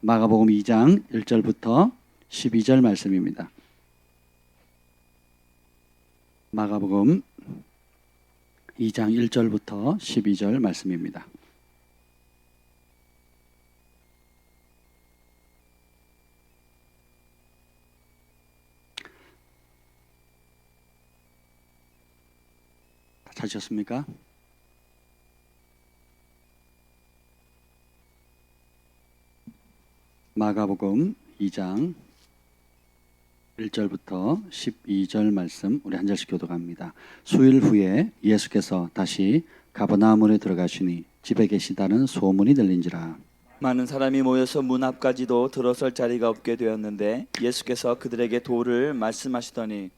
마가복음 2장 1절부터 12절 말씀입니다. 마가복음 2장 1절부터 12절 말씀입니다. 다 찾으셨습니까? 마가복음 2장 1절부터 12절 말씀 우리 한 절씩 교독합니다. 수일 후에 예수께서 다시 가버나움으로 들어가시니 집에 계시다는 소문이 들린지라. 많은 사람이 모여서 문 앞까지도 들어설 자리가 없게 되었는데 예수께서 그들에게 도를 말씀하시더니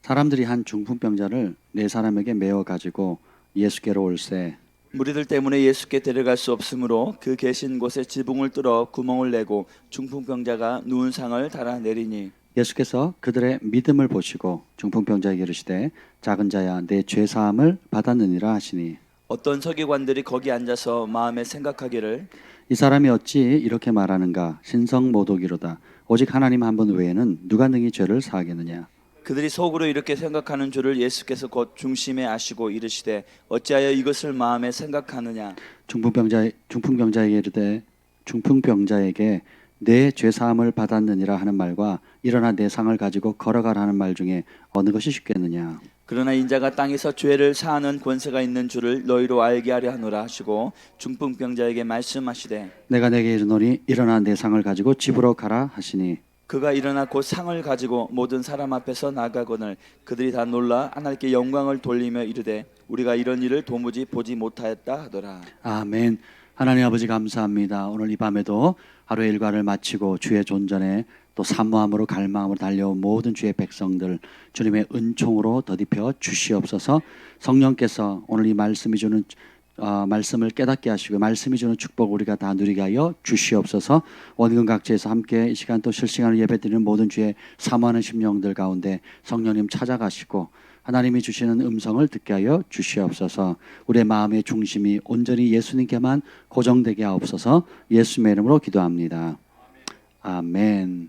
사람들이 한 중풍병자를 네 사람에게 메어 가지고 예수께로 올세 무리들 때문에 예수께 데려갈 수 없으므로 그 계신 곳에 지붕을 뚫어 구멍을 내고 중풍병자가 누운 상을 달아 내리니 예수께서 그들의 믿음을 보시고 중풍병자에게 이르시되 작은 자야 내 죄 사함을 받았느니라 하시니 어떤 서기관들이 거기 앉아서 마음에 생각하기를 이 사람이 어찌 이렇게 말하는가 신성모독이로다 오직 하나님 한 분 외에는 누가 능히 죄를 사하겠느냐. 그들이 속으로 이렇게 생각하는 줄을 예수께서 곧 중심에 아시고 이르시되 어찌하여 이것을 마음에 생각하느냐. 중풍병자에게 이르되 중풍병자에게 내 죄 사함을 받았느니라 하는 말과 일어나 내 상을 가지고 걸어가라는 말 중에 어느 것이 쉽겠느냐. 그러나 인자가 땅에서 죄를 사하는 권세가 있는 줄을 너희로 알게 하려 하노라 하시고 중풍병자에게 말씀하시되 내가 내게 이르노니 일어나 내 상을 가지고 집으로 가라 하시니 그가 일어나 곧 상을 가지고 모든 사람 앞에서 나가거늘 그들이 다 놀라 하나님께 영광을 돌리며 이르되 우리가 이런 일을 도무지 보지 못하였다 하더라. 아멘. 하나님 아버지 감사합니다. 오늘 이 밤에도 하루의 일과를 마치고 주의 존전에 또 사모함으로 갈망함으로 달려온 모든 주의 백성들 주님의 은총으로 더딥혀 주시옵소서. 성령께서 오늘 이 말씀이 주는 말씀을 깨닫게 하시고 말씀이 주는 축복 우리가 다 누리게 하여 주시옵소서. 원근 각지에서 함께 이 시간 또 실시간으로 예배드리는 모든 주의 사모하는 심령들 가운데 성령님 찾아가시고 하나님이 주시는 음성을 듣게 하여 주시옵소서. 우리의 마음의 중심이 온전히 예수님께만 고정되게 하옵소서. 예수님의 이름으로 기도합니다. 아멘.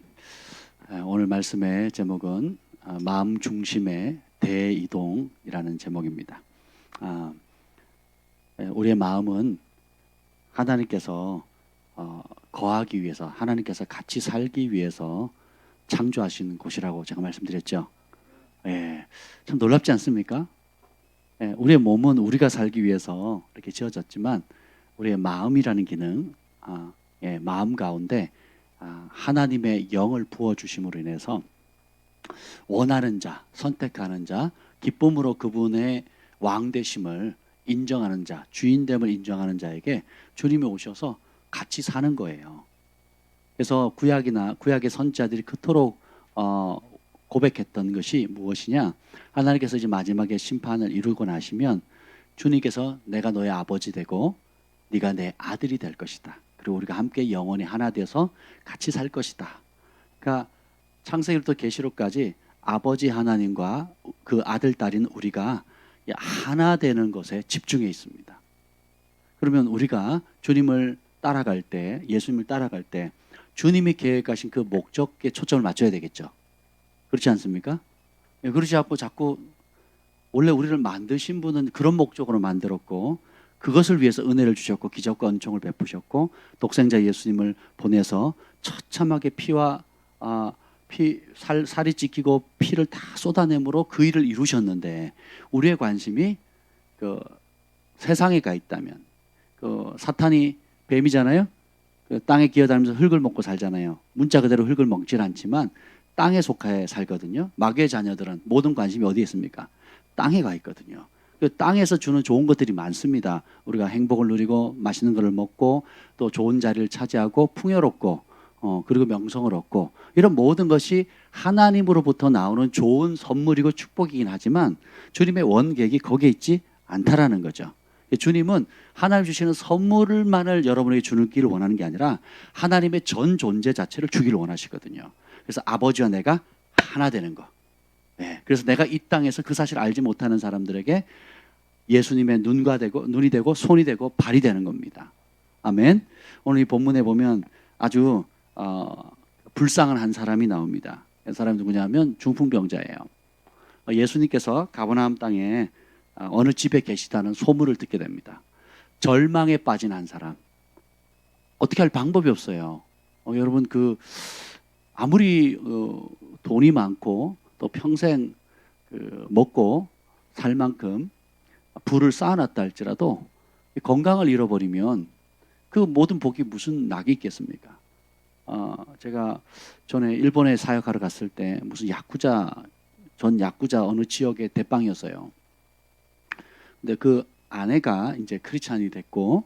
오늘 말씀의 제목은 마음 중심의 대이동이라는 제목입니다. 우리의 마음은 하나님께서 거하기 위해서 하나님께서 같이 살기 위해서 창조하신 곳이라고 제가 말씀드렸죠. 참 놀랍지 않습니까? 우리의 몸은 우리가 살기 위해서 이렇게 지어졌지만 우리의 마음이라는 기능, 마음 가운데 하나님의 영을 부어주심으로 인해서 원하는 자, 선택하는 자, 기쁨으로 그분의 왕되심을 인정하는 자, 주인됨을 인정하는 자에게 주님이 오셔서 같이 사는 거예요. 그래서 구약의 선지자들이 그토록 고백했던 것이 무엇이냐? 하나님께서 이제 마지막에 심판을 이루고 나시면 주님께서 내가 너의 아버지 되고 네가 내 아들이 될 것이다. 그리고 우리가 함께 영원히 하나 되어서 같이 살 것이다. 그러니까 창세기부터 계시록까지 아버지 하나님과 그 아들 딸인 우리가 하나 되는 것에 집중해 있습니다. 그러면 우리가 주님을 따라갈 때, 예수님을 따라갈 때 주님이 계획하신 그 목적에 초점을 맞춰야 되겠죠. 그렇지 않습니까? 그렇지 않고 자꾸 원래 우리를 만드신 분은 그런 목적으로 만들었고 그것을 위해서 은혜를 주셨고 기적과 은총을 베푸셨고 독생자 예수님을 보내서 처참하게 살이 찢기고 피를 다 쏟아내므로 그 일을 이루셨는데 우리의 관심이 그 세상에 가 있다면 그 사탄이 뱀이잖아요. 그 땅에 기어다니면서 흙을 먹고 살잖아요. 문자 그대로 흙을 먹질 않지만 땅에 속해 살거든요. 마귀의 자녀들은 모든 관심이 어디에 있습니까? 땅에 가 있거든요. 그 땅에서 주는 좋은 것들이 많습니다. 우리가 행복을 누리고 맛있는 것을 먹고 또 좋은 자리를 차지하고 풍요롭고 그리고 명성을 얻고 이런 모든 것이 하나님으로부터 나오는 좋은 선물이고 축복이긴 하지만 주님의 원객이 거기에 있지 않다라는 거죠. 주님은 하나님 주시는 선물만을 여러분에게 주기를 원하는 게 아니라 하나님의 전 존재 자체를 주기를 원하시거든요. 그래서 아버지와 내가 하나 되는 거. 그래서 내가 이 땅에서 그 사실을 알지 못하는 사람들에게 예수님의 눈이 되고 손이 되고 발이 되는 겁니다. 아멘. 오늘 이 본문에 보면 아주 불쌍한 한 사람이 나옵니다. 그 사람이 누구냐면 중풍병자예요. 예수님께서 가버나움 땅에 어느 집에 계시다는 소문을 듣게 됩니다. 절망에 빠진 한 사람. 어떻게 할 방법이 없어요. 여러분 아무리 돈이 많고 또 평생 먹고 살 만큼 부를 쌓아놨다 할지라도 건강을 잃어버리면 그 모든 복이 무슨 낙이 있겠습니까? 제가 전에 일본에 사역하러 갔을 때 무슨 전 야쿠자 어느 지역의 대빵이었어요. 근데 그 아내가 이제 크리스찬이 됐고,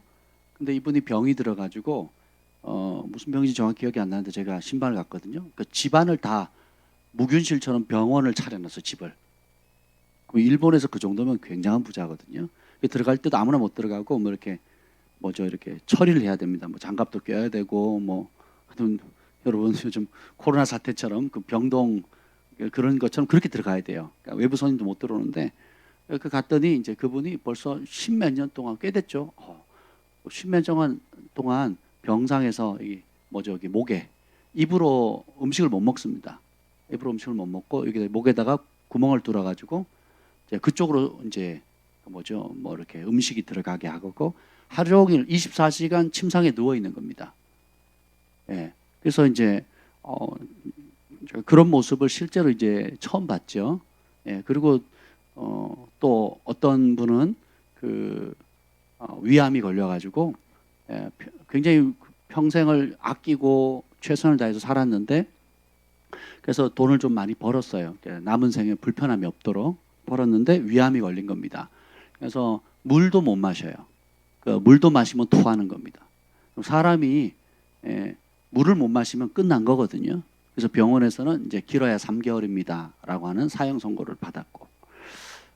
근데 이분이 병이 들어가지고 무슨 병인지 정확히 기억이 안 나는데 제가 신방을 갔거든요. 그 집안을 다 무균실처럼 병원을 차려놨어, 집을. 일본에서 그 정도면 굉장한 부자거든요. 들어갈 때도 아무나 못 들어가고 뭐 이렇게 이렇게 처리를 해야 됩니다. 뭐 장갑도 껴야 되고 뭐 하여튼 여러분 요즘 코로나 사태처럼 그 병동 그런 것처럼 그렇게 들어가야 돼요. 그러니까 외부 손님도 못 들어오는데 갔더니 이제 그분이 벌써 십몇 년 동안 꽤 됐죠. 십몇 년 동안 병상에서 여기 목에 입으로 음식을 못 먹습니다. 입으로 음식을 못 먹고 여기 목에다가 구멍을 뚫어가지고 이제 그쪽으로 이제 뭐 이렇게 음식이 들어가게 하고 하루 종일 24시간 침상에 누워 있는 겁니다. 예. 그래서 이제 그런 모습을 실제로 이제 처음 봤죠. 예. 그리고 또 어떤 분은 위암이 걸려가지고 굉장히 평생을 아끼고 최선을 다해서 살았는데 그래서 돈을 좀 많이 벌었어요. 남은 생에 불편함이 없도록 벌었는데 위암이 걸린 겁니다. 그래서 물도 못 마셔요. 물도 마시면 토하는 겁니다. 사람이 물을 못 마시면 끝난 거거든요. 그래서 병원에서는 이제 길어야 3개월입니다라고 하는 사형 선고를 받았고.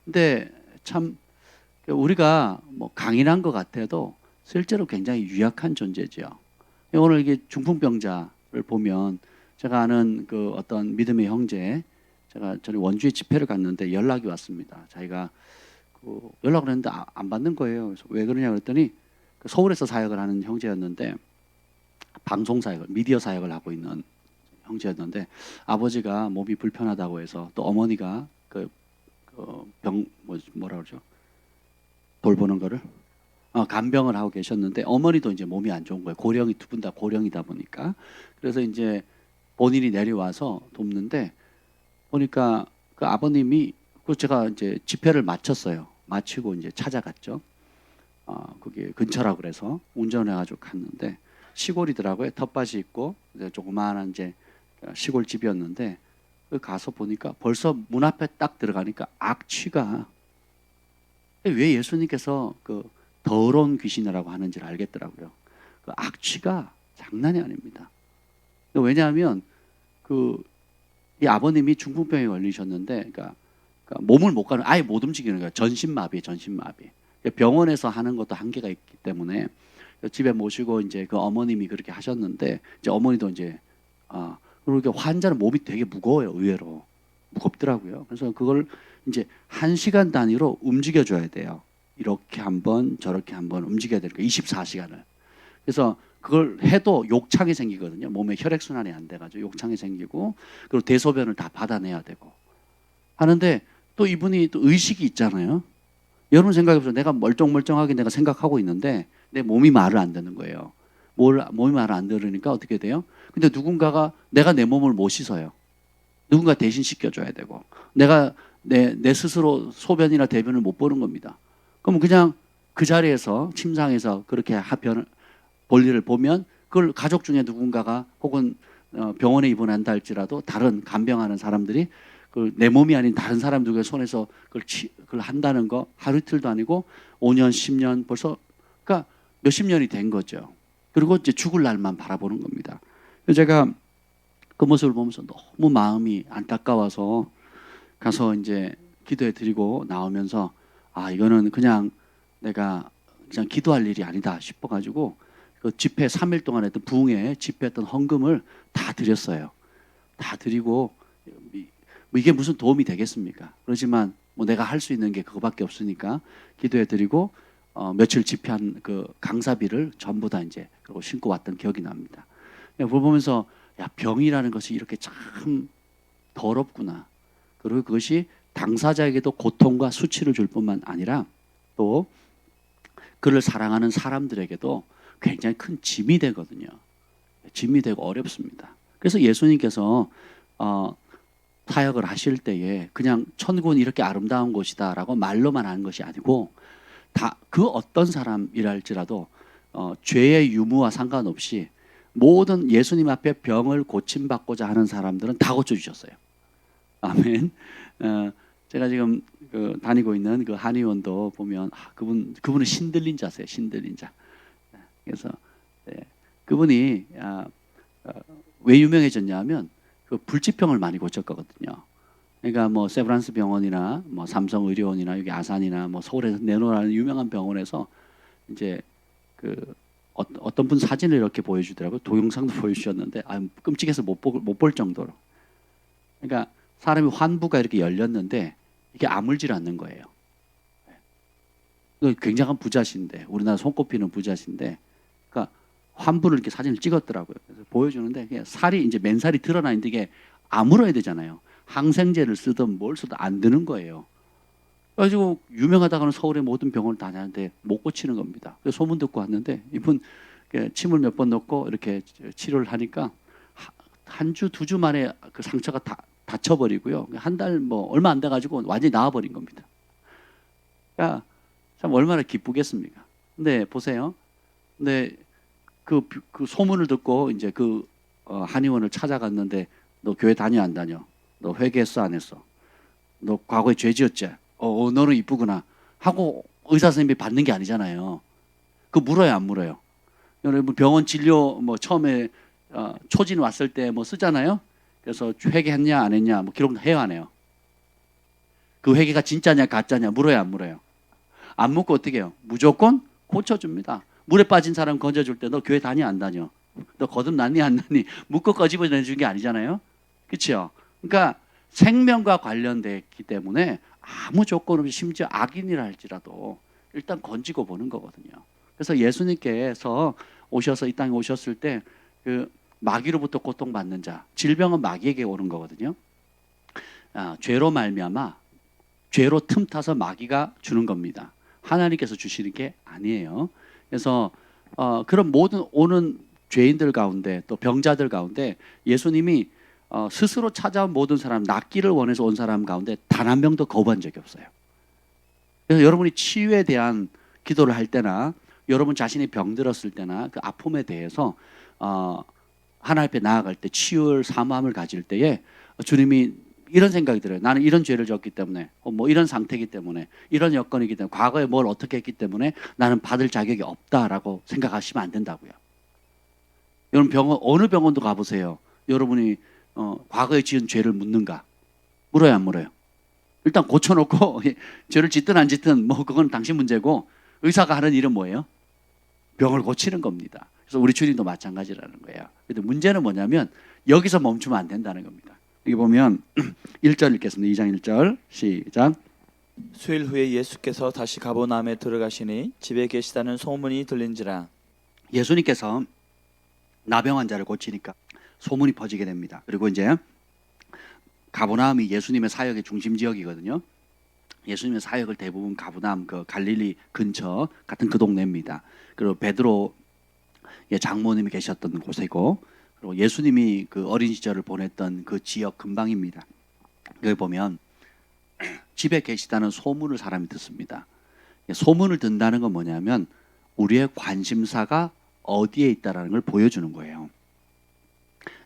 근데 참 우리가 뭐 강인한 것 같아도 실제로 굉장히 유약한 존재죠. 오늘 이게 중풍병자를 보면 제가 아는 그 어떤 믿음의 형제, 제가 전에 원주에 집회를 갔는데 연락이 왔습니다. 자기가 연락을 했는데 안 받는 거예요. 그래서 왜 그러냐 그랬더니 서울에서 사역을 하는 형제였는데 방송 사역을, 미디어 사역을 하고 있는 형제였는데 아버지가 몸이 불편하다고 해서 또 어머니가 뭐라 그러죠? 돌보는 거를 간병을 하고 계셨는데 어머니도 이제 몸이 안 좋은 거예요. 고령이 두 분 다 고령이다 보니까. 그래서 이제 본인이 내려와서 돕는데 보니까 그 아버님이 제가 이제 집회를 마쳤어요. 마치고 이제 찾아갔죠. 그게 근처라 그래서 운전을 해가지고 갔는데 시골이더라고요. 텃밭이 있고 조그마한 이제 시골 집이었는데 가서 보니까 벌써 문 앞에 딱 들어가니까 악취가 왜 예수님께서 그 더러운 귀신이라고 하는지를 알겠더라고요. 그 악취가 장난이 아닙니다. 왜냐하면 이 아버님이 중풍병에 걸리셨는데, 그러니까 몸을 못 가는, 아예 못 움직이는 거예요. 전신마비. 병원에서 하는 것도 한계가 있기 때문에 집에 모시고 이제 그 어머님이 그렇게 하셨는데, 이제 어머니도 이제 그리고 환자는 몸이 되게 무거워요. 의외로 무겁더라고요. 그래서 그걸 이제 1시간 단위로 움직여줘야 돼요. 이렇게 한번 저렇게 한번 움직여야 되니까 24시간을. 그래서 그걸 해도 욕창이 생기거든요. 몸에 혈액순환이 안 돼가지고 욕창이 생기고 그리고 대소변을 다 받아내야 되고 하는데 또 이분이 또 의식이 있잖아요. 여러분 생각해보세요. 내가 멀쩡멀쩡하게 내가 생각하고 있는데 내 몸이 말을 안 듣는 거예요. 몸이 말을 안 들으니까 어떻게 돼요? 근데 누군가가 내가 내 몸을 못 씻어요. 누군가 대신 씻겨줘야 되고 내가 내 스스로 소변이나 대변을 못 보는 겁니다. 그럼 그냥 그 자리에서 침상에서 그렇게 볼일을 보면 그걸 가족 중에 누군가가 혹은 병원에 입원한다 할지라도 다른 간병하는 사람들이 내 몸이 아닌 다른 사람들의 손에서 그걸 한다는 거 하루 이틀도 아니고 5년, 10년 벌써 그러니까 몇십 년이 된 거죠. 그리고 이제 죽을 날만 바라보는 겁니다. 제가 그 모습을 보면서 너무 마음이 안타까워서 가서 이제 기도해 드리고 나오면서 이거는 그냥 내가 그냥 기도할 일이 아니다 싶어가지고 그 집회 3일 동안 했던 부흥회 집회했던 헌금을 다 드렸어요. 다 드리고 뭐 이게 무슨 도움이 되겠습니까? 그렇지만 뭐 내가 할 수 있는 게 그거밖에 없으니까 기도해 드리고 며칠 집회한 그 강사비를 전부 다 이제 그리고 신고 왔던 기억이 납니다. 그걸 보면서 야, 병이라는 것이 이렇게 참 더럽구나. 그리고 그것이 당사자에게도 고통과 수치를 줄 뿐만 아니라 또 그를 사랑하는 사람들에게도 굉장히 큰 짐이 되거든요. 짐이 되고 어렵습니다. 그래서 예수님께서 사역을 하실 때에 그냥 천국은 이렇게 아름다운 곳이다라고 말로만 하는 것이 아니고 다 그 어떤 사람이랄지라도 죄의 유무와 상관없이 모든 예수님 앞에 병을 고침받고자 하는 사람들은 다 고쳐주셨어요. 아멘. 제가 지금 다니고 있는 그 한의원도 보면 그분은 신들린 자세요. 신들린 자. 그래서 그분이 왜 유명해졌냐면 그 불치병을 많이 고쳤거든요. 그러니까 뭐 세브란스 병원이나 뭐 삼성 의료원이나 여기 아산이나 뭐 서울에서 내노라는 유명한 병원에서 이제 그 어떤 분 사진을 이렇게 보여주더라고요. 동영상도 보여주셨는데 끔찍해서 못 볼 정도로. 그러니까 사람이 환부가 이렇게 열렸는데 이게 아물질 않는 거예요. 굉장한 부자신데 우리나라 손꼽히는 부자신데, 그러니까 환부를 이렇게 사진을 찍었더라고요. 그래서 보여주는데 그냥 살이 이제 맨살이 드러나 있는데 이게 아물어야 되잖아요. 항생제를 쓰든 뭘 쓰든 안 되는 거예요. 그래가지고 유명하다가는 서울의 모든 병원을 다녔는데 못 고치는 겁니다. 그래서 소문 듣고 왔는데 이분 침을 몇 번 넣고 이렇게 치료를 하니까 한 주, 두 주 만에 그 상처가 다 다쳐버리고요. 한 달 뭐 얼마 안 돼가지고 완전히 나아버린 겁니다. 그러니까 참 얼마나 기쁘겠습니까? 근데 보세요. 근데 그 소문을 듣고 이제 한의원을 찾아갔는데 너 교회 다녀 안 다녀? 너 회개했어 안 했어? 너 과거에 죄 지었지? 너는 이쁘구나 하고 의사 선생님이 받는 게 아니잖아요. 그 물어요 안 물어요? 여러분 병원 진료 뭐 처음에 초진 왔을 때 뭐 쓰잖아요. 그래서 회개했냐 안 했냐 뭐 기록 해요 안 해요? 그 회개가 진짜냐 가짜냐 물어요 안 물어요? 안 묻고 어떻게 해요? 무조건 고쳐줍니다. 물에 빠진 사람 건져줄 때 너 교회 다니 안 다녀? 너 거듭났니 안 났니? 묻고 꺼집어내준 게 아니잖아요. 그렇죠? 그러니까 생명과 관련됐기 때문에 아무 조건 없이 심지어 악인이라 할지라도 일단 건지고 보는 거거든요. 그래서 예수님께서 오셔서 이 땅에 오셨을 때 그 마귀로부터 고통받는 자, 질병은 마귀에게 오는 거거든요. 죄로 말미암아 죄로 틈타서 마귀가 주는 겁니다. 하나님께서 주시는 게 아니에요. 그래서 그런 모든 오는 죄인들 가운데 또 병자들 가운데 예수님이 스스로 찾아온 모든 사람, 낫기를 원해서 온 사람 가운데 단 한 명도 거부한 적이 없어요. 그래서 여러분이 치유에 대한 기도를 할 때나 여러분 자신이 병들었을 때나 그 아픔에 대해서 하나님 앞에 나아갈 때 치유를 사모함을 가질 때에 주님이 이런 생각이 들어요. 나는 이런 죄를 졌기 때문에 뭐 이런 상태이기 때문에 이런 여건이기 때문에 과거에 뭘 어떻게 했기 때문에 나는 받을 자격이 없다라고 생각하시면 안 된다고요. 여러분 병원 어느 병원도 가보세요. 여러분이 과거에 지은 죄를 묻는가? 물어요 안 물어요? 일단 고쳐놓고 죄를 짓든 안 짓든 뭐 그건 당신 문제고 의사가 하는 일은 뭐예요? 병을 고치는 겁니다. 그래서 우리 주님도 마찬가지라는 거예요. 근데 문제는 뭐냐면 여기서 멈추면 안 된다는 겁니다. 여기 보면 1절 읽겠습니다. 2장 1절 시작. 수일 후에 예수께서 다시 가버나움에 들어가시니 집에 계시다는 소문이 들린지라. 예수님께서 나병 환자를 고치니까 소문이 퍼지게 됩니다. 그리고 이제 가버나움이 예수님의 사역의 중심 지역이거든요. 예수님의 사역을 대부분 가버나움 그 갈릴리 근처 같은 그 동네입니다. 그리고 베드로의 장모님이 계셨던 곳이고, 그리고 예수님이 그 어린 시절을 보냈던 그 지역 근방입니다. 여기 보면 집에 계시다는 소문을 사람이 듣습니다. 소문을 듣는다는 건 뭐냐면 우리의 관심사가 어디에 있다라는 걸 보여주는 거예요.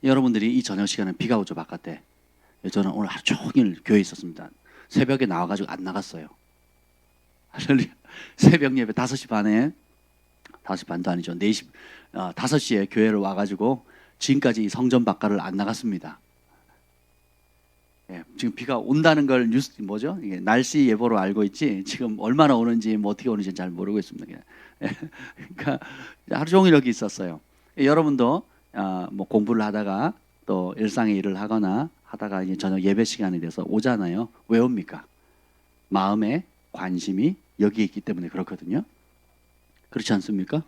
여러분들이 이 저녁 시간에 비가 오죠 바깥에. 저는 오늘 하루 종일 교회에 있었습니다. 새벽에 나와가지고 안 나갔어요. 새벽 예배 5시 반에 5시 반도 아니죠. 4시 5시에 교회를 와가지고 지금까지 성전 바깥을 안 나갔습니다. 예, 지금 비가 온다는 걸 뉴스 뭐죠? 이게 날씨 예보로 알고 있지 지금 얼마나 오는지 뭐 어떻게 오는지 잘 모르고 있습니다. 예, 그러니까 하루 종일 여기 있었어요. 예, 여러분도 뭐 공부를 하다가 또 일상의 일을 하거나 하다가 이제 저녁 예배 시간이 돼서 오잖아요. 왜 옵니까? 마음의 관심이 여기에 있기 때문에 그렇거든요. 그렇지 않습니까?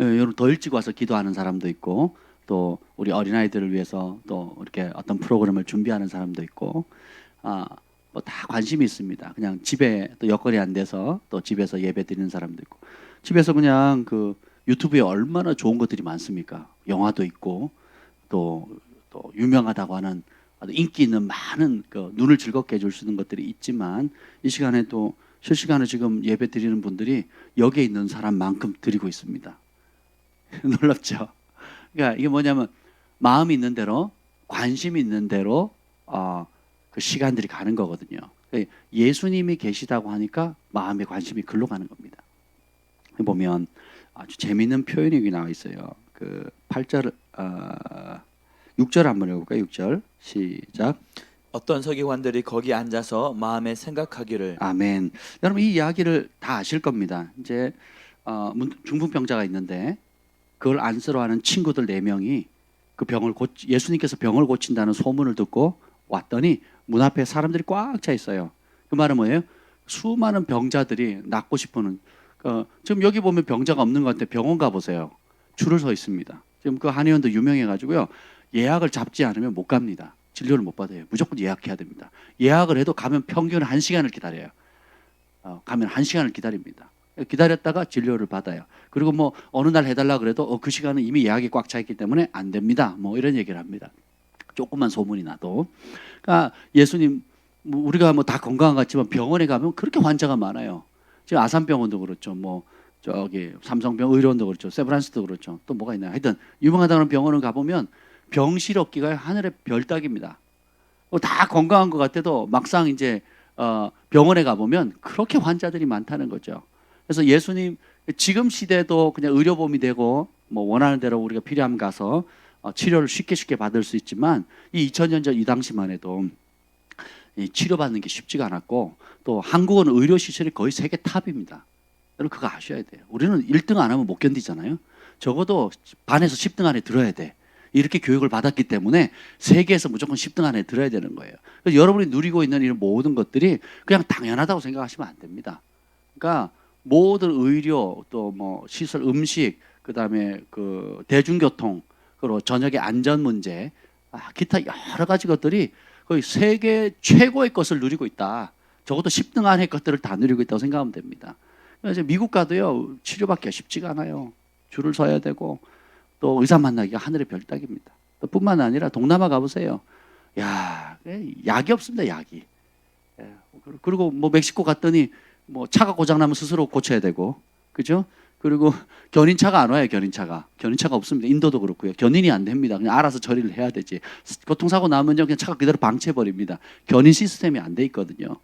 예, 여러분 더 일찍 와서 기도하는 사람도 있고 또 우리 어린아이들을 위해서 또 이렇게 어떤 프로그램을 준비하는 사람도 있고 뭐 다 관심이 있습니다. 그냥 집에 또 여건이 안 돼서 또 집에서 예배 드리는 사람도 있고 집에서 그냥 그 유튜브에 얼마나 좋은 것들이 많습니까? 영화도 있고 또 유명하다고 하는 아주 인기 있는 많은 그 눈을 즐겁게 해줄 수 있는 것들이 있지만 이 시간에 또 실시간으로 지금 예배 드리는 분들이 여기에 있는 사람만큼 드리고 있습니다. 놀랍죠? 그러니까 이게 뭐냐면 마음이 있는 대로 관심이 있는 대로 그 시간들이 가는 거거든요. 그러니까 예수님이 계시다고 하니까 마음의 관심이 글로 가는 겁니다. 보면 아주 재미있는 표현이 여기 나와 있어요. 그 8절 6절 한번 읽어볼까요? 6절 시작. 어떤 서기관들이 거기 앉아서 마음에 생각하기를. 아멘. 여러분 이 이야기를 다 아실 겁니다. 이제 중풍병자가 있는데 그걸 안쓰러워하는 친구들 4명이 그 예수님께서 병을 고친다는 소문을 듣고 왔더니 문 앞에 사람들이 꽉 차 있어요. 그 말은 뭐예요? 수많은 병자들이 낫고 싶어는 지금 여기 보면 병자가 없는 것 같은데 병원 가보세요. 줄을 서 있습니다. 지금 그 한의원도 유명해가지고요. 예약을 잡지 않으면 못 갑니다. 진료를 못 받아요. 무조건 예약해야 됩니다. 예약을 해도 가면 평균 1시간을 기다려요. 가면 1시간을 기다립니다. 기다렸다가 진료를 받아요. 그리고 뭐 어느 날 해달라 그래도 그 시간은 이미 예약이 꽉 차 있기 때문에 안 됩니다. 뭐 이런 얘기를 합니다. 조금만 소문이 나도. 그러니까 예수님 우리가 뭐 다 건강한 것 같지만 병원에 가면 그렇게 환자가 많아요. 지금 아산병원도 그렇죠. 뭐 저기 삼성병 의료원도 그렇죠. 세브란스도 그렇죠. 또 뭐가 있나요? 하여튼 유명하다는 병원을 가보면 병실 없기가 하늘의 별 따기입니다. 다 건강한 것 같아도 막상 이제 병원에 가보면 그렇게 환자들이 많다는 거죠. 그래서 예수님 지금 시대도 그냥 의료보험이 되고 뭐 원하는 대로 우리가 필요하면 가서 치료를 쉽게 받을 수 있지만 이 2000년 전 이 당시만 해도 이 치료받는 게 쉽지가 않았고 또 한국은 의료 시설이 거의 세계 탑입니다. 여러분 그거 아셔야 돼요. 우리는 1등 안 하면 못 견디잖아요. 적어도 반에서 10등 안에 들어야 돼. 이렇게 교육을 받았기 때문에 세계에서 무조건 10등 안에 들어야 되는 거예요. 그래서 여러분이 누리고 있는 이런 모든 것들이 그냥 당연하다고 생각하시면 안 됩니다. 그러니까 모든 의료 또 뭐 시설, 음식, 그다음에 그 대중교통, 그리고 저녁의 안전 문제, 기타 여러 가지 것들이 거의 세계 최고의 것을 누리고 있다. 적어도 10등 안의 것들을 다 누리고 있다고 생각하면 됩니다. 그래서 미국 가도요 치료받기가 쉽지가 않아요. 줄을 서야 되고 또 의사 만나기가 하늘의 별 따기입니다. 또 뿐만 아니라 동남아 가보세요. 야, 약이 없습니다. 약이. 그리고 뭐 멕시코 갔더니 뭐 차가 고장나면 스스로 고쳐야 되고, 그죠? 그리고 견인차가 안 와요. 견인차가 없습니다. 인도도 그렇고요. 견인이 안 됩니다. 그냥 알아서 처리를 해야 되지. 교통사고 나면요 그냥 차가 그대로 방치해 버립니다. 견인 시스템이 안 돼 있거든요.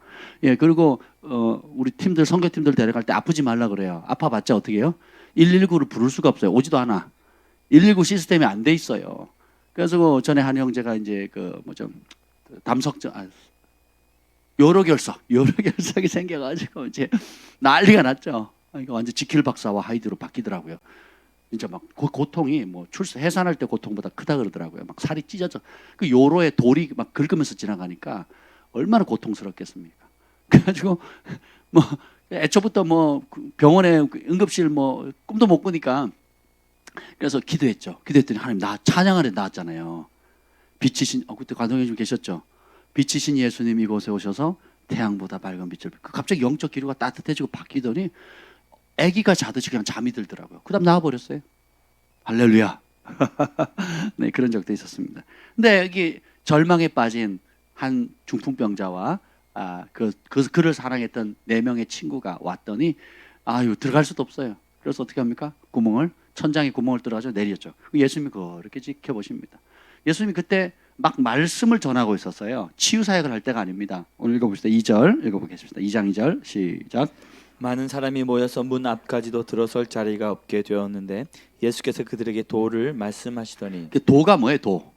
예, 그리고 우리 팀들 선교팀들 데려갈 때 아프지 말라 그래요. 아파봤자 어떻게 해요? 119를 부를 수가 없어요. 오지도 않아. 119 시스템이 안 돼 있어요. 그래서 그 전에 한 형제가 이제 그 뭐죠 담석증 요로결석이 생겨가지고 이제 난리가 났죠. 이거 완전 지킬 박사와 하이드로 바뀌더라고요. 진짜 막 고통이 뭐 해산할 때 고통보다 크다 그러더라고요. 막 살이 찢어져. 그 요로에 돌이 막 긁으면서 지나가니까 얼마나 고통스럽겠습니까? 그래가지고 뭐 애초부터 뭐 병원에 응급실 뭐 꿈도 못 꾸니까 그래서 기도했더니 하나님 나 찬양하래 나왔잖아요. 빛이신 그때 관동님 계셨죠. 빛이신 예수님 이곳에 오셔서 태양보다 밝은 빛을 갑자기 영적 기류가 따뜻해지고 바뀌더니 아기가 자듯이 그냥 잠이 들더라고요. 그다음 나와버렸어요. 할렐루야. 네, 그런 적도 있었습니다. 근데 여기 절망에 빠진 한 중풍병자와 그를 사랑했던 4명의 친구가 왔더니 들어갈 수도 없어요. 그래서 어떻게 합니까? 천장에 구멍을 뚫어가지고 내렸죠. 예수님이 그렇게 지켜보십니다. 예수님이 그때 막 말씀을 전하고 있었어요. 치유 사역을 할 때가 아닙니다. 오늘 읽어봅시다. 2절 읽어보겠습니다. 2장 2절 시작. 많은 사람이 모여서 문 앞까지도 들어설 자리가 없게 되었는데 예수께서 그들에게 도를 말씀하시더니. 그 도가 뭐예요? 도.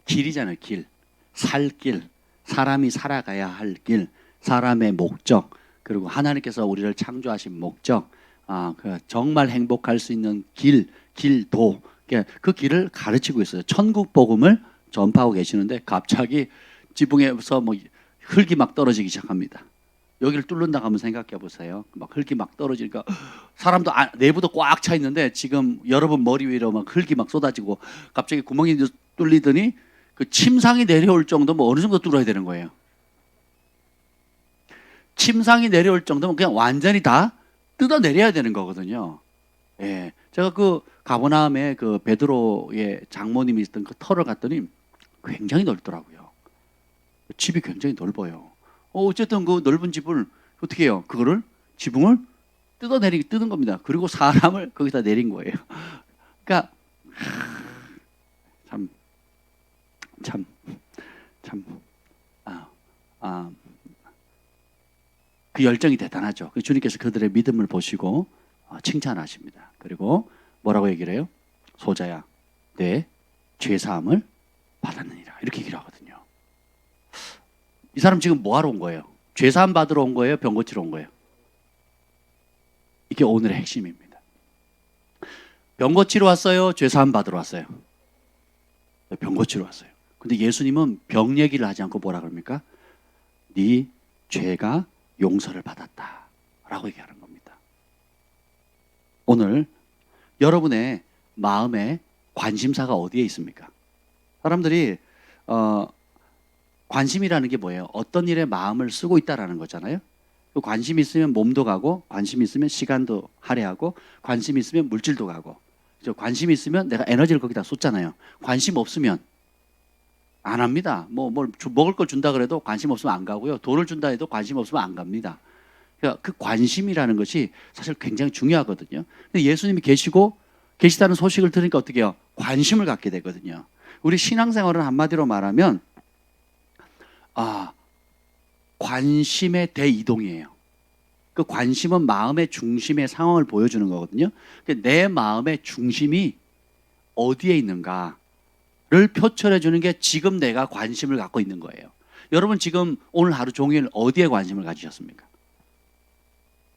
길이잖아요. 길. 살길. 사람이 살아가야 할 길. 사람의 목적. 그리고 하나님께서 우리를 창조하신 목적. 정말 행복할 수 있는 길도. 그 길을 가르치고 있어요. 천국 복음을 전파하고 계시는데 갑자기 지붕에서 뭐 흙이 막 떨어지기 시작합니다. 여기를 뚫는다고 한번 생각해 보세요. 막 흙이 막 떨어지니까 사람도 내부도 꽉 차 있는데 지금 여러분 머리 위로 막 흙이 막 쏟아지고 갑자기 구멍이 뚫리더니 그 침상이 내려올 정도면 어느 정도 뚫어야 되는 거예요. 침상이 내려올 정도면 그냥 완전히 다 뜯어내려야 되는 거거든요. 예. 제가 그 가버나움에 그 베드로의 장모님이 있던 그 터를 갔더니 굉장히 넓더라고요. 집이 굉장히 넓어요. 어쨌든 그 넓은 집을 어떻게 해요? 그거를 지붕을 뜯은 겁니다. 그리고 사람을 거기다 내린 거예요. 그러니까 참 그 열정이 대단하죠. 주님께서 그들의 믿음을 보시고 칭찬하십니다. 그리고 뭐라고 얘기를 해요? 소자야, 내 죄사함을 받았느니라. 이렇게 얘기를 하거든요. 이 사람 지금 뭐 하러 온 거예요? 죄사함 받으러 온 거예요? 병 고치러 온 거예요? 이게 오늘의 핵심입니다. 병 고치러 왔어요? 죄사함 받으러 왔어요? 병 고치러 왔어요. 근데 예수님은 병 얘기를 하지 않고 뭐라 그럽니까? 네 죄가 용서를 받았다 라고 얘기하는 겁니다. 오늘 여러분의 마음에 관심사가 어디에 있습니까? 사람들이 관심이라는 게 뭐예요? 어떤 일에 마음을 쓰고 있다라는 거잖아요. 관심이 있으면 몸도 가고, 관심이 있으면 시간도 할애하고, 관심이 있으면 물질도 가고, 관심이 있으면 내가 에너지를 거기다 쏟잖아요. 관심 없으면 안 합니다. 먹을 걸 준다 그래도 관심 없으면 안 가고요. 돈을 준다 해도 관심 없으면 안 갑니다. 그러니까 그 관심이라는 것이 사실 굉장히 중요하거든요. 근데 예수님이 계시다는 소식을 들으니까 어떻게 해요? 관심을 갖게 되거든요. 우리 신앙생활은 한마디로 말하면 관심의 대이동이에요. 그 관심은 마음의 중심의 상황을 보여주는 거거든요. 내 마음의 중심이 어디에 있는가 를 표출해 주는 게 지금 내가 관심을 갖고 있는 거예요. 여러분 지금 오늘 하루 종일 어디에 관심을 가지셨습니까?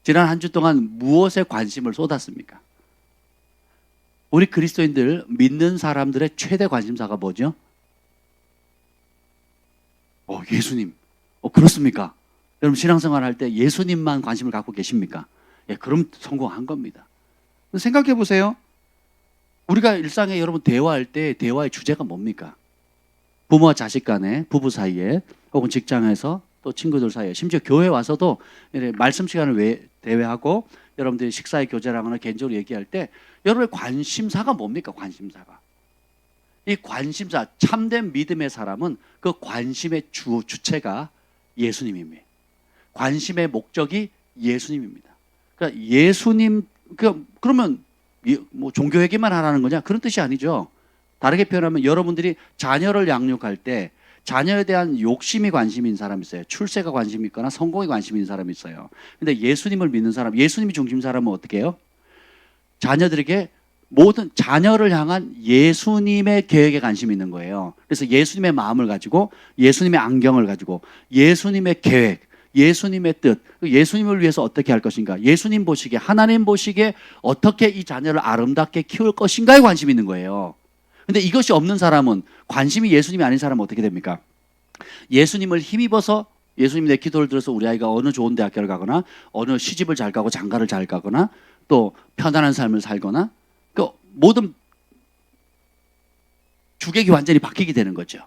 지난 한 주 동안 무엇에 관심을 쏟았습니까? 우리 그리스도인들 믿는 사람들의 최대 관심사가 뭐죠? 예수님. 그렇습니까? 여러분 신앙생활 할 때 예수님만 관심을 갖고 계십니까? 예, 그럼 성공한 겁니다. 생각해 보세요. 우리가 일상에 여러분 대화할 때 대화의 주제가 뭡니까? 부모와 자식 간에, 부부 사이에, 혹은 직장에서, 또 친구들 사이에, 심지어 교회 와서도 말씀 시간을 대회하고 여러분들이 식사에 교제를 하거나 개인적으로 얘기할 때 여러분의 관심사가 뭡니까? 관심사가. 이 관심사, 참된 믿음의 사람은 그 관심의 주체가 예수님입니다. 관심의 목적이 예수님입니다. 그러니까 예수님, 그러면 종교 얘기만 하라는 거냐? 그런 뜻이 아니죠. 다르게 표현하면 여러분들이 자녀를 양육할 때 자녀에 대한 욕심이 관심인 사람이 있어요. 출세가 관심이 있거나 성공이 관심인 사람이 있어요. 근데 예수님을 믿는 사람, 예수님이 중심 사람은 어떻게 해요? 자녀들에게 모든 자녀를 향한 예수님의 계획에 관심이 있는 거예요. 그래서 예수님의 마음을 가지고, 예수님의 안경을 가지고, 예수님의 계획, 예수님의 뜻, 예수님을 위해서 어떻게 할 것인가, 예수님 보시기에, 하나님 보시기에 어떻게 이 자녀를 아름답게 키울 것인가에 관심이 있는 거예요. 근데 이것이 없는 사람은, 관심이 예수님이 아닌 사람은 어떻게 됩니까? 예수님을 힘입어서, 예수님이 내 기도를 들어서 우리 아이가 어느 좋은 대학교를 가거나, 어느 시집을 잘 가고 장가를 잘 가거나, 또 편안한 삶을 살거나, 그 모든 주객이 완전히 바뀌게 되는 거죠.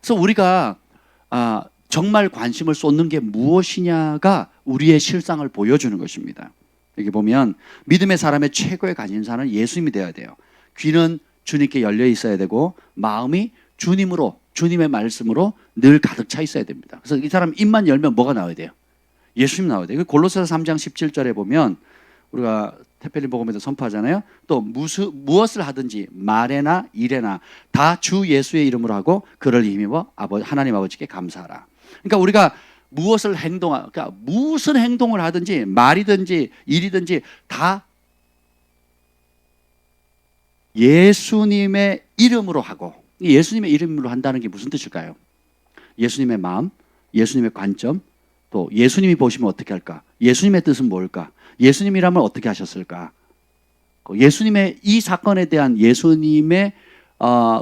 그래서 우리가 정말 관심을 쏟는 게 무엇이냐가 우리의 실상을 보여주는 것입니다. 여기 보면 믿음의 사람의 최고의 관심사는 예수님이 되어야 돼요. 귀는 주님께 열려 있어야 되고 마음이 주님으로, 주님의 말씀으로 늘 가득 차 있어야 됩니다. 그래서 이 사람 입만 열면 뭐가 나와야 돼요? 예수님 나와야 돼요. 골로새서 3장 17절에 보면 우리가 태펠린 복음에서 선포하잖아요. 또 무엇을 하든지 말에나 일에나 다 주 예수의 이름으로 하고 그를 힘입어 하나님 아버지께 감사하라. 그러니까 우리가 그러니까 무슨 행동을 하든지 말이든지 일이든지 다 예수님의 이름으로 하고, 예수님의 이름으로 한다는 게 무슨 뜻일까요? 예수님의 마음, 예수님의 관점, 또 예수님이 보시면 어떻게 할까? 예수님의 뜻은 뭘까? 예수님이라면 어떻게 하셨을까? 예수님의 이 사건에 대한 예수님의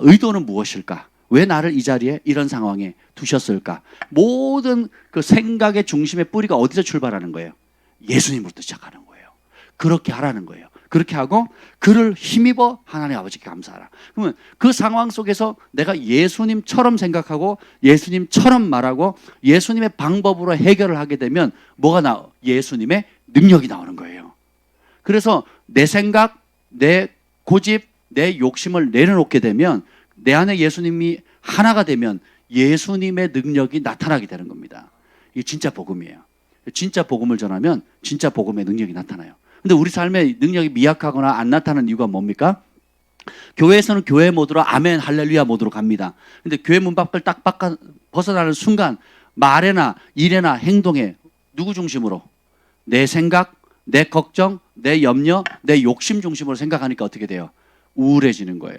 의도는 무엇일까? 왜 나를 이 자리에 이런 상황에 두셨을까? 모든 그 생각의 중심의 뿌리가 어디서 출발하는 거예요? 예수님으로부터 시작하는 거예요. 그렇게 하라는 거예요. 그렇게 하고 그를 힘입어 하나님 아버지께 감사하라. 그러면 그 상황 속에서 내가 예수님처럼 생각하고 예수님처럼 말하고 예수님의 방법으로 해결을 하게 되면 뭐가 나와? 예수님의 능력이 나오는 거예요. 그래서 내 생각, 내 고집, 내 욕심을 내려놓게 되면 내 안에 예수님이 하나가 되면 예수님의 능력이 나타나게 되는 겁니다. 이게 진짜 복음이에요. 진짜 복음을 전하면 진짜 복음의 능력이 나타나요. 근데 우리 삶의 능력이 미약하거나 안 나타나는 이유가 뭡니까? 교회에서는 교회 모드로 아멘 할렐루야 모드로 갑니다. 근데 교회 문 밖을 딱 벗어나는 순간 말에나 일에나 행동에 누구 중심으로? 내 생각, 내 걱정, 내 염려, 내 욕심 중심으로 생각하니까 어떻게 돼요? 우울해지는 거예요.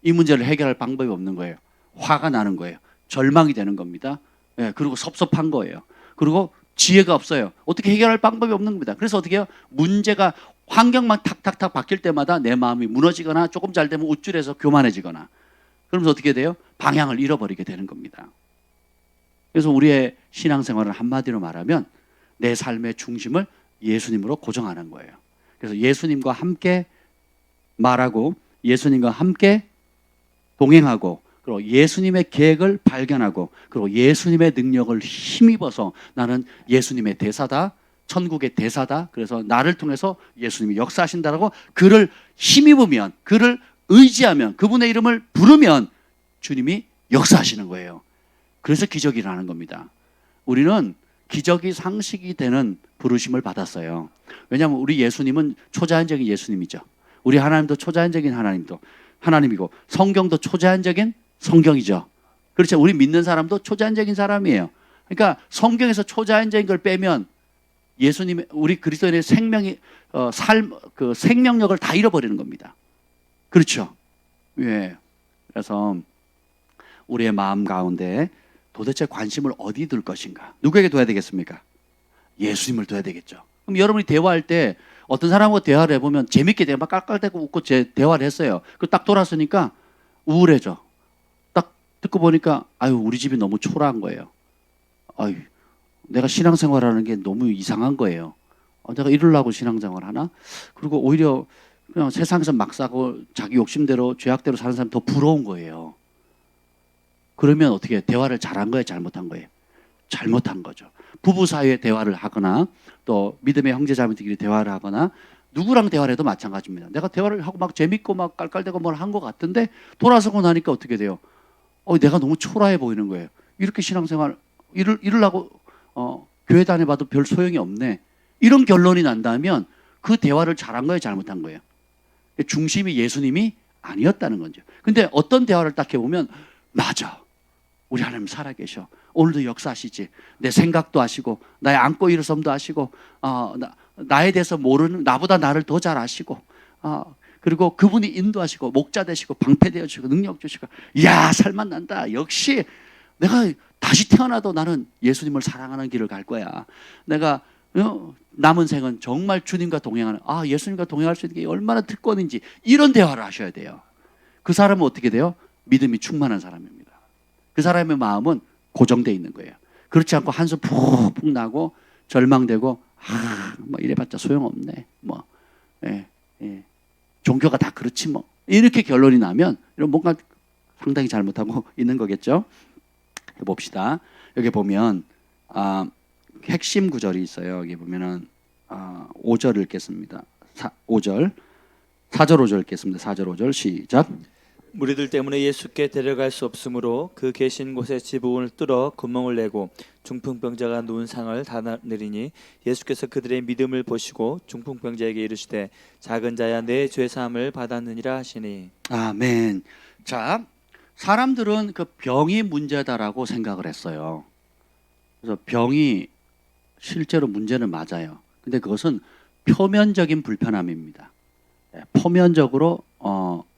이 문제를 해결할 방법이 없는 거예요. 화가 나는 거예요. 절망이 되는 겁니다. 예, 그리고 섭섭한 거예요. 그리고 지혜가 없어요. 어떻게 해결할 방법이 없는 겁니다. 그래서 어떻게 해요? 문제가 환경만 탁탁탁 바뀔 때마다 내 마음이 무너지거나 조금 잘 되면 우쭐해서 교만해지거나 그러면서 어떻게 돼요? 방향을 잃어버리게 되는 겁니다. 그래서 우리의 신앙생활은 한마디로 말하면 내 삶의 중심을 예수님으로 고정하는 거예요. 그래서 예수님과 함께 말하고 예수님과 함께 동행하고 그리고 예수님의 계획을 발견하고 그리고 예수님의 능력을 힘입어서 나는 예수님의 대사다, 천국의 대사다. 그래서 나를 통해서 예수님이 역사하신다라고 그를 힘입으면, 그를 의지하면, 그분의 이름을 부르면 주님이 역사하시는 거예요. 그래서 기적이 일어나는 겁니다. 우리는 기적이 상식이 되는 부르심을 받았어요. 왜냐하면 우리 예수님은 초자연적인 예수님이죠. 우리 하나님도 초자연적인 하나님이고 성경도 초자연적인 성경이죠. 그렇죠. 우리 믿는 사람도 초자연적인 사람이에요. 그러니까 성경에서 초자연적인 걸 빼면 예수님의 우리 그리스도인의 생명이 그 생명력을 다 잃어버리는 겁니다. 그렇죠. 예. 그래서 우리의 마음 가운데 도대체 관심을 어디 둘 것인가? 누구에게 둬야 되겠습니까? 예수님을 둬야 되겠죠. 그럼 여러분이 대화할 때 어떤 사람하고 대화를 해보면 재밌게 막 깔깔대고 웃고 대화를 했어요. 그 딱 돌아서니까 우울해져. 딱 듣고 보니까 아유 우리 집이 너무 초라한 거예요. 아유 내가 신앙생활하는 게 너무 이상한 거예요. 내가 이러려고 신앙생활 하나? 그리고 오히려 그냥 세상에서 막 사고 자기 욕심대로 죄악대로 사는 사람 더 부러운 거예요. 그러면 어떻게 대화를 잘한 거예요? 잘못한 거예요? 잘못한 거죠. 부부 사이에 대화를 하거나 또 믿음의 형제자매들끼리 대화를 하거나 누구랑 대화를 해도 마찬가지입니다. 내가 대화를 하고 막 재밌고 막 깔깔대고 뭘 한 것 같은데 돌아서고 나니까 어떻게 돼요? 내가 너무 초라해 보이는 거예요. 이렇게 신앙생활 이러려고 교회 다녀봐도 별 소용이 없네. 이런 결론이 난다면 그 대화를 잘한 거예요? 잘못한 거예요? 중심이 예수님이 아니었다는 거죠. 근데 어떤 대화를 딱 해보면 맞아. 우리 하나님 살아계셔. 오늘도 역사하시지. 내 생각도 아시고 나의 안고 일어섬도 아시고 나에 대해서 모르는 나보다 나를 더 잘 아시고 그리고 그분이 인도하시고 목자 되시고 방패되어 주시고 능력 주시고 이야 살만 난다. 역시 내가 다시 태어나도 나는 예수님을 사랑하는 길을 갈 거야. 내가 남은 생은 정말 주님과 동행하는 예수님과 동행할 수 있는 게 얼마나 특권인지 이런 대화를 하셔야 돼요. 그 사람은 어떻게 돼요? 믿음이 충만한 사람입니다. 그 사람의 마음은 고정되어 있는 거예요. 그렇지 않고 한숨 푹푹 나고 절망되고 뭐 이래봤자 소용없네. 종교가 다 그렇지 뭐 이렇게 결론이 나면 이런 뭔가 상당히 잘못하고 있는 거겠죠. 봅시다. 여기 보면 핵심 구절이 있어요. 여기 보면은 5절을 읽겠습니다. 5절 4절 5절 읽겠습니다. 4절 5절 시작. 무리들 때문에 예수께 데려갈 수 없으므로 그 계신 곳에 지붕을 뚫어 구멍을 내고 중풍병자가 누운 상을 다 내리니 예수께서 그들의 믿음을 보시고 중풍병자에게 이르시되 작은 자야 내 죄 사함을 받았느니라 하시니. 아멘. 자, 사람들은 그 병이 문제다라고 생각을 했어요. 그래서 병이 실제로 문제는 맞아요. 근데 그것은 표면적인 불편함입니다. 표면적으로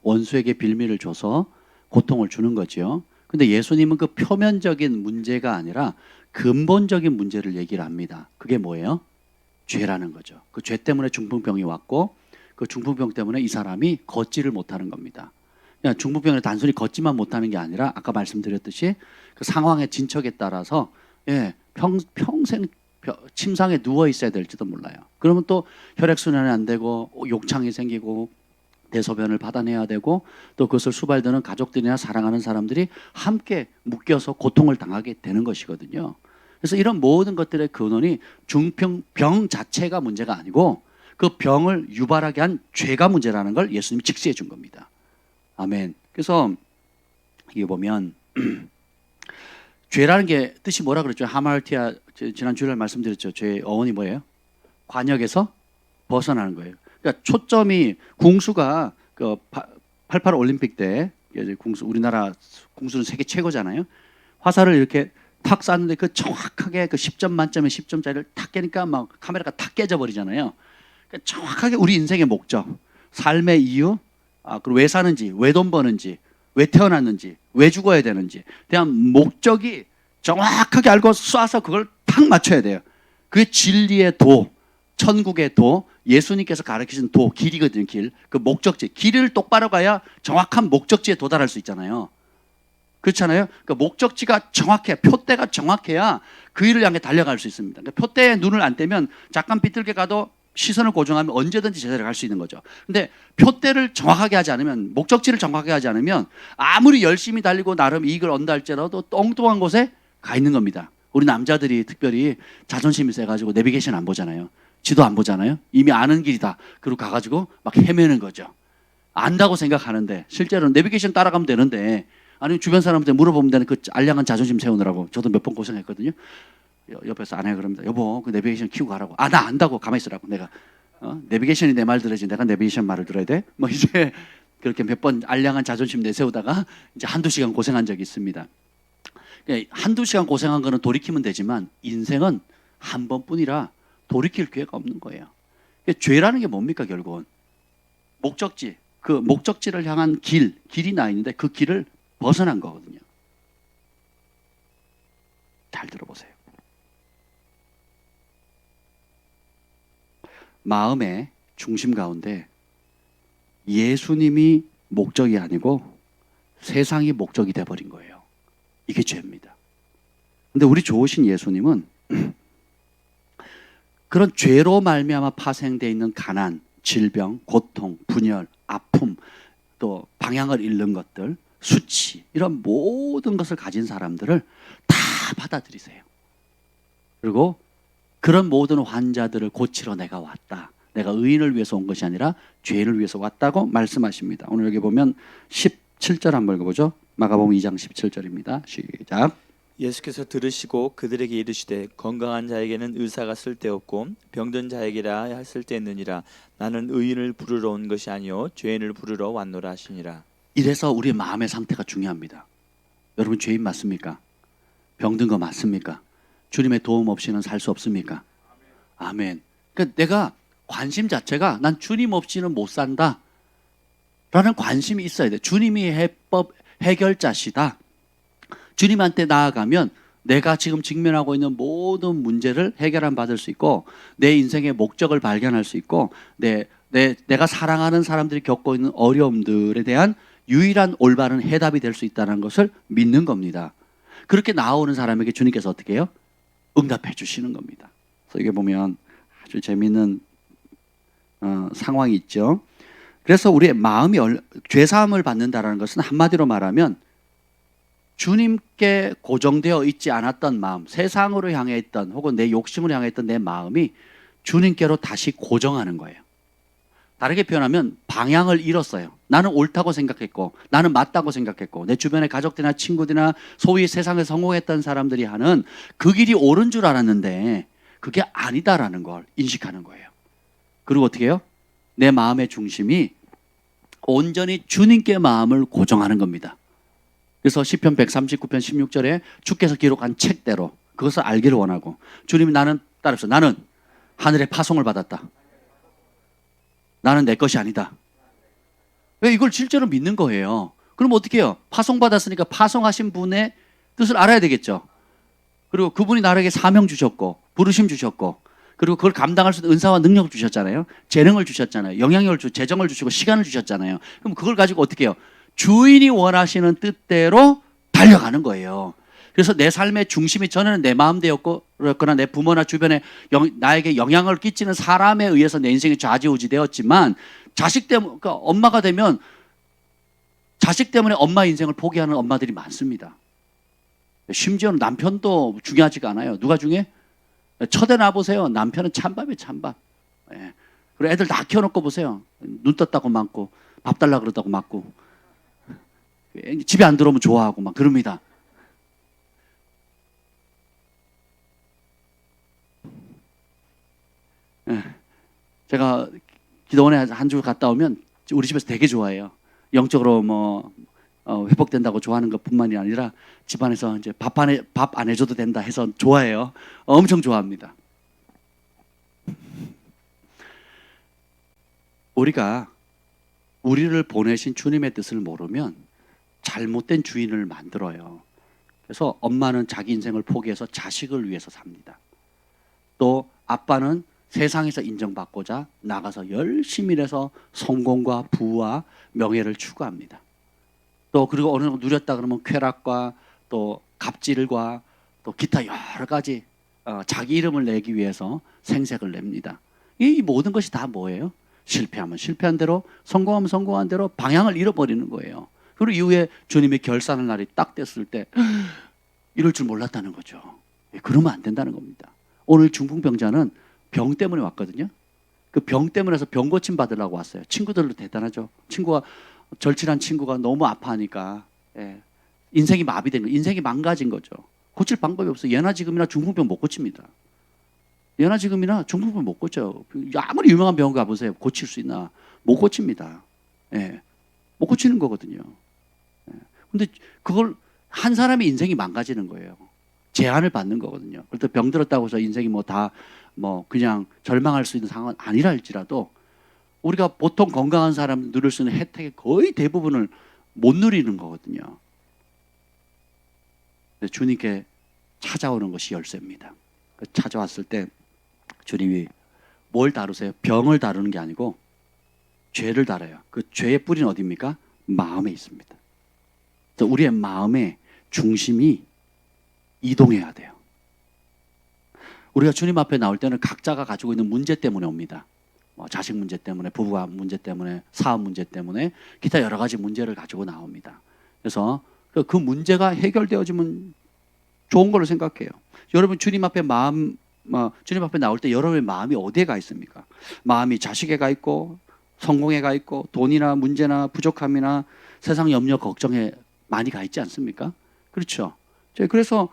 원수에게 빌미를 줘서 고통을 주는 거죠. 근데 예수님은 그 표면적인 문제가 아니라 근본적인 문제를 얘기를 합니다. 그게 뭐예요? 죄라는 거죠. 그 죄 때문에 중풍병이 왔고 그 중풍병 때문에 이 사람이 걷지를 못하는 겁니다. 그냥 중풍병을 단순히 걷지만 못하는 게 아니라 아까 말씀드렸듯이 그 상황의 진척에 따라서 평생 침상에 누워 있어야 될지도 몰라요. 그러면 또 혈액순환이 안 되고 욕창이 생기고 대소변을 받아내야 되고 또 그것을 수발드는 가족들이나 사랑하는 사람들이 함께 묶여서 고통을 당하게 되는 것이거든요. 그래서 이런 모든 것들의 근원이 중풍병 자체가 문제가 아니고 그 병을 유발하게 한 죄가 문제라는 걸 예수님이 직시해 준 겁니다. 아멘. 그래서 이게 보면 죄라는 게 뜻이 뭐라 그랬죠? 하마르티아 지난 주일날 말씀드렸죠. 죄의 어원이 뭐예요? 관역에서 벗어나는 거예요. 그러니까 초점이 궁수가 그 88 올림픽 때 궁수 우리나라 궁수는 세계 최고잖아요. 화살을 이렇게 탁 쐈는데 그 정확하게 그 10점 만점에 10점짜리를 탁 깨니까 막 카메라가 탁 깨져 버리잖아요. 그러니까 정확하게 우리 인생의 목적, 삶의 이유, 그리고 왜 사는지, 왜 돈 버는지, 왜 태어났는지, 왜 죽어야 되는지 대한 목적이 정확하게 알고 쏴서 그걸 탁 맞춰야 돼요. 그게 진리의 도, 천국의 도, 예수님께서 가르치신 도, 길이거든요. 길. 그 목적지. 길을 똑바로 가야 정확한 목적지에 도달할 수 있잖아요. 그렇잖아요. 그 목적지가 정확해, 표대가 정확해야 그 일을 향해 달려갈 수 있습니다. 그러니까 표대에 눈을 안 떼면 잠깐 비틀게 가도 시선을 고정하면 언제든지 제자리에 갈 수 있는 거죠. 근데 표대를 정확하게 하지 않으면, 목적지를 정확하게 하지 않으면 아무리 열심히 달리고 나름 이익을 얻는다 할지라도 엉뚱한 곳에 가 있는 겁니다. 우리 남자들이 특별히 자존심이 세가지고 내비게이션 안 보잖아요. 지도 안 보잖아요. 이미 아는 길이다. 그리고 가가지고 막 헤매는 거죠. 안다고 생각하는데 실제로는 내비게이션 따라가면 되는데, 아니 주변 사람한테 물어보면 되는 그 알량한 자존심 세우느라고 저도 몇 번 고생했거든요. 옆에서 아내가 그럽니다. 여보, 그 내비게이션 키우고 가라고. 나 안다고. 가만히 있으라고. 내가 내비게이션이 내 말 들어야지 내가 내비게이션 말을 들어야 돼? 뭐 이제 그렇게 몇 번 알량한 자존심 내세우다가 이제 한두 시간 고생한 적이 있습니다. 한두 시간 고생한 거는 돌이키면 되지만 인생은 한 번뿐이라 돌이킬 기회가 없는 거예요. 죄라는 게 뭡니까 결국은? 목적지. 그 목적지를 향한 길이 나 있는데 그 길을 벗어난 거거든요. 잘 들어보세요. 마음의 중심 가운데 예수님이 목적이 아니고 세상이 목적이 돼버린 거예요. 이게 죄입니다. 근데 우리 좋으신 예수님은 그런 죄로 말미암아 파생되어 있는 가난, 질병, 고통, 분열, 아픔, 또 방향을 잃는 것들, 수치, 이런 모든 것을 가진 사람들을 다 받아들이세요. 그리고 그런 모든 환자들을 고치러 내가 왔다. 내가 의인을 위해서 온 것이 아니라 죄인을 위해서 왔다고 말씀하십니다. 오늘 여기 보면 17절 한번 읽어보죠. 마가복음 2장 17절입니다. 시작. 예수께서 들으시고 그들에게 이르시되 건강한 자에게는 의사가 쓸데없고 병든 자에게라 쓸데있느니라. 나는 의인을 부르러 온 것이 아니요 죄인을 부르러 왔노라 하시니라. 이래서 우리 마음의 상태가 중요합니다. 여러분 죄인 맞습니까? 병든 거 맞습니까? 주님의 도움 없이는 살 수 없습니까? 아멘. 그러니까 내가 관심 자체가 난 주님 없이는 못 산다 라는 관심이 있어야 돼. 주님이 해법 해결자시다. 주님한테 나아가면 내가 지금 직면하고 있는 모든 문제를 해결함 받을 수 있고 내 인생의 목적을 발견할 수 있고 내가 사랑하는 사람들이 겪고 있는 어려움들에 대한 유일한 올바른 해답이 될 수 있다는 것을 믿는 겁니다. 그렇게 나오는 사람에게 주님께서 어떻게 해요? 응답해 주시는 겁니다. 그래서 이게 보면 아주 재미있는 상황이 있죠. 그래서 우리의 마음이 죄사함을 받는다는 것은 한마디로 말하면 주님께 고정되어 있지 않았던 마음, 세상으로 향해 있던 혹은 내 욕심으로 향해 있던 내 마음이 주님께로 다시 고정하는 거예요. 다르게 표현하면 방향을 잃었어요. 나는 옳다고 생각했고 나는 맞다고 생각했고 내 주변의 가족들이나 친구들이나 소위 세상에 성공했던 사람들이 하는 그 길이 옳은 줄 알았는데 그게 아니다라는 걸 인식하는 거예요. 그리고 어떻게 해요? 내 마음의 중심이 온전히 주님께 마음을 고정하는 겁니다. 그래서 시편 139편 16절에 주께서 기록한 책대로 그것을 알기를 원하고 주님이 따라서 나는 하늘의 파송을 받았다. 나는 내 것이 아니다. 왜 이걸 실제로 믿는 거예요. 그럼 어떻게 해요? 파송받았으니까 파송하신 분의 뜻을 알아야 되겠죠. 그리고 그분이 나에게 사명 주셨고 부르심 주셨고 그리고 그걸 감당할 수 있는 은사와 능력을 주셨잖아요. 재능을 주셨잖아요. 영향력을 재정을 주시고 시간을 주셨잖아요. 그럼 그걸 가지고 어떻게 해요? 주인이 원하시는 뜻대로 달려가는 거예요. 그래서 내 삶의 중심이 전에는 내 마음대였거나 내 부모나 주변에 나에게 영향을 끼치는 사람에 의해서 내 인생이 좌지우지 되었지만 자식 때문에, 그러니까 엄마가 되면 자식 때문에 엄마 인생을 포기하는 엄마들이 많습니다. 심지어는 남편도 중요하지가 않아요. 누가 중요해? 첫애 놔보세요. 남편은 찬밥이에요, 찬밥. 예. 그리고 애들 다 키워놓고 보세요. 눈 떴다고 맞고 밥 달라 그러다고 맞고 집에 안 들어오면 좋아하고 막 그럽니다. 예. 제가 기도원에 한 주 갔다 오면 우리 집에서 되게 좋아해요. 영적으로 회복된다고 좋아하는 것뿐만이 아니라 집안에서 이제 밥 안 해줘도 된다 해서 좋아해요. 엄청 좋아합니다. 우리가 우리를 보내신 주님의 뜻을 모르면 잘못된 주인을 만들어요. 그래서 엄마는 자기 인생을 포기해서 자식을 위해서 삽니다. 또 아빠는 세상에서 인정받고자 나가서 열심히 일해서 성공과 부와 명예를 추구합니다. 또 그리고 어느 정도 누렸다 그러면 쾌락과 또 갑질과 또 기타 여러 가지 자기 이름을 내기 위해서 생색을 냅니다. 이 모든 것이 다 뭐예요? 실패하면 실패한 대로, 성공하면 성공한 대로 방향을 잃어버리는 거예요. 그리고 이후에 주님이 결산할 날이 딱 됐을 때 이럴 줄 몰랐다는 거죠. 그러면 안 된다는 겁니다. 오늘 중풍병자는 병 때문에 왔거든요. 그 병 때문에 병 고침 받으려고 왔어요. 친구들도 대단하죠. 절친한 친구가 너무 아파하니까 인생이 마비된 거예요. 인생이 망가진 거죠. 고칠 방법이 없어요. 예나 지금이나 중풍병 못 고칩니다. 예나 지금이나 중풍병 못 고쳐요. 아무리 유명한 병원 가보세요. 고칠 수 있나? 못 고칩니다. 못 고치는 거거든요. 근데 그걸 한 사람의 인생이 망가지는 거예요. 제한을 받는 거거든요. 그래도 병 들었다고 해서 인생이 그냥 절망할 수 있는 상황은 아니라 할지라도 우리가 보통 건강한 사람 누릴 수 있는 혜택의 거의 대부분을 못 누리는 거거든요. 주님께 찾아오는 것이 열쇠입니다. 찾아왔을 때 주님이 뭘 다루세요? 병을 다루는 게 아니고 죄를 다뤄요. 그 죄의 뿌리는 어디입니까? 마음에 있습니다. 우리의 마음의 중심이 이동해야 돼요. 우리가 주님 앞에 나올 때는 각자가 가지고 있는 문제 때문에 옵니다. 자식 문제 때문에, 부부가 문제 때문에, 사업 문제 때문에 기타 여러 가지 문제를 가지고 나옵니다. 그래서 그 문제가 해결되어지면 좋은 걸로 생각해요. 여러분 주님 앞에 나올 때 여러분의 마음이 어디에 가 있습니까? 마음이 자식에 가 있고 성공에 가 있고 돈이나 문제나 부족함이나 세상 염려 걱정에 많이 가 있지 않습니까? 그렇죠. 그래서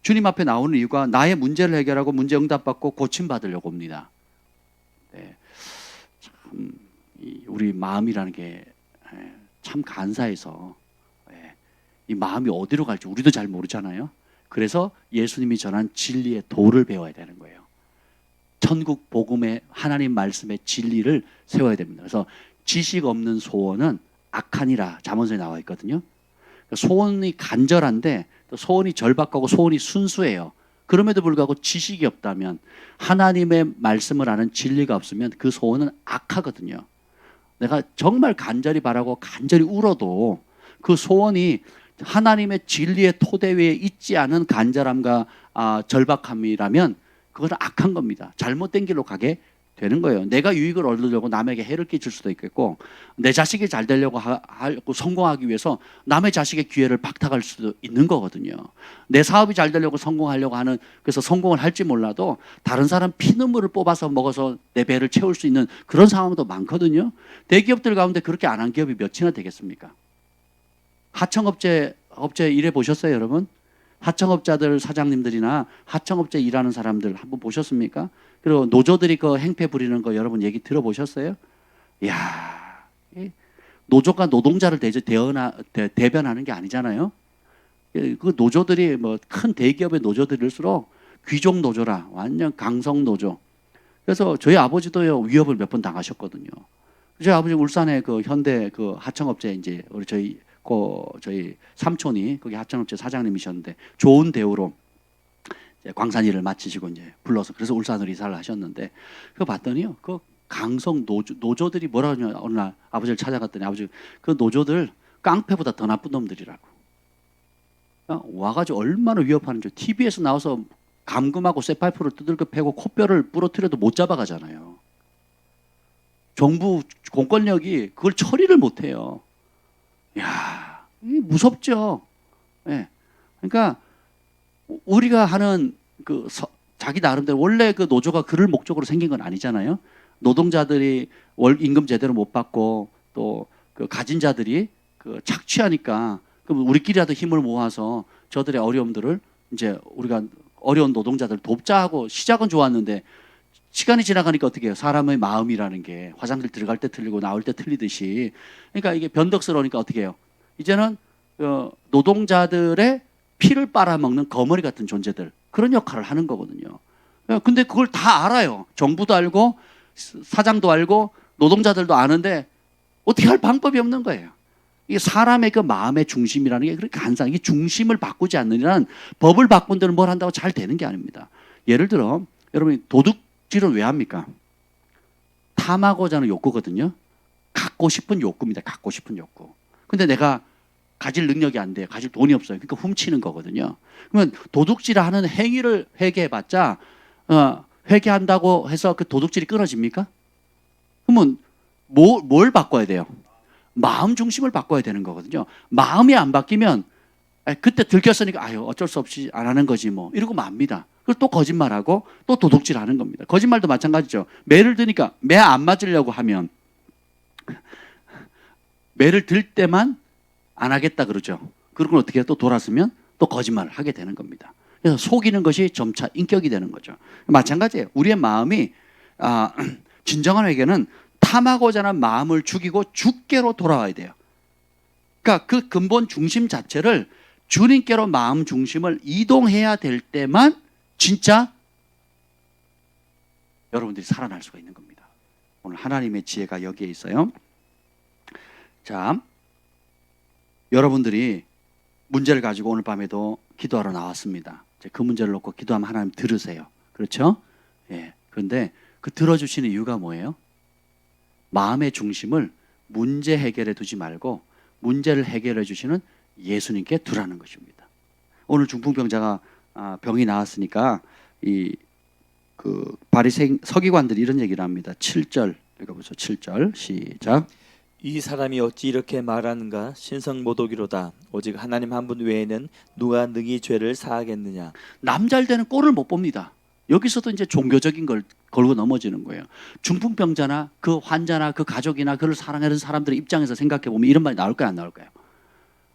주님 앞에 나오는 이유가 나의 문제를 해결하고 문제 응답받고 고침받으려고 옵니다. 참 우리 마음이라는 게 참 간사해서 이 마음이 어디로 갈지 우리도 잘 모르잖아요. 그래서 예수님이 전한 진리의 도를 배워야 되는 거예요. 천국 복음의 하나님 말씀의 진리를 세워야 됩니다. 그래서 지식 없는 소원은 악하니라 잠언서에 나와 있거든요. 소원이 간절한데 소원이 절박하고 소원이 순수해요. 그럼에도 불구하고 지식이 없다면 하나님의 말씀을 아는 진리가 없으면 그 소원은 악하거든요. 내가 정말 간절히 바라고 간절히 울어도 그 소원이 하나님의 진리의 토대 위에 있지 않은 간절함과 절박함이라면 그것은 악한 겁니다. 잘못된 길로 가게 되는 거예요. 내가 유익을 얻으려고 남에게 해를 끼칠 수도 있겠고 내 자식이 잘 되려고 하고 성공하기 위해서 남의 자식의 기회를 박탈할 수도 있는 거거든요. 내 사업이 잘 되려고 성공하려고 하는 그래서 성공을 할지 몰라도 다른 사람 피눈물을 뽑아서 먹어서 내 배를 채울 수 있는 그런 상황도 많거든요. 대기업들 가운데 그렇게 안 한 기업이 몇이나 되겠습니까? 하청업체 일해 보셨어요, 여러분? 하청업자들 사장님들이나 하청업체 일하는 사람들 한번 보셨습니까? 그리고 노조들이 그 행패 부리는 거 여러분 얘기 들어보셨어요? 이야, 노조가 노동자를 대변하는 게 아니잖아요. 그 노조들이 큰 대기업의 노조들일수록 귀족 노조라 완전 강성 노조. 그래서 저희 아버지도요 위협을 몇 번 당하셨거든요. 저희 아버지 울산에 그 현대 그 하청업체 이제 우리 저희 삼촌이 거기 하청업체 사장님이셨는데 좋은 대우로 이제 광산 일을 마치시고 이제 불러서 그래서 울산으로 이사를 하셨는데 그거 봤더니요 그 강성 노조들이 뭐라 하냐. 어느 날 아버지를 찾아갔더니 아버지 그 노조들 깡패보다 더 나쁜 놈들이라고. 와가지고 얼마나 위협하는 줄. TV에서 나와서 감금하고 쇠파이프를 두들겨 패고 코뼈를 부러뜨려도 못 잡아가잖아요. 정부 공권력이 그걸 처리를 못해요. 야, 무섭죠. 예. 그러니까 우리가 하는 그 자기 나름대로 원래 그 노조가 그럴 목적으로 생긴 건 아니잖아요. 노동자들이 월 임금 제대로 못 받고 또 그 가진 자들이 그 착취하니까 그럼 우리끼리라도 힘을 모아서 저들의 어려움들을 이제 우리가 어려운 노동자들 돕자 하고 시작은 좋았는데 시간이 지나가니까 어떻게 해요? 사람의 마음이라는 게 화장실 들어갈 때 틀리고 나올 때 틀리듯이 그러니까 이게 변덕스러우니까 어떻게 해요? 이제는 노동자들의 피를 빨아먹는 거머리 같은 존재들 그런 역할을 하는 거거든요. 근데 그걸 다 알아요. 정부도 알고 사장도 알고 노동자들도 아는데 어떻게 할 방법이 없는 거예요. 이게 사람의 그 마음의 중심이라는 게 그렇게 간사한 이게 중심을 바꾸지 않는 한은 법을 바꾼 데는 뭘 한다고 잘 되는 게 아닙니다. 예를 들어 여러분이 도둑질은 왜 합니까? 탐하고자 하는 욕구거든요. 갖고 싶은 욕구입니다. 갖고 싶은 욕구. 근데 내가 가질 능력이 안 돼요. 가질 돈이 없어요. 그러니까 훔치는 거거든요. 그러면 도둑질을 하는 행위를 회개해봤자 회개한다고 해서 그 도둑질이 끊어집니까? 그러면 뭘 바꿔야 돼요? 마음 중심을 바꿔야 되는 거거든요. 마음이 안 바뀌면 그때 들켰으니까 아유 어쩔 수 없이 안 하는 거지 뭐 이러고 맙니다. 그리고 또 거짓말하고 또 도둑질하는 겁니다. 거짓말도 마찬가지죠. 매를 드니까 매 안 맞으려고 하면 매를 들 때만 안 하겠다 그러죠. 그러고 어떻게 해요? 또 돌아서면 또 거짓말을 하게 되는 겁니다. 그래서 속이는 것이 점차 인격이 되는 거죠. 마찬가지예요. 우리의 마음이 진정한 회개는 탐하고자 하는 마음을 죽이고 주께로 돌아와야 돼요. 그러니까 그 근본 중심 자체를 주님께로 마음 중심을 이동해야 될 때만 진짜 여러분들이 살아날 수가 있는 겁니다. 오늘 하나님의 지혜가 여기에 있어요. 자, 여러분들이 문제를 가지고 오늘 밤에도 기도하러 나왔습니다. 그 문제를 놓고 기도하면 하나님 들으세요. 그렇죠? 예. 그런데 그 들어주시는 이유가 뭐예요? 마음의 중심을 문제 해결에 두지 말고 문제를 해결해 주시는 예수님께 두라는 것입니다. 오늘 중풍병자가 병이 나왔으니까 그 바리새인 서기관들이 이런 얘기를 합니다. 7절 읽어보죠. 7절 시작. 이 사람이 어찌 이렇게 말하는가? 신성모독이로다. 오직 하나님 한 분 외에는 누가 능히 죄를 사하겠느냐? 남 잘 되는 꼴을 못 봅니다. 여기서도 이제 종교적인 걸 걸고 넘어지는 거예요. 중풍병자나 그 환자나 그 가족이나 그를 사랑하는 사람들의 입장에서 생각해 보면 이런 말이 나올까요? 안 나올까요?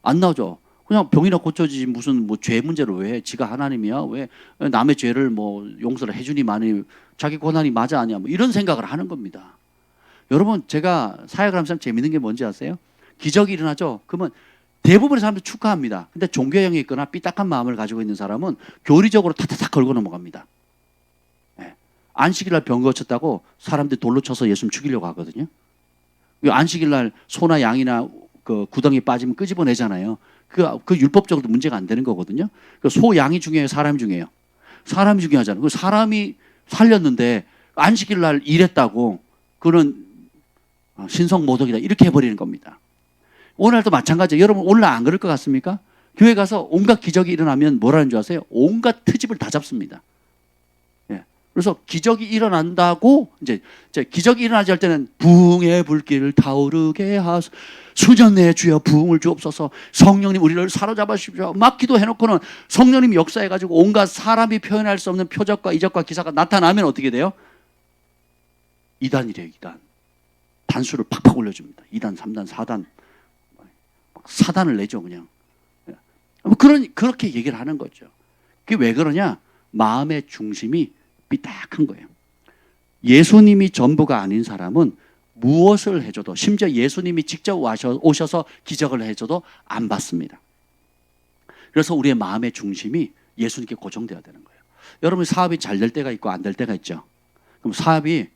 안 나오죠. 그냥 병이나 고쳐지지 무슨 뭐 죄 문제를 왜 해? 지가 하나님이야? 왜 남의 죄를 뭐 용서를 해주니만이 자기 고난이 맞아 아니야? 뭐 이런 생각을 하는 겁니다. 여러분 제가 사역을 하면서 재밌는 게 뭔지 아세요? 기적이 일어나죠. 그러면 대부분의 사람들 축하합니다. 근데 종교형이 있거나 삐딱한 마음을 가지고 있는 사람은 교리적으로 탁탁탁 걸고 넘어갑니다. 네. 안식일날 병 고쳤다고 사람들이 돌로 쳐서 예수님 죽이려고 하거든요. 안식일날 소나 양이나 그 구덩이 빠지면 끄집어내잖아요. 그 율법적으로 문제가 안 되는 거거든요. 소, 양이 중요해요? 사람이 중요해요? 사람이 중요하잖아요. 그 사람이 살렸는데 안식일날 일했다고 그는 신성모독이다 이렇게 해버리는 겁니다. 오늘도 마찬가지예요. 여러분 오늘 안 그럴 것 같습니까? 교회 가서 온갖 기적이 일어나면 뭐라는 줄 아세요? 온갖 트집을 다 잡습니다. 예. 그래서 기적이 일어난다고 이제 기적이 일어나지 할 때는 부흥의 불길을 타오르게 하소 수년 내에 주여 부흥을 주옵소서 성령님 우리를 사로잡아 주십시오 막 기도해놓고는 성령님이 역사해가지고 온갖 사람이 표현할 수 없는 표적과 이적과 기사가 나타나면 어떻게 돼요? 이단이래요. 이단. 단수를 팍팍 올려줍니다. 2단, 3단, 4단. 사단을 내죠 그냥. 그렇게 얘기를 하는 거죠. 그게 왜 그러냐? 마음의 중심이 삐딱한 거예요. 예수님이 전부가 아닌 사람은 무엇을 해줘도 심지어 예수님이 직접 오셔서 기적을 해줘도 안 받습니다. 그래서 우리의 마음의 중심이 예수님께 고정되어야 되는 거예요. 여러분 사업이 잘 될 때가 있고 안 될 때가 있죠. 그럼 사업이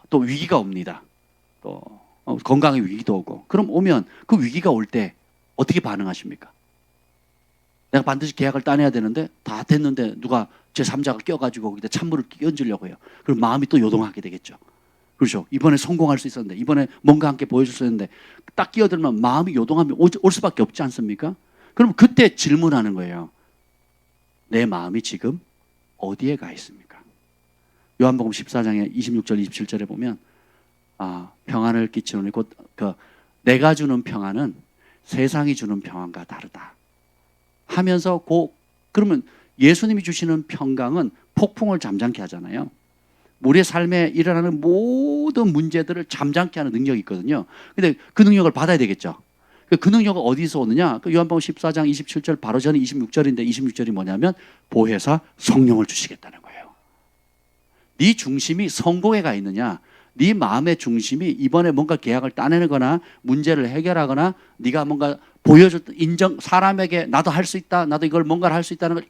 또 위기가 옵니다. 또 건강의 위기도 오고 그럼 오면 그 위기가 올 때 어떻게 반응하십니까? 내가 반드시 계약을 따내야 되는데 다 됐는데 누가 제3자가 껴가지고 거기다 찬물을 끼얹으려고 해요. 그럼 마음이 또 요동하게 되겠죠. 그렇죠. 이번에 성공할 수 있었는데, 이번에 뭔가 함께 보여줄 수 있는데, 딱 끼어들면 마음이 요동하면 올 수밖에 없지 않습니까? 그럼 그때 질문하는 거예요. 내 마음이 지금 어디에 가 있습니까? 요한복음 14장에 26절, 27절에 보면 평안을 끼치노니 곧 내가 주는 평안은 세상이 주는 평안과 다르다 하면서 그러면 예수님이 주시는 평강은 폭풍을 잠잠케 하잖아요. 우리의 삶에 일어나는 모든 문제들을 잠잠케 하는 능력이 있거든요. 근데 그 능력을 받아야 되겠죠. 그 능력은 어디서 오느냐? 요한복음 14장 27절 바로 전에 26절인데 26절이 뭐냐면 보혜사 성령을 주시겠다는 거예요. 네 중심이 성공에 가 있느냐? 네 마음의 중심이 이번에 뭔가 계약을 따내거나 문제를 해결하거나 네가 뭔가 보여줬던 사람에게 나도 할 수 있다, 나도 이걸 뭔가를 할 수 있다는 걸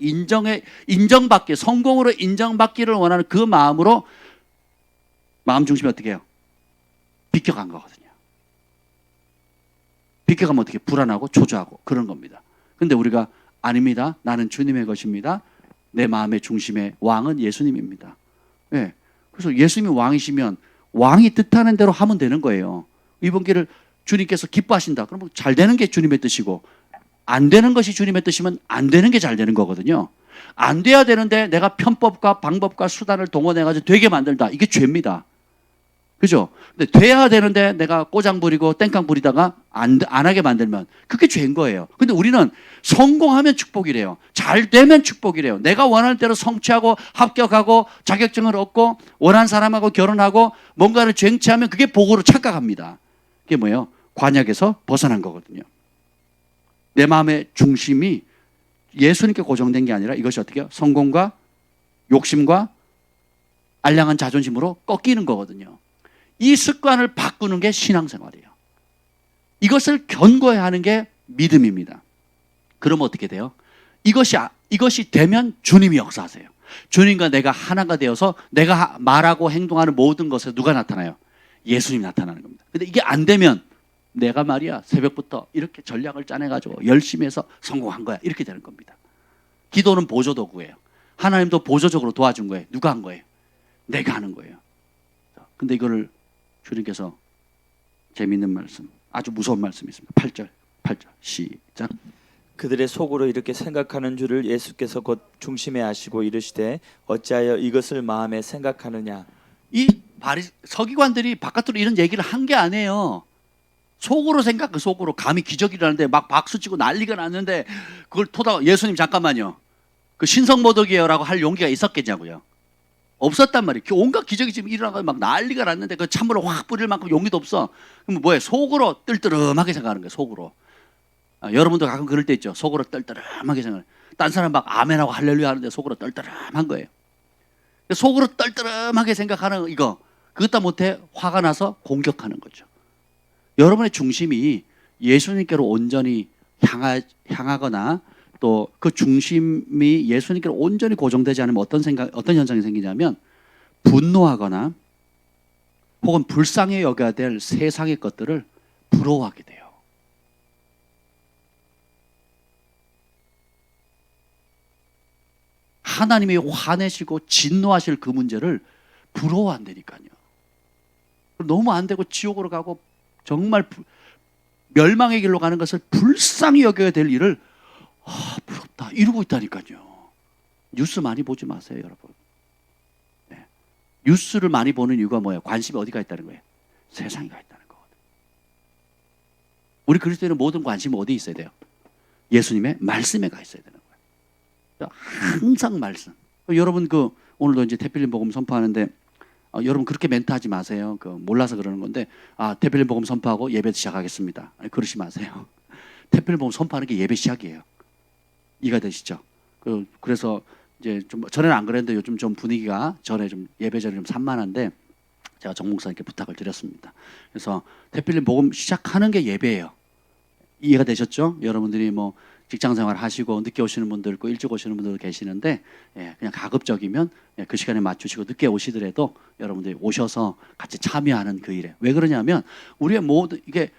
인정받기, 성공으로 인정받기를 원하는 그 마음으로 마음 중심이 어떻게 해요? 비껴간 거거든요. 비껴가면 어떻게 불안하고 초조하고 그런 겁니다. 근데 우리가 아닙니다. 나는 주님의 것입니다. 내 마음의 중심의 왕은 예수님입니다. 네. 그래서 예수님이 왕이시면 왕이 뜻하는 대로 하면 되는 거예요. 이번 길을 주님께서 기뻐하신다. 그러면 잘 되는 게 주님의 뜻이고 안 되는 것이 주님의 뜻이면 안 되는 게 잘 되는 거거든요. 안 돼야 되는데 내가 편법과 방법과 수단을 동원해가지고 되게 만들다. 이게 죄입니다. 그죠? 근데 돼야 되는데 내가 꼬장 부리고 땡깡 부리다가 안 하게 만들면 그게 죄인 거예요. 근데 우리는 성공하면 축복이래요. 잘 되면 축복이래요. 내가 원하는 대로 성취하고 합격하고 자격증을 얻고 원하는 사람하고 결혼하고 뭔가를 쟁취하면 그게 복으로 착각합니다. 그게 뭐예요? 관약에서 벗어난 거거든요. 내 마음의 중심이 예수님께 고정된 게 아니라 이것이 어떻게 해요? 성공과 욕심과 알량한 자존심으로 꺾이는 거거든요. 이 습관을 바꾸는 게 신앙생활이에요. 이것을 견고해야 하는 게 믿음입니다. 그럼 어떻게 돼요? 이것이 되면 주님이 역사하세요. 주님과 내가 하나가 되어서 내가 말하고 행동하는 모든 것에 누가 나타나요? 예수님이 나타나는 겁니다. 근데 이게 안 되면 내가 말이야 새벽부터 이렇게 전략을 짜내가지고 열심히 해서 성공한 거야 이렇게 되는 겁니다. 기도는 보조도구예요. 하나님도 보조적으로 도와준 거예요. 누가 한 거예요? 내가 하는 거예요. 근데 이거를 주님께서 재미있는 말씀, 아주 무서운 말씀이 있습니다. 8절 시작. 그들의 속으로 이렇게 생각하는 줄을 예수께서 곧 중심에 아시고 이르시되 어찌하여 이것을 마음에 생각하느냐. 이 서기관들이 바깥으로 이런 얘기를 한 게 아니에요. 속으로 속으로 감히 기적이 일어나는데 막 박수치고 난리가 났는데 그걸 예수님 잠깐만요. 그 신성모독이에요라고 할 용기가 있었겠냐고요. 없었단 말이에요. 온갖 기적이 지금 일어나고 막 난리가 났는데 그 찬물을 확 뿌릴 만큼 용기도 없어. 그럼 뭐예요? 속으로 뜰뜰하게 생각하는 거예요. 속으로. 여러분도 가끔 그럴 때 있죠. 속으로 뜰뜰하게 생각하는. 딴 사람 막 아멘하고 할렐루야 하는데 속으로 뜰뜰한 거예요. 속으로 뜰뜰하게 생각하는 이거 그것도 못해 화가 나서 공격하는 거죠. 여러분의 중심이 예수님께로 온전히 향하거나 또 그 중심이 예수님께로 온전히 고정되지 않으면 어떤 현상이 생기냐면 분노하거나 혹은 불쌍히 여겨야 될 세상의 것들을 부러워하게 돼요. 하나님이 화내시고 진노하실 그 문제를 부러워한다니까요. 너무 안 되고 지옥으로 가고 정말 멸망의 길로 가는 것을 불쌍히 여겨야 될 일을 부럽다 이러고 있다니까요. 뉴스 많이 보지 마세요, 여러분. 네. 뉴스를 많이 보는 이유가 뭐예요? 관심이 어디가 있다는 거예요? 세상에 가 있다는 거거든요. 우리 그리스도인은 모든 관심이 어디에 있어야 돼요? 예수님의 말씀에 가 있어야 되는 거예요. 항상 말씀. 여러분 오늘도 이제 태필린 복음 선포하는데 여러분 그렇게 멘트하지 마세요. 몰라서 그러는 건데 태필린 복음 선포하고 예배 시작하겠습니다. 그러지 마세요. 태필린 복음 선포하는 게 예배 시작이에요. 이해가 되시죠? 그래서 이제 좀 전에는 안 그랬는데 요즘 좀 분위기가 전에 좀 예배 전에 좀 산만한데 제가 정 목사님께 부탁을 드렸습니다. 그래서 태필린 복음 시작하는 게 예배예요. 이해가 되셨죠? 여러분들이 뭐 직장 생활 하시고 늦게 오시는 분들 있고 일찍 오시는 분들도 계시는데 그냥 가급적이면 그 시간에 맞추시고 늦게 오시더라도 여러분들이 오셔서 같이 참여하는 그 일에 왜 그러냐면 우리의 모든 이게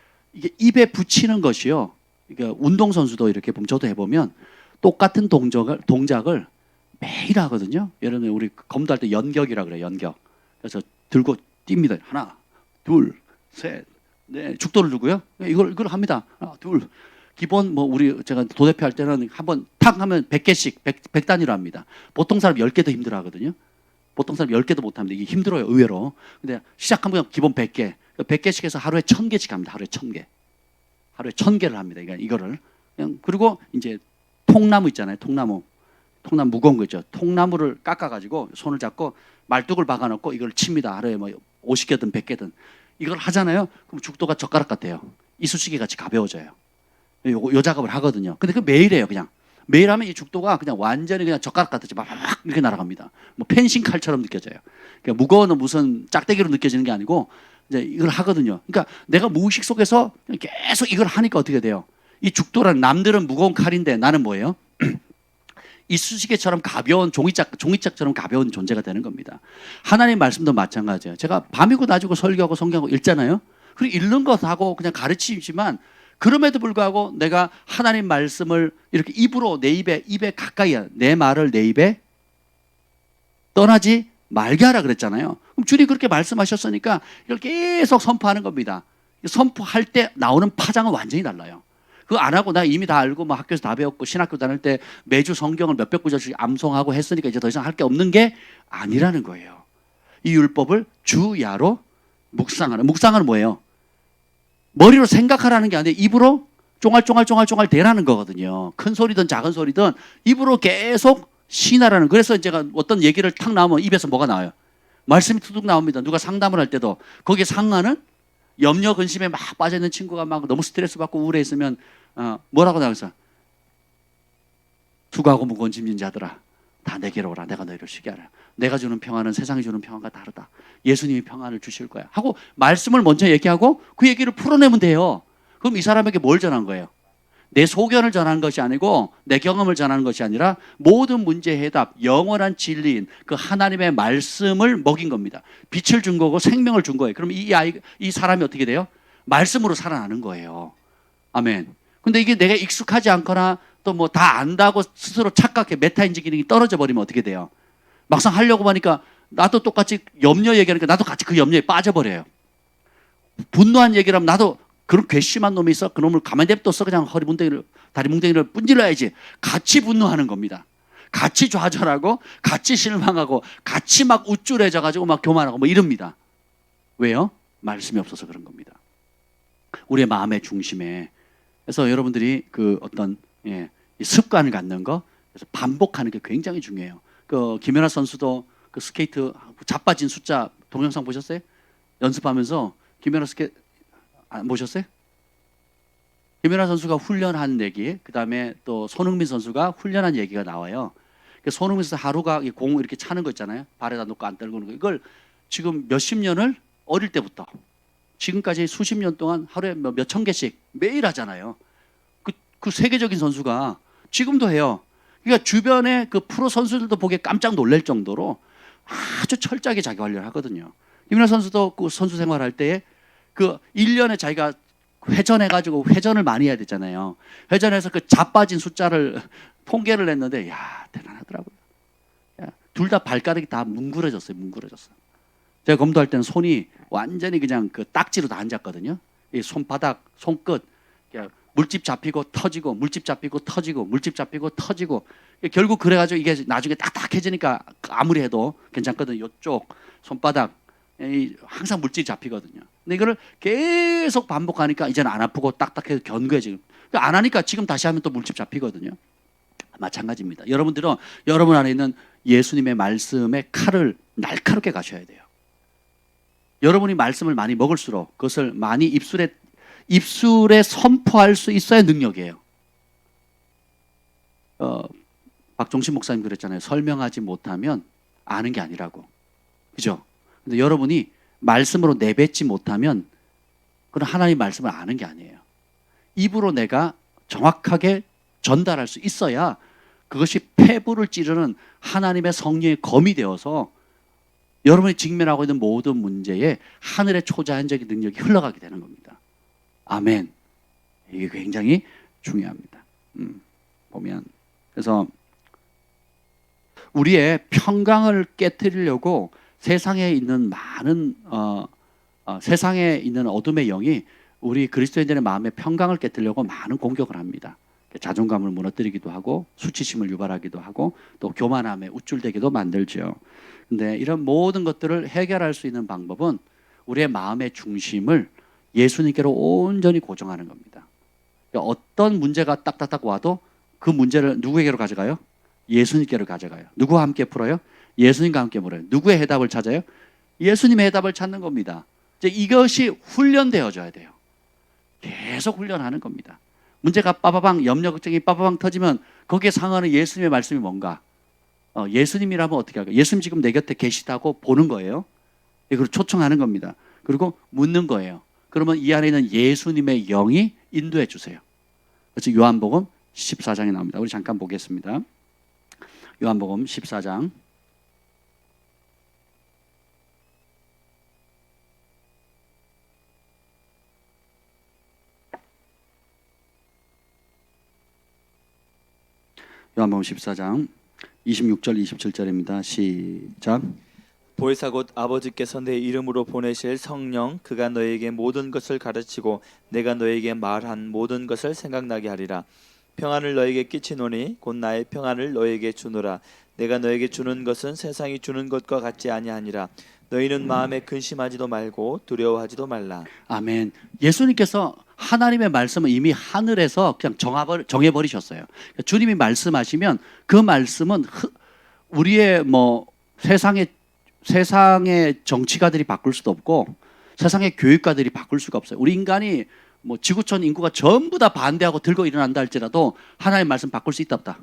입에 붙이는 것이요. 이게 운동 선수도 이렇게 보면 저도 해보면 똑같은 동작을 매일 하거든요. 예를 들면 우리 검도할 때 연격이라 그래요. 연격. 그래서 들고 뜁니다. 하나, 둘, 셋, 넷. 죽도를 두고요. 이걸 합니다. 하나, 둘. 기본 뭐 우리 제가 도대표 할 때는 한번 탁 하면 100개씩 100 단위로 합니다. 보통 사람 10개도 힘들어 하거든요. 보통 사람 10개도 못 합니다. 이게 힘들어요, 의외로. 근데 시작하면 기본 100개. 100개씩 해서 하루에 1000개씩 합니다. 하루에 1000개. 하루에 1000개를 합니다. 그러니까 이거를. 그냥 그리고 이제 통나무 있잖아요. 통나무 무거운 거 있죠. 통나무를 깎아 가지고 손을 잡고 말뚝을 박아 놓고 이걸 칩니다. 하루에 뭐 50개든 100개든. 이걸 하잖아요. 그럼 죽도가 젓가락 같아요. 이쑤시개 같이 가벼워져요. 요 작업을 하거든요. 근데 그 매일 해요, 그냥. 매일 하면 이 죽도가 그냥 완전히 그냥 젓가락 같이 막 이렇게 날아갑니다. 뭐 펜싱 칼처럼 느껴져요. 그러니까 무거운 무슨 짝대기로 느껴지는 게 아니고 이제 이걸 하거든요. 그러니까 내가 무의식 속에서 계속 이걸 하니까 어떻게 돼요? 이 죽도란 남들은 무거운 칼인데 나는 뭐예요? 이쑤시개처럼 가벼운 종이짝처럼 가벼운 존재가 되는 겁니다. 하나님 말씀도 마찬가지예요. 제가 밤이고 낮이고 설교하고 성경하고 읽잖아요. 그리고 읽는 것하고 그냥 가르치지만 그럼에도 불구하고 내가 하나님 말씀을 이렇게 입으로 내 입에 가까이 내 말을 내 입에 떠나지 말게 하라 그랬잖아요. 그럼 주님 그렇게 말씀하셨으니까 이걸 계속 선포하는 겁니다. 선포할 때 나오는 파장은 완전히 달라요. 그거 안 하고 나 이미 다 알고 뭐 학교에서 다 배웠고 신학교 다닐 때 매주 성경을 몇백 구절씩 암송하고 했으니까 이제 더 이상 할 게 없는 게 아니라는 거예요. 이 율법을 주야로 묵상하는. 묵상은 뭐예요? 머리로 생각하라는 게 아니라 입으로 쫑알쫑알 대라는 거거든요. 큰 소리든 작은 소리든 입으로 계속 신하라는. 그래서 제가 어떤 얘기를 탁 나오면 입에서 뭐가 나와요? 말씀이 투둑 나옵니다. 누가 상담을 할 때도 거기에 상하는 염려 근심에 막 빠져있는 친구가 막 너무 스트레스 받고 우울해 있으면 뭐라고 나와서 수고하고 무거운 짐진 자들아 다 내게로 오라. 내가 너희를 쉬게 하라. 내가 주는 평안은 세상이 주는 평안과 다르다. 예수님이 평안을 주실 거야 하고 말씀을 먼저 얘기하고 그 얘기를 풀어내면 돼요. 그럼 이 사람에게 뭘 전한 거예요? 내 소견을 전하는 것이 아니고 내 경험을 전하는 것이 아니라 모든 문제의 해답, 영원한 진리인 그 하나님의 말씀을 먹인 겁니다. 빛을 준 거고 생명을 준 거예요. 그럼 이 사람이 어떻게 돼요? 말씀으로 살아나는 거예요. 아멘. 근데 이게 내가 익숙하지 않거나 또 뭐 다 안다고 스스로 착각해 메타인지 기능이 떨어져 버리면 어떻게 돼요? 막상 하려고 하니까 나도 똑같이 염려 얘기하니까 나도 같이 그 염려에 빠져버려요. 분노한 얘기를 하면 나도 그런 괘씸한 놈이 있어. 그 놈을 가만히 냅뒀어. 그냥 다리 뭉댕이를 분질러야지. 같이 분노하는 겁니다. 같이 좌절하고 같이 실망하고 같이 막 우쭐해져 가지고 막 교만하고 뭐 이럽니다. 왜요? 말씀이 없어서 그런 겁니다. 우리의 마음의 중심에. 그래서 여러분들이 그 어떤 이 습관을 갖는 거, 그래서 반복하는 게 굉장히 중요해요. 그 김연아 선수도 그 스케이트 자빠진 숫자 동영상 보셨어요? 연습하면서 김연아 안 보셨어요? 김연아 선수가 훈련한 얘기, 그 다음에 또 손흥민 선수가 훈련한 얘기가 나와요. 손흥민 선수 하루가 공 이렇게 차는 거 있잖아요. 발에다 놓고 안 떨구는 거. 이걸 지금 몇십 년을 어릴 때부터 지금까지 수십 년 동안 하루에 몇천 개씩 매일 하잖아요. 그 세계적인 선수가 지금도 해요. 그러니까 주변에 그 프로 선수들도 보기에 깜짝 놀랄 정도로 아주 철저하게 자기 관리를 하거든요. 김연아 선수도 그 선수 생활할 때에 그 1년에 자기가 회전해가지고 회전을 많이 해야 되잖아요. 회전해서 그 자빠진 숫자를 통계를 냈는데, 야, 대단하더라고요. 둘 다 발가락이 다 뭉그러졌어요. 제가 검도할 때는 손이 완전히 그냥 그 딱지로 다 앉았거든요. 이 손바닥, 손끝, 물집 잡히고 터지고, 물집 잡히고 터지고, 물집 잡히고 터지고. 결국 그래가지고 이게 나중에 딱딱해지니까 아무리 해도 괜찮거든요. 이쪽 손바닥. 항상 물질이 잡히거든요. 근데 이거를 계속 반복하니까 이제는 안 아프고 딱딱해서 견고해 지금. 안 하니까 지금 다시 하면 또 물집 잡히거든요. 마찬가지입니다. 여러분들은 여러분 안에 있는 예수님의 말씀의 칼을 날카롭게 가셔야 돼요. 여러분이 말씀을 많이 먹을수록 그것을 많이 입술에 선포할 수 있어야 능력이에요. 박종신 목사님 그랬잖아요. 설명하지 못하면 아는 게 아니라고. 그죠? 근데 여러분이 말씀으로 내뱉지 못하면 그건 하나님의 말씀을 아는 게 아니에요. 입으로 내가 정확하게 전달할 수 있어야 그것이 폐부를 찌르는 하나님의 성령의 검이 되어서 여러분이 직면하고 있는 모든 문제에 하늘의 초자연적인 능력이 흘러가게 되는 겁니다. 아멘. 이게 굉장히 중요합니다. 보면 그래서 우리의 평강을 깨트리려고 세상에 있는 많은 세상에 있는 어둠의 영이 우리 그리스도인들의 마음의 평강을 깨뜨리려고 많은 공격을 합니다. 자존감을 무너뜨리기도 하고 수치심을 유발하기도 하고 또 교만함에 우쭐대기도 만들죠. 근데 이런 모든 것들을 해결할 수 있는 방법은 우리의 마음의 중심을 예수님께로 온전히 고정하는 겁니다. 그러니까 어떤 문제가 딱딱딱 와도 그 문제를 누구에게로 가져가요? 예수님께로 가져가요. 누구와 함께 풀어요? 예수님과 함께 풀어요. 누구의 해답을 찾아요? 예수님의 해답을 찾는 겁니다. 이제 이것이 훈련되어져야 돼요. 계속 훈련하는 겁니다. 문제가 빠바방, 염려 걱정이 빠바방 터지면 거기에 상하는 예수님의 말씀이 뭔가? 예수님이라면 어떻게 할까요? 예수님 지금 내 곁에 계시다고 보는 거예요. 그리고 초청하는 겁니다. 그리고 묻는 거예요. 그러면 이 안에 있는 예수님의 영이 인도해 주세요. 그래서 요한복음 14장에 나옵니다. 우리 잠깐 보겠습니다. 요한복음 14장. 요한복음 14장 26절 27절입니다. 시작. 보혜사 곧 아버지께서 내 이름으로 보내실 성령 그가 너에게 모든 것을 가르치고 내가 너에게 말한 모든 것을 생각나게 하리라. 평안을 너에게 끼치노니 곧 나의 평안을 너에게 주노라. 내가 너에게 주는 것은 세상이 주는 것과 같지 아니하니라. 너희는 마음에 근심하지도 말고 두려워하지도 말라. 아멘. 예수님께서 하나님의 말씀은 이미 하늘에서 그냥 정해버리셨어요. 그러니까 주님이 말씀하시면 그 말씀은 우리의 세상의 정치가들이 바꿀 수도 없고 세상의 교육가들이 바꿀 수가 없어요. 우리 인간이 지구촌 인구가 전부 다 반대하고 들고 일어난다 할지라도 하나님의 말씀 바꿀 수 있다 없다?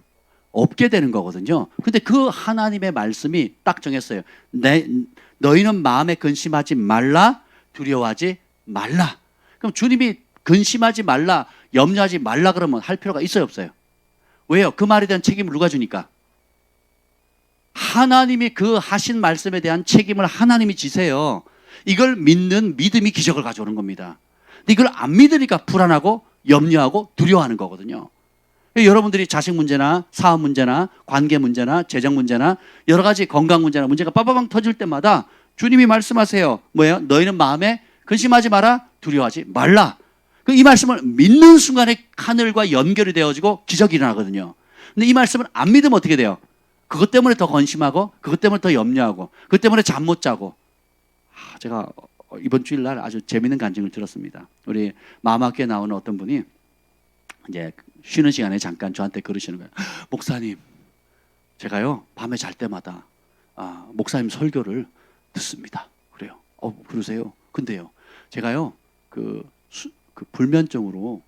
없게 되는 거거든요. 근데 그 하나님의 말씀이 딱 정했어요. 너희는 마음에 근심하지 말라, 두려워하지 말라. 그럼 주님이 근심하지 말라, 염려하지 말라 그러면 할 필요가 있어요, 없어요? 왜요? 그 말에 대한 책임을 누가 주니까? 하나님이 그 하신 말씀에 대한 책임을 하나님이 지세요. 이걸 믿는 믿음이 기적을 가져오는 겁니다. 근데 이걸 안 믿으니까 불안하고 염려하고 두려워하는 거거든요. 여러분들이 자식 문제나 사업 문제나 관계 문제나 재정 문제나 여러 가지 건강 문제나 문제가 빠바방 터질 때마다 주님이 말씀하세요. 뭐예요? 너희는 마음에 근심하지 마라, 두려워하지 말라. 이 말씀을 믿는 순간에 하늘과 연결이 되어지고 기적이 일어나거든요. 근데 이 말씀을 안 믿으면 어떻게 돼요? 그것 때문에 더 건심하고 그것 때문에 더 염려하고 그것 때문에 잠 못 자고. 제가 이번 주일날 아주 재미있는 간증을 들었습니다. 우리 마음학교에 나오는 어떤 분이 이제 쉬는 시간에 잠깐 저한테 그러시는 거예요. 목사님, 제가요 밤에 잘 때마다 목사님 설교를 듣습니다. 그래요. 그러세요? 근데요, 제가요 그 불면증으로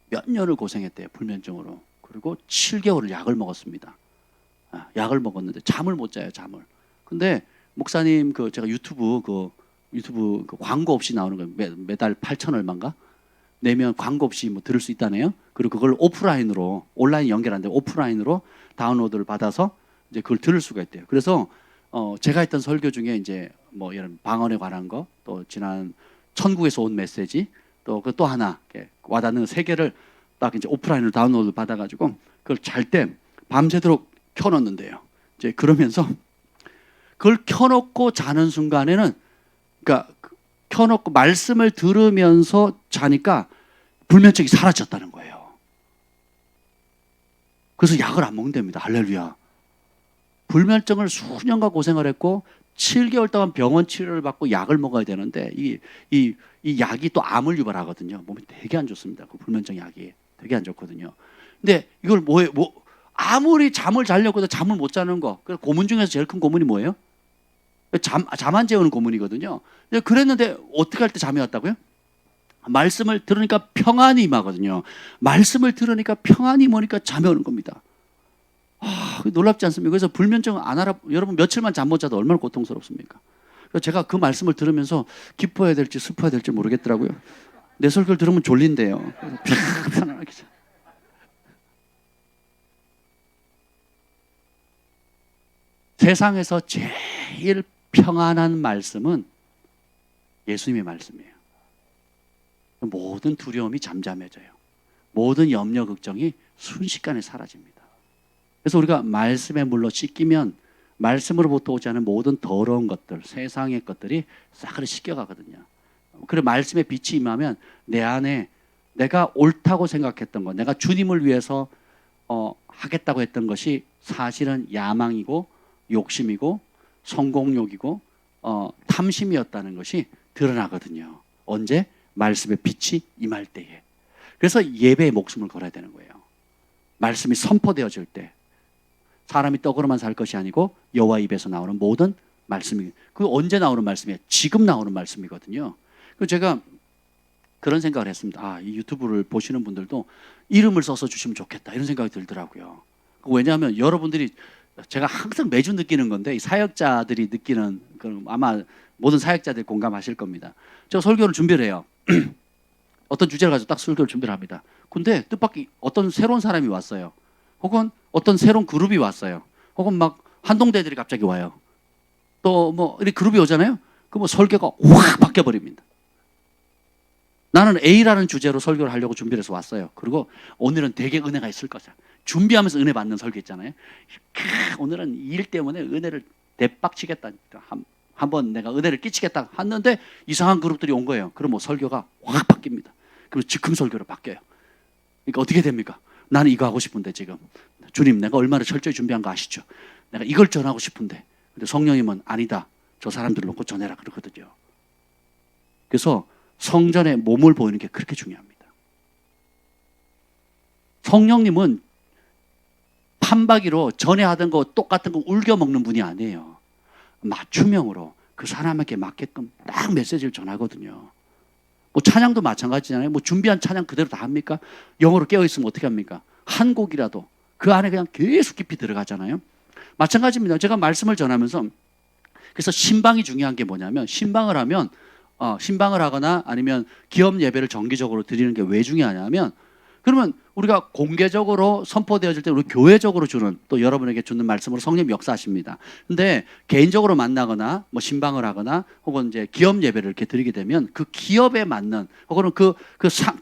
몇 년을 고생했대요. 불면증으로. 그리고 7개월을 약을 먹었습니다. 약을 먹었는데 잠을 못 자요, 잠을. 근데 목사님 제가 유튜브 광고 없이 나오는 거 매달 8천 얼마인가? 내면 광고 없이 들을 수 있다네요. 그리고 그걸 오프라인으로 온라인 연결하는데 오프라인으로 다운로드를 받아서 이제 그걸 들을 수가 있대요. 그래서 제가 했던 설교 중에 이제 이런 방언에 관한 거, 또 지난 천국에서 온 메시지, 또 하나 와닿는 3개를 딱 이제 오프라인으로 다운로드 받아가지고 그걸 잘 때 밤새도록 켜놓는데요. 이제 그러면서 그걸 켜놓고 자는 순간에는, 그러니까 켜놓고 말씀을 들으면서 자니까 불면증이 사라졌다는 거예요. 그래서 약을 안 먹는답니다. 할렐루야. 불면증을 수년간 고생을 했고 7개월 동안 병원 치료를 받고 약을 먹어야 되는데 이 약이 또 암을 유발하거든요. 몸에 되게 안 좋습니다. 그 불면증 약이 되게 안 좋거든요. 근데 이걸 아무리 잠을 자려고 해도 잠을 못 자는 거. 그래서 고문 중에서 제일 큰 고문이 뭐예요? 잠 안 재우는 고문이거든요. 그랬는데 어떻게 할 때 잠이 왔다고요? 말씀을 들으니까 평안이 임하거든요. 말씀을 들으니까 평안이 오니까 잠이 오는 겁니다. 놀랍지 않습니까? 그래서 불면증 여러분 며칠만 잠 못 자도 얼마나 고통스럽습니까? 그래서 제가 그 말씀을 들으면서 기뻐해야 될지 슬퍼해야 될지 모르겠더라고요. 내 설교를 들으면 졸린대요. 편안하게 자. 세상에서 제일 평안한 말씀은 예수님의 말씀이에요. 모든 두려움이 잠잠해져요. 모든 염려 걱정이 순식간에 사라집니다. 그래서 우리가 말씀의 물로 씻기면 말씀으로부터 오지 않은 모든 더러운 것들, 세상의 것들이 싹 씻겨가거든요. 그래 말씀의 빛이 임하면 내 안에 내가 옳다고 생각했던 것, 내가 주님을 위해서 하겠다고 했던 것이 사실은 야망이고 욕심이고 성공욕이고 탐심이었다는 것이 드러나거든요. 언제? 말씀의 빛이 임할 때에. 그래서 예배에 목숨을 걸어야 되는 거예요. 말씀이 선포되어질 때 사람이 떡으로만 살 것이 아니고 여호와 입에서 나오는 모든 말씀이, 그 언제 나오는 말씀이에요? 지금 나오는 말씀이거든요. 그래서 제가 그런 생각을 했습니다. 이 유튜브를 보시는 분들도 이름을 써서 주시면 좋겠다 이런 생각이 들더라고요. 왜냐하면 여러분들이, 제가 항상 매주 느끼는 건데 이 사역자들이 느끼는, 아마 모든 사역자들이 공감하실 겁니다. 제가 설교를 준비를 해요. 어떤 주제를 가지고 딱 설교를 준비를 합니다. 근데 뜻밖의 어떤 새로운 사람이 왔어요. 혹은 어떤 새로운 그룹이 왔어요. 혹은 막 한동대들이 갑자기 와요. 또 뭐 이렇게 그룹이 오잖아요. 그럼 설교가 확 바뀌어 버립니다. 나는 A라는 주제로 설교를 하려고 준비를 해서 왔어요. 그리고 오늘은 되게 은혜가 있을 거다. 준비하면서 은혜 받는 설교 있잖아요. 오늘은 일 때문에 은혜를 대빡치겠다. 한번 내가 은혜를 끼치겠다 했는데 이상한 그룹들이 온 거예요. 그럼 뭐 설교가 확 바뀝니다. 그럼 즉흥 설교로 바뀌어요. 그러니까 어떻게 됩니까? 나는 이거 하고 싶은데 지금 주님 내가 얼마나 철저히 준비한 거 아시죠? 내가 이걸 전하고 싶은데, 근데 성령님은 아니다. 저 사람들 놓고 전해라 그러거든요. 그래서 성전에 몸을 보이는 게 그렇게 중요합니다. 성령님은 판박이로 전에 하던 거 똑같은 거 울겨 먹는 분이 아니에요. 맞춤형으로 그 사람에게 맞게끔 딱 메시지를 전하거든요. 뭐 찬양도 마찬가지잖아요. 뭐 준비한 찬양 그대로 다 합니까? 영어로 깨어있으면 어떻게 합니까? 한 곡이라도 그 안에 그냥 계속 깊이 들어가잖아요. 마찬가지입니다. 제가 말씀을 전하면서, 그래서 신방이 중요한 게 뭐냐면, 신방을 하면 신방을 하거나 아니면 기업 예배를 정기적으로 드리는 게 왜 중요하냐면, 그러면 우리가 공개적으로 선포되어질 때 우리 교회적으로 주는, 또 여러분에게 주는 말씀으로 성령님 역사하십니다. 근데 개인적으로 만나거나 뭐 신방을 하거나 혹은 이제 기업 예배를 이렇게 드리게 되면 그 기업에 맞는 혹은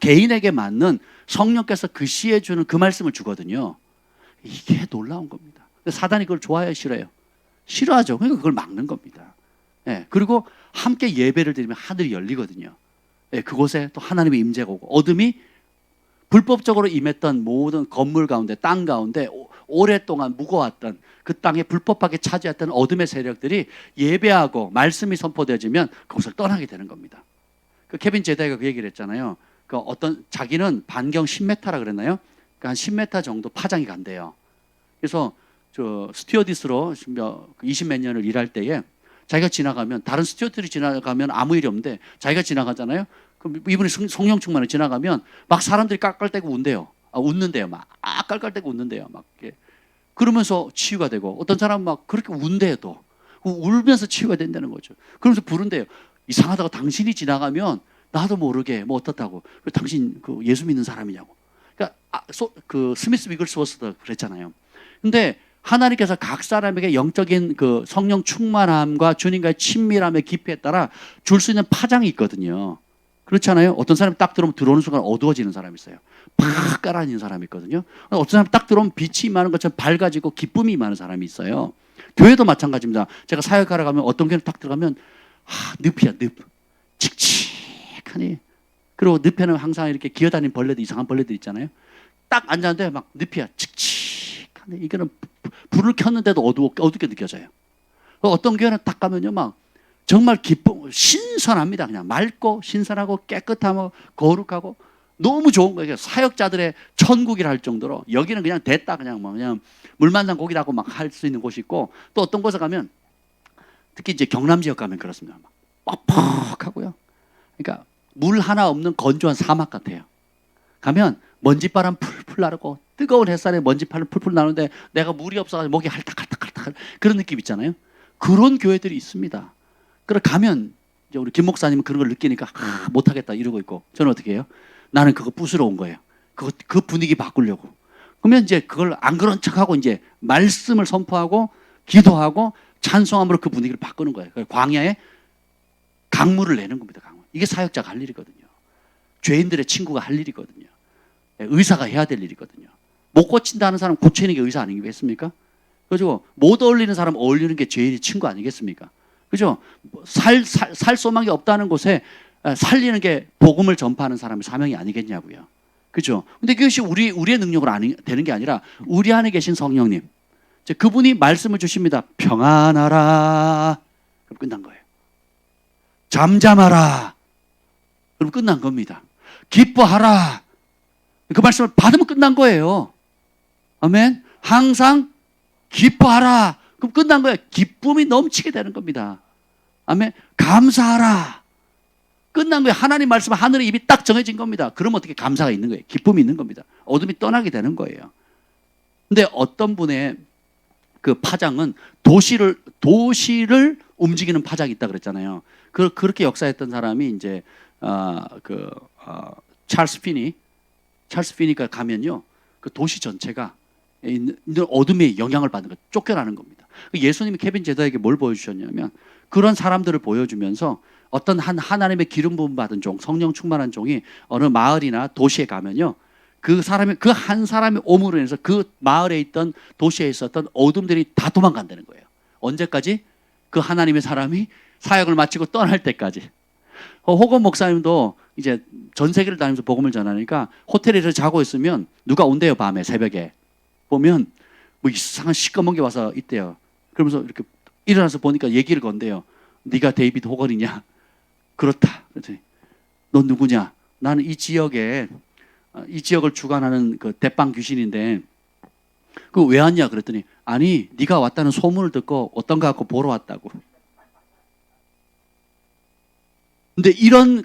개인에게 맞는 성령께서 그 시에 주는 그 말씀을 주거든요. 이게 놀라운 겁니다. 사단이 그걸 좋아해요, 싫어해요? 싫어하죠. 그러니까 그걸 막는 겁니다. 예, 그리고 함께 예배를 드리면 하늘이 열리거든요. 예, 그곳에 또 하나님의 임재가 오고, 어둠이 불법적으로 임했던 모든 건물 가운데, 땅 가운데 오랫동안 묵어왔던 그 땅에 불법하게 차지했던 어둠의 세력들이 예배하고 말씀이 선포되어지면 그곳을 떠나게 되는 겁니다. 그 케빈 제다이가 그 얘기를 했잖아요. 그 어떤 자기는 반경 10m라 그랬나요? 그러니까 한 10m 정도 파장이 간대요. 그래서 저 스튜어디스로 20몇 년을 일할 때에 자기가 지나가면, 다른 스튜어디스들이 지나가면 아무 일이 없는데 자기가 지나가잖아요. 그럼 이분이 성령 충만을 지나가면 막 사람들이 깔깔대고 운대요. 웃는데요. 막 깔깔대고 웃는데요. 막 이렇게. 그러면서 치유가 되고, 어떤 사람은 막 그렇게 운대요. 또 울면서 치유가 된다는 거죠. 그러면서 부른대요. 이상하다고, 당신이 지나가면 나도 모르게 뭐 어떻다고. 당신 그 예수 믿는 사람이냐고. 그러니까 그 스미스 위글스워스도 그랬잖아요. 근데 하나님께서 각 사람에게 영적인 그 성령 충만함과 주님과의 친밀함의 깊이에 따라 줄 수 있는 파장이 있거든요. 그렇잖아요. 어떤 사람이 딱 들어오는 순간 어두워지는 사람이 있어요. 팍 깔아앉는 사람이 있거든요. 어떤 사람이 딱 들어오면 빛이 임하는 것처럼 밝아지고 기쁨이 임하는 사람이 있어요. 교회도 마찬가지입니다. 제가 사역하러 가면 어떤 교회는 딱 들어가면 늪이야, 늪. 칙칙하니. 그리고 늪에는 항상 이렇게 기어다니는 벌레들, 이상한 벌레들 있잖아요. 딱 앉았는데 막 늪이야, 칙칙하니. 이거는 불을 켰는데도 어둡게 느껴져요. 어떤 교회는 딱 가면요, 막 정말 기쁨, 신선합니다. 그냥 맑고 신선하고 깨끗하고 거룩하고 너무 좋은 거예요. 사역자들의 천국이라 할 정도로. 여기는 그냥 됐다, 그냥 뭐 그냥 물만난 고기라고 막 할 수 있는 곳이 있고, 또 어떤 곳에 가면, 특히 이제 경남 지역 가면 그렇습니다. 막 뻑뻑하고요. 그러니까 물 하나 없는 건조한 사막 같아요. 가면 먼지바람 풀풀 나르고 뜨거운 햇살에 먼지바람 풀풀 나는데 내가 물이 없어가지고 목이 할딱할딱할딱 그런 느낌 있잖아요. 그런 교회들이 있습니다. 그래 가면 이제 우리 김 목사님은 그런 걸 느끼니까 못하겠다 이러고 있고, 저는 어떻게 해요? 나는 그거 부수러 온 거예요. 그 분위기 바꾸려고. 그러면 이제 그걸 안 그런 척하고 이제 말씀을 선포하고 기도하고 찬송함으로 그 분위기를 바꾸는 거예요. 광야에 강물을 내는 겁니다. 강물. 이게 사역자가 할 일이거든요. 죄인들의 친구가 할 일이거든요. 의사가 해야 될 일이거든요. 못 고친다는 사람 고치는 게 의사 아니겠습니까? 그죠? 못 어울리는 사람 어울리는 게 제일 친구 아니겠습니까? 그죠? 살 소망이 없다는 곳에 살리는 게 복음을 전파하는 사람의 사명이 아니겠냐고요. 그죠? 근데 그것이 우리의 능력으로 되는 게 아니라 우리 안에 계신 성령님. 그분이 말씀을 주십니다. 평안하라. 그럼 끝난 거예요. 잠잠하라. 그럼 끝난 겁니다. 기뻐하라. 그 말씀을 받으면 끝난 거예요. 아멘. 항상 기뻐하라. 그럼 끝난 거예요. 기쁨이 넘치게 되는 겁니다. 아멘. 감사하라. 끝난 거예요. 하나님 말씀 하늘의 입이 딱 정해진 겁니다. 그럼 어떻게 감사가 있는 거예요. 기쁨이 있는 겁니다. 어둠이 떠나게 되는 거예요. 근데 어떤 분의 그 파장은 도시를 움직이는 파장이 있다 그랬잖아요. 그렇게 역사했던 사람이 이제 찰스 피니가 가면요, 그 도시 전체가 있는 어둠의 영향을 받는 거, 쫓겨나는 겁니다. 예수님이 케빈 제더에게 뭘 보여주셨냐면 그런 사람들을 보여주면서 어떤 하나님의 기름 부음 받은 종, 성령 충만한 종이 어느 마을이나 도시에 가면요, 그 한 사람의 오므로 인해서 그 마을에 있던 도시에 있었던 어둠들이 다 도망간다는 거예요. 언제까지? 그 하나님의 사람이 사역을 마치고 떠날 때까지. 호건 목사님도 이제 전 세계를 다니면서 복음을 전하니까 호텔에서 자고 있으면 누가 온대요. 밤에 새벽에 보면 뭐 이상한 시꺼먼 게 와서 있대요. 그러면서 이렇게 일어나서 보니까 얘기를 건대요. 네가 데이비드 호건이냐? 그렇다. 그랬더니 넌 누구냐? 나는 이 지역을 주관하는 그 대빵 귀신인데 그 왜 왔냐? 그랬더니 아니 네가 왔다는 소문을 듣고 어떤 거 갖고 보러 왔다고. 근데 이런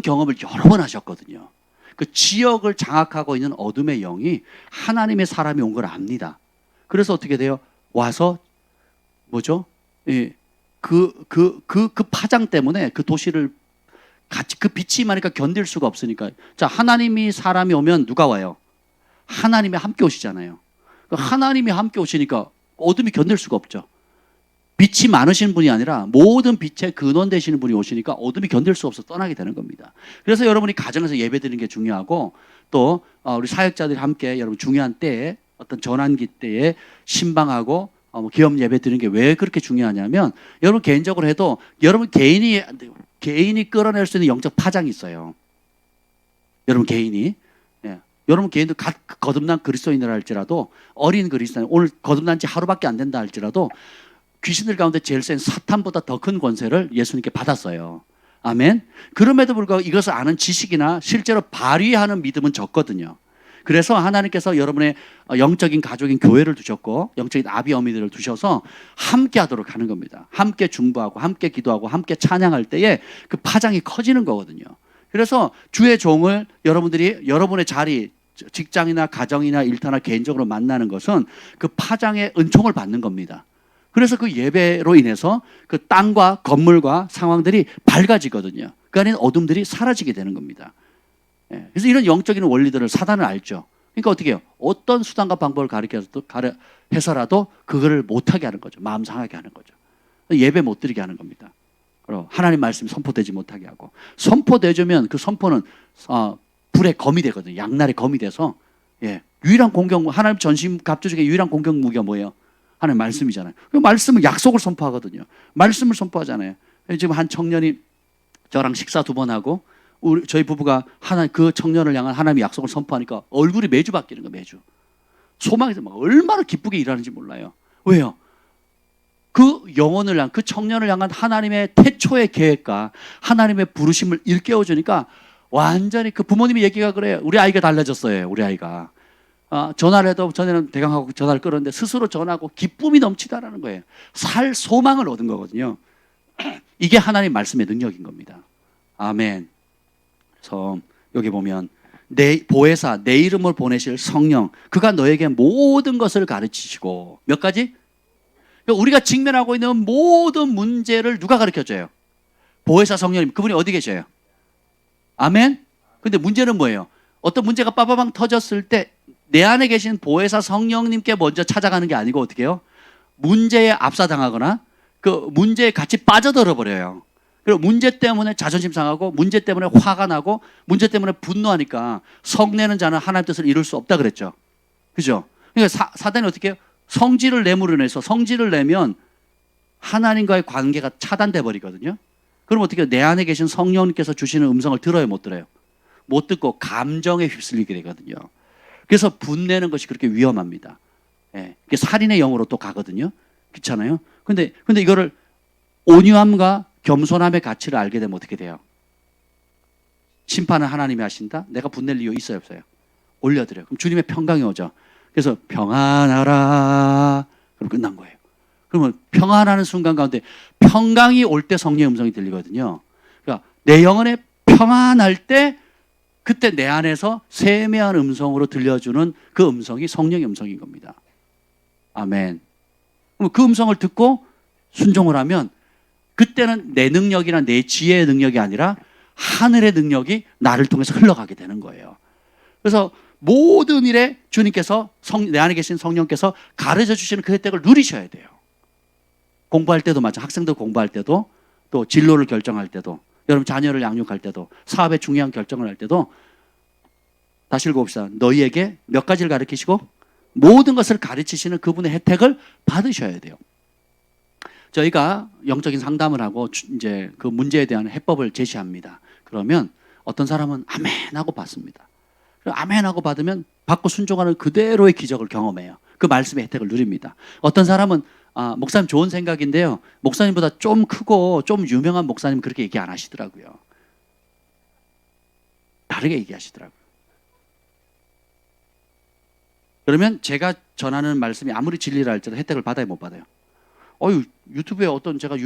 경험을 여러 번 하셨거든요. 그 지역을 장악하고 있는 어둠의 영이 하나님의 사람이 온 걸 압니다. 그래서 어떻게 돼요? 와서 뭐죠? 예, 그 파장 때문에 그 도시를 같이 그 빛이 임하니까 견딜 수가 없으니까. 자, 하나님이 사람이 오면 누가 와요? 하나님이 함께 오시잖아요. 하나님이 함께 오시니까 어둠이 견딜 수가 없죠. 빛이 많으신 분이 아니라 모든 빛의 근원 되시는 분이 오시니까 어둠이 견딜 수 없어 떠나게 되는 겁니다. 그래서 여러분이 가정에서 예배 드리는 게 중요하고 또 우리 사역자들이 함께 여러분 중요한 때에 어떤 전환기 때에 신방하고 기업 예배 드리는 게 왜 그렇게 중요하냐면 여러분 개인적으로 해도 여러분 개인이 끌어낼 수 있는 영적 파장이 있어요. 여러분 개인이. 예. 여러분 개인도 거듭난 그리스도인이라 할지라도 어린 그리스도인 오늘 거듭난 지 하루밖에 안 된다 할지라도 귀신들 가운데 제일 센 사탄보다 더 큰 권세를 예수님께 받았어요. 아멘. 그럼에도 불구하고 이것을 아는 지식이나 실제로 발휘하는 믿음은 적거든요. 그래서 하나님께서 여러분의 영적인 가족인 교회를 두셨고 영적인 아비 어미들을 두셔서 함께 하도록 하는 겁니다. 함께 중보하고 함께 기도하고 함께 찬양할 때에 그 파장이 커지는 거거든요. 그래서 주의 종을 여러분들이 여러분의 자리, 직장이나 가정이나 일터나 개인적으로 만나는 것은 그 파장의 은총을 받는 겁니다. 그래서 그 예배로 인해서 그 땅과 건물과 상황들이 밝아지거든요. 그 안에 어둠들이 사라지게 되는 겁니다. 그래서 이런 영적인 원리들을 사단은 알죠. 그러니까 어떻게 해요? 어떤 수단과 방법을 해서라도 그거를 못하게 하는 거죠. 마음 상하게 하는 거죠. 예배 못 드리게 하는 겁니다. 그리고 하나님 말씀이 선포되지 못하게 하고 선포되면 그 선포는 불의 검이 되거든요. 양날의 검이 돼서 유일한 공격, 하나님 전신 갑주 중에 유일한 공격 무기가 뭐예요? 하나님 말씀이잖아요. 그 말씀은 약속을 선포하거든요. 말씀을 선포하잖아요. 지금 한 청년이 저랑 식사 2번 하고 저희 부부가 그 청년을 향한 하나님의 약속을 선포하니까 얼굴이 매주 바뀌는 거예요. 매주. 소망에서 막 얼마나 기쁘게 일하는지 몰라요. 왜요? 그 영혼을 향한, 그 청년을 향한 하나님의 태초의 계획과 하나님의 부르심을 일깨워주니까 완전히 그 부모님이 얘기가 그래요. 우리 아이가 달라졌어요. 우리 아이가. 전화를 해도 전에는 대강하고 전화를 끌었는데 스스로 전하고 기쁨이 넘치다라는 거예요. 살 소망을 얻은 거거든요. 이게 하나님 말씀의 능력인 겁니다. 아멘. 그래서 여기 보면 보혜사 내 이름을 보내실 성령 그가 너에게 모든 것을 가르치시고 몇 가지? 우리가 직면하고 있는 모든 문제를 누가 가르쳐줘요? 보혜사 성령님. 그분이 어디 계셔요? 아멘. 근데 문제는 뭐예요? 어떤 문제가 빠바방 터졌을 때 내 안에 계신 보혜사 성령님께 먼저 찾아가는 게 아니고 어떻게 해요? 문제에 압사당하거나 그 문제에 같이 빠져들어 버려요. 그리고 문제 때문에 자존심 상하고 문제 때문에 화가 나고 문제 때문에 분노하니까 성내는 자는 하나님 뜻을 이룰 수 없다 그랬죠. 그죠? 그러니까 사단이 어떻게 해요? 성질을 내므로 성질을 내면 하나님과의 관계가 차단돼 버리거든요. 그럼 어떻게 해요? 내 안에 계신 성령님께서 주시는 음성을 들어요, 못 들어요? 못 듣고 감정에 휩쓸리게 되거든요. 그래서 분내는 것이 그렇게 위험합니다. 예, 그게 살인의 영으로 또 가거든요. 그렇잖아요. 근데 이거를 온유함과 겸손함의 가치를 알게 되면 어떻게 돼요? 심판은 하나님이 하신다? 내가 분낼 이유 있어요, 없어요? 올려드려요. 그럼 주님의 평강이 오죠. 그래서 평안하라. 그럼 끝난 거예요. 그러면 평안하는 순간 가운데 평강이 올 때 성령의 음성이 들리거든요. 그러니까 내 영혼에 평안할 때 그때 내 안에서 세미한 음성으로 들려주는 그 음성이 성령의 음성인 겁니다. 아멘. 그럼 그 음성을 듣고 순종을 하면 그때는 내 능력이나 내 지혜의 능력이 아니라 하늘의 능력이 나를 통해서 흘러가게 되는 거예요. 그래서 모든 일에 주님께서 내 안에 계신 성령께서 가르쳐 주시는 그 혜택을 누리셔야 돼요. 공부할 때도 마찬가지, 학생들 공부할 때도, 또 진로를 결정할 때도, 여러분 자녀를 양육할 때도, 사업의 중요한 결정을 할 때도. 다시 읽어봅시다. 너희에게 몇 가지를 가르치시고 모든 것을 가르치시는 그분의 혜택을 받으셔야 돼요. 저희가 영적인 상담을 하고 이제 그 문제에 대한 해법을 제시합니다. 그러면 어떤 사람은 아멘 하고 받습니다. 아멘 하고 받으면 받고 순종하는 그대로의 기적을 경험해요. 그 말씀의 혜택을 누립니다. 어떤 사람은 목사님 좋은 생각인데요, 목사님보다 좀 크고 좀 유명한 목사님 그렇게 얘기 안 하시더라고요. 다르게 얘기하시더라고요. 그러면 제가 전하는 말씀이 아무리 진리라 할지라도 혜택을 받아요, 못 받아요? 유튜브에 어떤 제가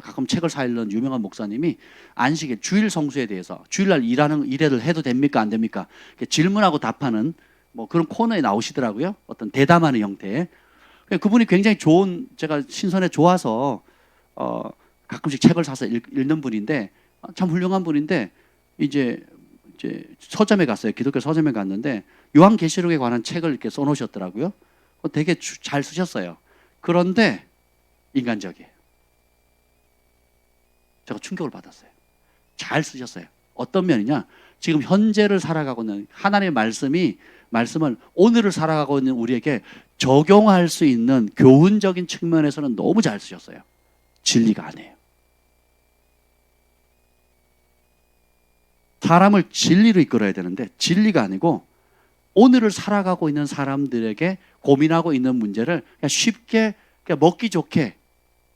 가끔 책을 사 읽는 유명한 목사님이 안식일, 주일 성수에 대해서 주일날 일을 해도 됩니까, 안 됩니까? 질문하고 답하는 뭐 그런 코너에 나오시더라고요. 어떤 대담하는 형태의. 그분이 굉장히 제가 신선해 좋아서 가끔씩 책을 사서 읽는 분인데, 참 훌륭한 분인데, 이제 서점에 갔어요. 기독교 서점에 갔는데 요한계시록에 관한 책을 이렇게 써놓으셨더라고요. 되게 잘 쓰셨어요. 그런데 인간적이에요. 제가 충격을 받았어요. 잘 쓰셨어요. 어떤 면이냐? 지금 현재를 살아가고 있는 하나님의 말씀을 오늘을 살아가고 있는 우리에게 적용할 수 있는 교훈적인 측면에서는 너무 잘 쓰셨어요. 진리가 아니에요. 사람을 진리로 이끌어야 되는데 진리가 아니고 오늘을 살아가고 있는 사람들에게 고민하고 있는 문제를 그냥 쉽게, 그냥 먹기 좋게,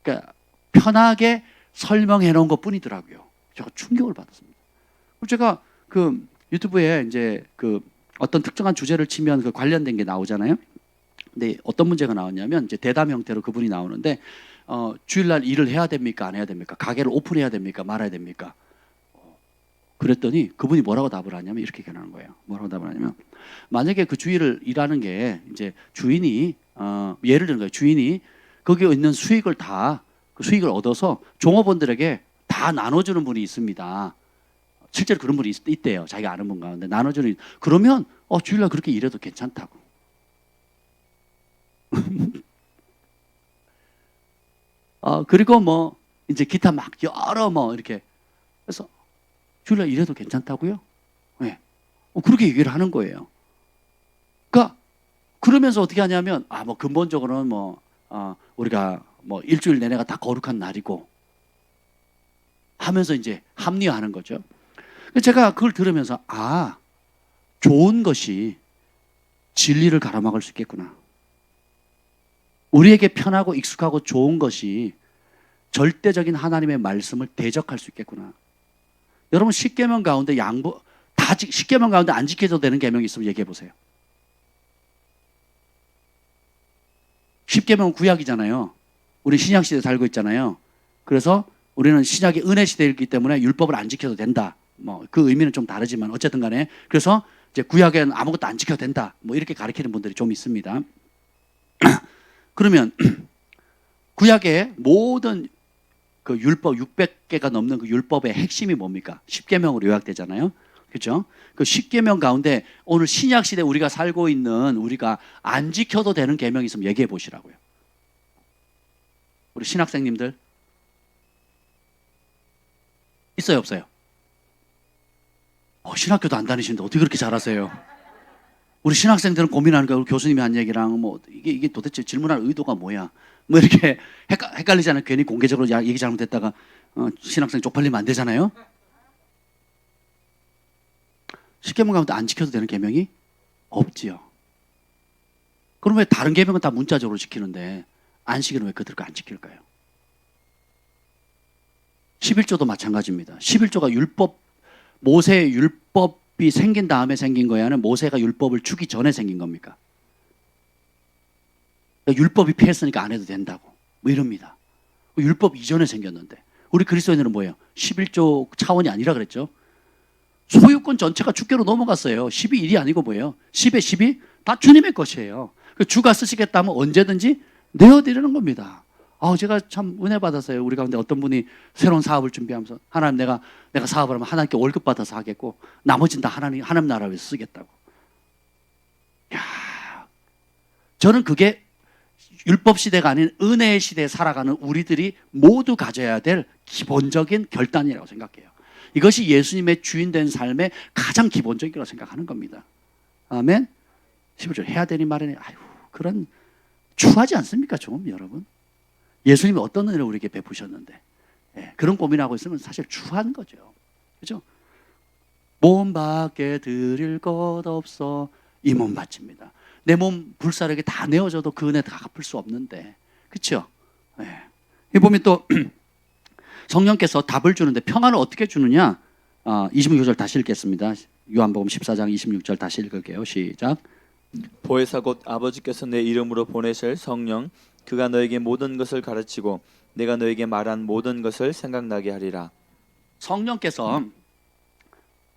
그러니까 편하게 설명해 놓은 것 뿐이더라고요. 제가 충격을 받았습니다. 제가 그 유튜브에 이제 그 어떤 특정한 주제를 치면 그 관련된 게 나오잖아요. 근데 어떤 문제가 나왔냐면 이제 대담 형태로 그분이 나오는데, 주일날 일을 해야 됩니까, 안 해야 됩니까? 가게를 오픈해야 됩니까, 말아야 됩니까? 그랬더니 그분이 뭐라고 답을 하냐면 이렇게 얘기하는 거예요. 뭐라고 답을 하냐면, 만약에 그 주일을 일하는 게 이제 주인이 예를 들는 거예요. 주인이 거기에 있는 수익을 그 수익을 얻어서 종업원들에게 다 나눠주는 분이 있습니다. 실제로 그런 분이 있대요. 자기가 아는 분 가운데 나눠주는. 그러면 주일날 그렇게 일해도 괜찮다고. 그리고 뭐 이제 기타 막 여러 뭐 이렇게 그래서 주일날 일해도 괜찮다고요? 네. 그렇게 얘기를 하는 거예요. 그러니까 그러면서 어떻게 하냐면 뭐 근본적으로는 우리가 뭐 일주일 내내가 다 거룩한 날이고 하면서 이제 합리화하는 거죠. 제가 그걸 들으면서 좋은 것이 진리를 가로막을 수 있겠구나. 우리에게 편하고 익숙하고 좋은 것이 절대적인 하나님의 말씀을 대적할 수 있겠구나. 여러분 십계명 가운데 십계명 가운데 안 지켜도 되는 계명이 있으면 얘기해 보세요. 십계명은 구약이잖아요. 우리 신약 시대에 살고 있잖아요. 그래서 우리는 신약의 은혜 시대이기 때문에 율법을 안 지켜도 된다. 그 의미는 좀 다르지만 어쨌든 간에 그래서 이제 구약에는 아무것도 안 지켜도 된다. 이렇게 가르치는 분들이 좀 있습니다. 그러면 구약의 모든 그 율법 600개가 넘는 그 율법의 핵심이 뭡니까? 십계명으로 요약되잖아요. 그렇죠? 그 십계명 가운데 오늘 신약 시대 우리가 살고 있는 우리가 안 지켜도 되는 계명이 있으면 얘기해 보시라고요. 우리 신학생님들 있어요, 없어요? 신학교도 안 다니시는데 어떻게 그렇게 잘하세요? 우리 신학생들은 고민하는 거야. 우리 교수님이 한 얘기랑 뭐 이게 도대체 질문할 의도가 뭐야? 뭐 이렇게 헷갈리잖아요. 괜히 공개적으로 얘기 잘못했다가 신학생 쪽팔리면 안 되잖아요. 십계명 가운데 안 지켜도 되는 계명이 없지요. 그럼 왜 다른 계명은 다 문자적으로 지키는데 안식일은 왜 그들 거 안 지킬까요? 11조도 마찬가지입니다. 11조가 율법, 모세의 율법이 생긴 다음에 생긴 거야? 아니면 모세가 율법을 주기 전에 생긴 겁니까? 그러니까 율법이 피했으니까 안 해도 된다고 뭐 이럽니다. 율법 이전에 생겼는데 우리 그리스도인들은 뭐예요? 11조 차원이 아니라 그랬죠. 소유권 전체가 주께로 넘어갔어요. 10이 1이 아니고 뭐예요? 10에 10이 다 주님의 것이에요. 주가 쓰시겠다 하면 언제든지 내어드리는 겁니다. 제가 참 은혜 받았어요. 우리 가운데 어떤 분이 새로운 사업을 준비하면서 하나님 내가 사업을 하면 하나님께 월급 받아서 하겠고 나머지는 다 하나님 나라 위해서 쓰겠다고. 야, 저는 그게 율법 시대가 아닌 은혜의 시대에 살아가는 우리들이 모두 가져야 될 기본적인 결단이라고 생각해요. 이것이 예수님의 주인된 삶의 가장 기본적이라고 생각하는 겁니다. 아멘. 11절 해야 되니 말이니 그런 추하지 않습니까? 좀 여러분. 예수님이 어떤 은혜를 우리에게 베푸셨는데 그런 고민하고 있으면 사실 추한 거죠. 그렇죠? 몸밖에 드릴 것 없어 이 몸 바칩니다. 내 몸 불사르게 다 내어줘도 그 은혜 다 갚을 수 없는데 그렇죠? 이 보면 또 성령께서 답을 주는데 평안을 어떻게 주느냐? 26절 다시 읽겠습니다. 요한복음 14장 26절 다시 읽을게요. 시작. 보혜사 곧 아버지께서 내 이름으로 보내실 성령 그가 너에게 모든 것을 가르치고 내가 너에게 말한 모든 것을 생각나게 하리라. 성령께서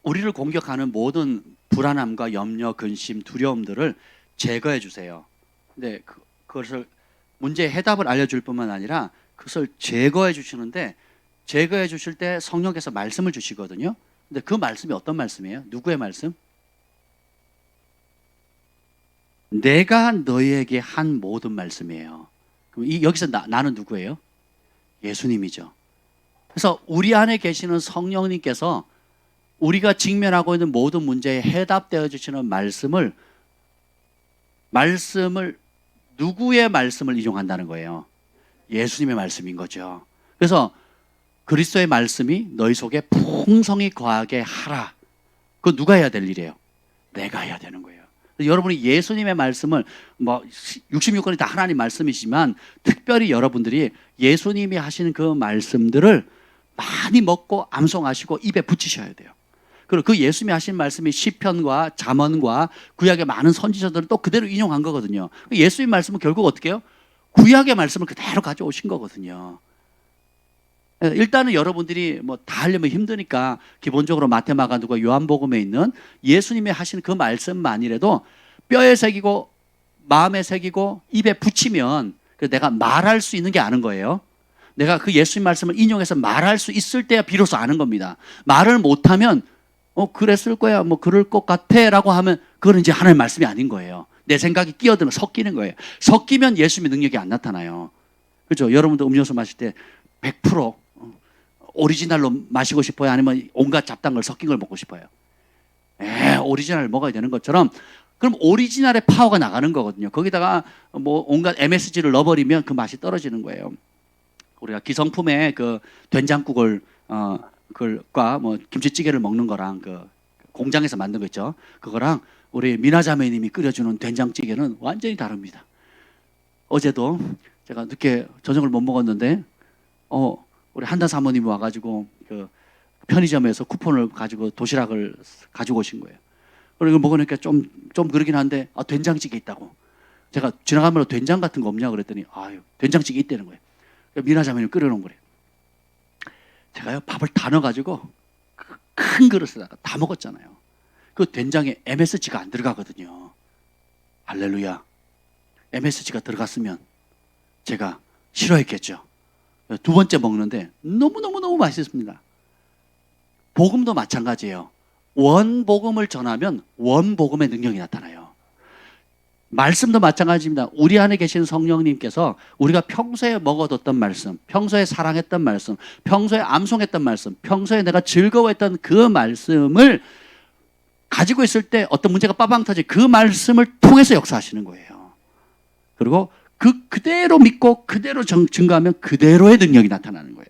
우리를 공격하는 모든 불안함과 염려, 근심, 두려움들을 제거해 주세요. 근데 그것을 문제의 해답을 알려줄 뿐만 아니라 그것을 제거해 주시는데 제거해 주실 때 성령께서 말씀을 주시거든요. 근데 그 말씀이 어떤 말씀이에요? 누구의 말씀? 내가 너희에게 한 모든 말씀이에요. 그럼 여기서 나는 누구예요? 예수님이죠. 그래서 우리 안에 계시는 성령님께서 우리가 직면하고 있는 모든 문제에 해답되어 주시는 말씀을 누구의 말씀을 인용한다는 거예요? 예수님의 말씀인 거죠. 그래서 그리스도의 말씀이 너희 속에 풍성히 거하게 하라. 그거 누가 해야 될 일이에요? 내가 해야 되는 거예요. 여러분이 예수님의 말씀을 66권이 다 하나님 말씀이지만 특별히 여러분들이 예수님이 하시는 그 말씀들을 많이 먹고 암송하시고 입에 붙이셔야 돼요. 그리고 그 예수님이 하신 말씀이 시편과 잠언과 구약의 많은 선지자들은 또 그대로 인용한 거거든요. 예수님 말씀은 결국 어떻게 해요? 구약의 말씀을 그대로 가져오신 거거든요. 일단은 여러분들이 다 하려면 힘드니까 기본적으로 마태, 마가, 누가, 요한복음에 있는 예수님이 하신 그 말씀만이라도 뼈에 새기고 마음에 새기고 입에 붙이면 내가 말할 수 있는 게 아는 거예요. 내가 그 예수님 말씀을 인용해서 말할 수 있을 때야 비로소 아는 겁니다. 말을 못하면 그랬을 거야 그럴 것 같아 라고 하면 그건 이제 하나님의 말씀이 아닌 거예요. 내 생각이 끼어들면 섞이는 거예요. 섞이면 예수님의 능력이 안 나타나요. 그렇죠? 여러분도 음료수 마실 때 100% 오리지널로 마시고 싶어요? 아니면 온갖 잡다한 걸 섞인 걸 먹고 싶어요? 오리지널을 먹어야 되는 것처럼 그럼 오리지널의 파워가 나가는 거거든요. 거기다가 온갖 MSG를 넣어버리면 그 맛이 떨어지는 거예요. 우리가 기성품에 그 된장국을 그걸과 김치찌개를 먹는 거랑 그 공장에서 만든 거 있죠. 그거랑 우리 미나자매님이 끓여주는 된장찌개는 완전히 다릅니다. 어제도 제가 늦게 저녁을 못 먹었는데 우리 한다 사모님이 와가지고 그 편의점에서 쿠폰을 가지고 도시락을 가지고 오신 거예요. 그리고 먹으니까 좀 그러긴 한데 된장찌개 있다고. 제가 지나가면서 된장 같은 거 없냐 그랬더니 된장찌개 있다는 거예요. 미나자매님 끓여놓은 거래요. 제가요 밥을 다 넣어가지고 큰 그릇에다가 다 먹었잖아요. 그 된장에 MSG가 안 들어가거든요. 할렐루야. MSG가 들어갔으면 제가 싫어했겠죠. 두 번째 먹는데 너무너무 맛있습니다. 복음도 마찬가지예요. 원복음을 전하면 원복음의 능력이 나타나요. 말씀도 마찬가지입니다. 우리 안에 계신 성령님께서 우리가 평소에 먹어뒀던 말씀, 평소에 사랑했던 말씀, 평소에 암송했던 말씀, 평소에 내가 즐거워했던 그 말씀을 가지고 있을 때 어떤 문제가 빠방 터지 그 말씀을 통해서 역사하시는 거예요. 그리고 그대로 믿고 그대로 증거하면 그대로의 능력이 나타나는 거예요.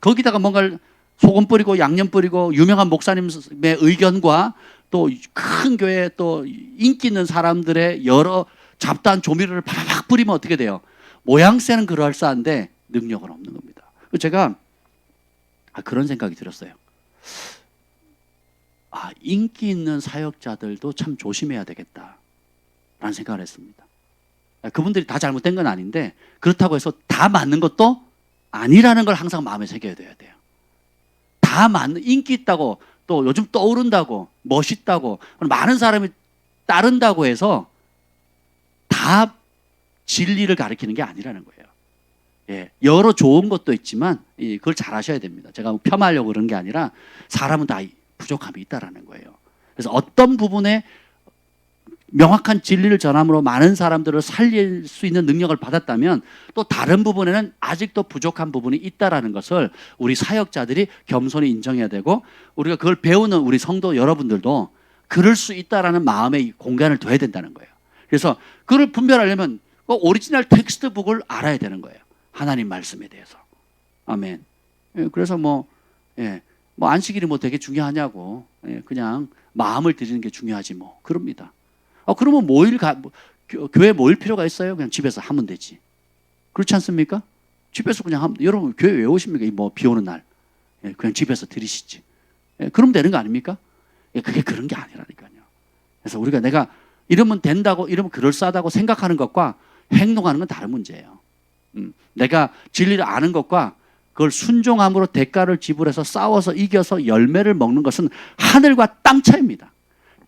거기다가 뭔가 소금 뿌리고 양념 뿌리고 유명한 목사님의 의견과 또 큰 교회 또 인기 있는 사람들의 여러 잡다한 조미료를 팍 뿌리면 어떻게 돼요? 모양새는 그럴싸한데 능력은 없는 겁니다. 제가 그런 생각이 들었어요. 인기 있는 사역자들도 참 조심해야 되겠다라는 생각을 했습니다. 그분들이 다 잘못된 건 아닌데 그렇다고 해서 다 맞는 것도 아니라는 걸 항상 마음에 새겨야 돼요. 다 맞는, 인기 있다고 또 요즘 떠오른다고 멋있다고 많은 사람이 따른다고 해서 다 진리를 가리키는 게 아니라는 거예요. 예, 여러 좋은 것도 있지만 그걸 잘 아셔야 됩니다. 제가 폄하하려고 그런 게 아니라 사람은 다 부족함이 있다라는 거예요. 그래서 어떤 부분에 명확한 진리를 전함으로 많은 사람들을 살릴 수 있는 능력을 받았다면 또 다른 부분에는 아직도 부족한 부분이 있다라는 것을 우리 사역자들이 겸손히 인정해야 되고 우리가 그걸 배우는 우리 성도 여러분들도 그럴 수 있다라는 마음의 공간을 둬야 된다는 거예요. 그래서 그걸 분별하려면 오리지널 텍스트북을 알아야 되는 거예요. 하나님 말씀에 대해서. 아멘. 그래서 뭐 안식일이 뭐 되게 중요하냐고. 그냥 마음을 드리는 게 중요하지 뭐. 그럽니다. 그러면 교회 모일 필요가 있어요? 그냥 집에서 하면 되지. 그렇지 않습니까? 집에서 그냥 하면, 여러분 교회 왜 오십니까? 비 오는 날. 그냥 집에서 드리시지. 그러면 되는 거 아닙니까? 그게 그런 게 아니라니까요. 그래서 우리가 내가 이러면 된다고, 이러면 그럴싸하다고 생각하는 것과 행동하는 건 다른 문제예요. 내가 진리를 아는 것과 그걸 순종함으로 대가를 지불해서 싸워서 이겨서 열매를 먹는 것은 하늘과 땅 차이입니다.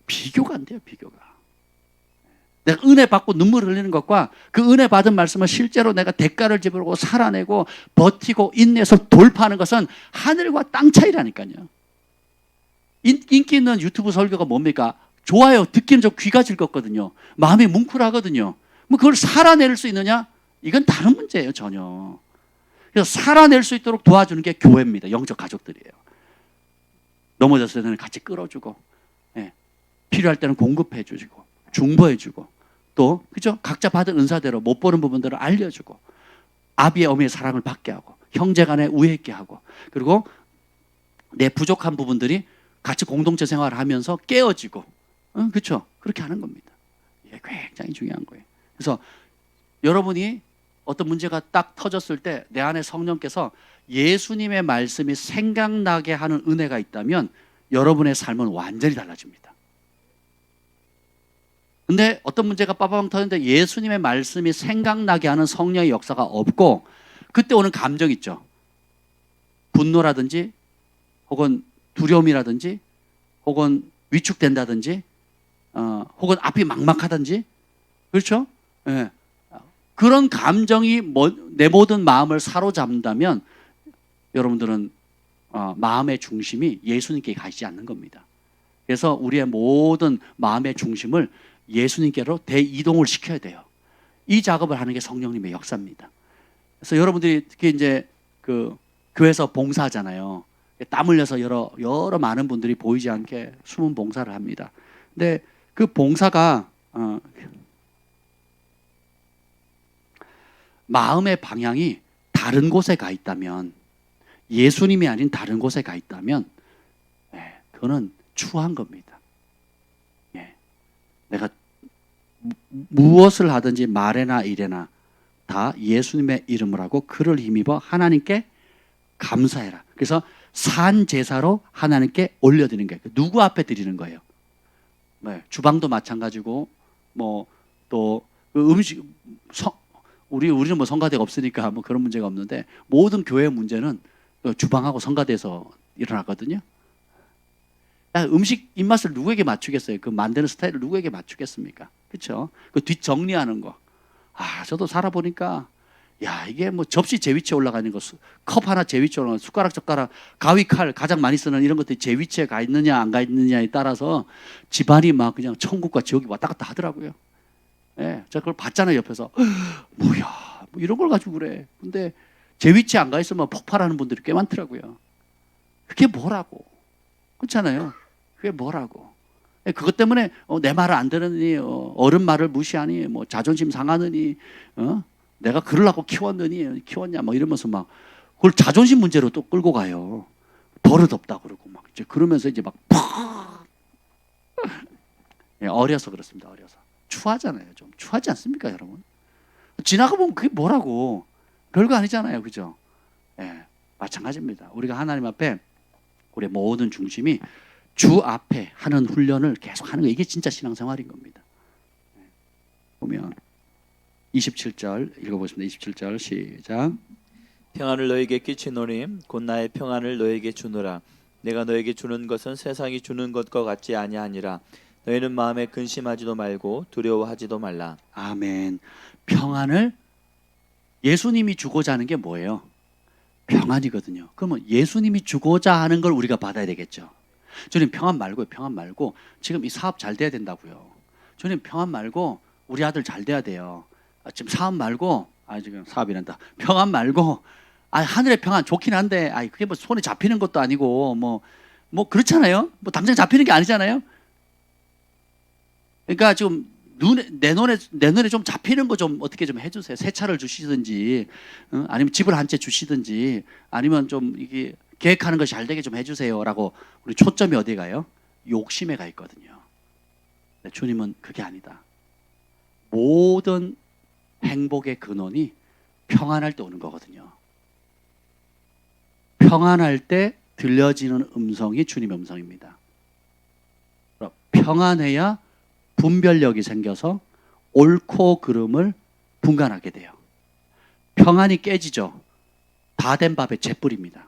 비교가 안 돼요, 비교가. 내가 은혜 받고 눈물 흘리는 것과 그 은혜 받은 말씀을 실제로 내가 대가를 지불하고 살아내고 버티고 인내해서 돌파하는 것은 하늘과 땅 차이라니까요. 인기 있는 유튜브 설교가 뭡니까? 좋아요. 듣기는 좀 귀가 즐겁거든요. 마음이 뭉클하거든요. 뭐 그걸 살아낼 수 있느냐? 이건 다른 문제예요, 전혀. 그래서 살아낼 수 있도록 도와주는 게 교회입니다. 영적 가족들이에요. 넘어졌을 때는 같이 끌어주고, 필요할 때는 공급해 주시고, 중보해 주고, 또 그죠? 각자 받은 은사대로 못 보는 부분들을 알려주고, 아비의 어미의 사랑을 받게 하고, 형제간에 우애 있게 하고, 그리고 내 부족한 부분들이 같이 공동체 생활을 하면서 깨어지고, 그렇죠? 그렇게 하는 겁니다. 이게 굉장히 중요한 거예요. 그래서 여러분이 어떤 문제가 딱 터졌을 때 내 안에 성령께서 예수님의 말씀이 생각나게 하는 은혜가 있다면 여러분의 삶은 완전히 달라집니다. 근데 어떤 문제가 빠바방 터졌는데 예수님의 말씀이 생각나게 하는 성령의 역사가 없고 그때 오는 감정 있죠. 분노라든지 혹은 두려움이라든지 혹은 위축된다든지 혹은 앞이 막막하든지 그렇죠? 예. 그런 감정이 내 모든 마음을 사로잡는다면 여러분들은 마음의 중심이 예수님께 가지 않는 겁니다. 그래서 우리의 모든 마음의 중심을 예수님께로 대이동을 시켜야 돼요. 이 작업을 하는 게 성령님의 역사입니다. 그래서 여러분들이 특히 이제 그 교회에서 봉사하잖아요. 땀 흘려서 여러 많은 분들이 보이지 않게 숨은 봉사를 합니다. 근데 그 봉사가 마음의 방향이 다른 곳에 가 있다면, 예수님이 아닌 다른 곳에 가 있다면, 그거는 추한 겁니다. 내가 무엇을 하든지 말에나 일에나 다 예수님의 이름을 하고 그를 힘입어 하나님께 감사해라. 그래서 산 제사로 하나님께 올려드리는 거예요. 누구 앞에 드리는 거예요? 주방도 마찬가지고 뭐 또 음식 우리는 뭐 성가대가 없으니까 뭐 그런 문제가 없는데 모든 교회 문제는 주방하고 성가대에서 일어나거든요. 음식 입맛을 누구에게 맞추겠어요? 그 만드는 스타일을 누구에게 맞추겠습니까? 그렇죠? 그 뒷 정리하는 거. 저도 살아보니까 이게 뭐 접시 제 위치에 올라가는 거, 컵 하나 제 위치에 올라가는 거, 숟가락 젓가락 가위 칼 가장 많이 쓰는 이런 것들이 제 위치에 가 있느냐 안 가 있느냐에 따라서 집안이 막 그냥 천국과 지옥이 왔다 갔다 하더라고요. 제가 그걸 봤잖아요, 옆에서. 뭐야, 뭐 이런 걸 가지고 그래. 근데 제 위치에 안 가 있으면 폭발하는 분들이 꽤 많더라고요. 그게 뭐라고? 그렇잖아요. 그게 뭐라고? 그것 때문에 내 말을 안 들으니, 어른 말을 무시하니, 뭐 자존심 상하느니, 내가 그러려고 키웠냐, 뭐 이러면서 막 그걸 자존심 문제로 또 끌고 가요. 버릇없다 그러고 막 이제 그러면서 이제 막 팍. 예, 어려서 그렇습니다. 어려서 추하잖아요. 좀 추하지 않습니까, 여러분? 지나가 보면 그게 뭐라고 별거 아니잖아요, 그죠? 예, 마찬가지입니다. 우리가 하나님 앞에 우리의 모든 중심이 주 앞에 하는 훈련을 계속 하는 거, 이게 진짜 신앙생활인 겁니다. 보면 27절 읽어보겠습니다. 27절 시작. 평안을 너에게 끼치노니 곧 나의 평안을 너에게 주노라. 내가 너에게 주는 것은 세상이 주는 것과 같지 아니하니라. 너희는 마음에 근심하지도 말고 두려워하지도 말라. 아멘. 평안을 예수님이 주고자 하는 게 뭐예요? 평안이거든요. 그러면 예수님이 주고자 하는 걸 우리가 받아야 되겠죠. 주님 평안 말고요. 평안 말고 지금 이 사업 잘 돼야 된다고요. 주님 평안 말고 우리 아들 잘 돼야 돼요. 지금 사업 말고 지금 사업이란다. 평안 말고 하늘의 평안 좋긴 한데 그게 뭐 손에 잡히는 것도 아니고 뭐 그렇잖아요. 뭐 당장 잡히는 게 아니잖아요. 그러니까 지금 내 눈에 좀 잡히는 거 좀 어떻게 좀 해주세요. 새 차를 주시든지, 아니면 집을 한 채 주시든지, 아니면 좀 이게 계획하는 것이 잘 되게 좀 해주세요라고 우리 초점이 어디에 가요? 욕심에 가 있거든요. 근데 주님은 그게 아니다. 모든 행복의 근원이 평안할 때 오는 거거든요. 평안할 때 들려지는 음성이 주님의 음성입니다. 평안해야 분별력이 생겨서 옳고 그름을 분간하게 돼요. 평안이 깨지죠. 다 된 밥에 재뿌립니다.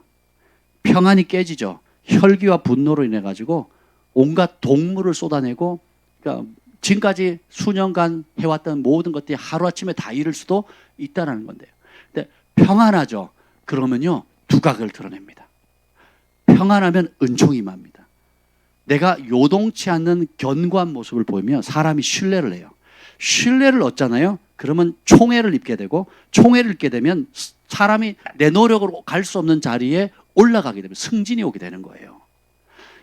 평안이 깨지죠. 혈기와 분노로 인해 가지고 온갖 동물을 쏟아내고, 그러니까 지금까지 수년간 해왔던 모든 것들이 하루아침에 다 잃을 수도 있다는 건데요. 근데 평안하죠. 그러면요 두각을 드러냅니다. 평안하면 은총이 임합니다. 내가 요동치 않는 견고한 모습을 보이면 사람이 신뢰를 해요. 신뢰를 얻잖아요. 그러면 총애를 입게 되고, 총애를 입게 되면 사람이 내 노력으로 갈 수 없는 자리에 올라가게 되면 승진이 오게 되는 거예요.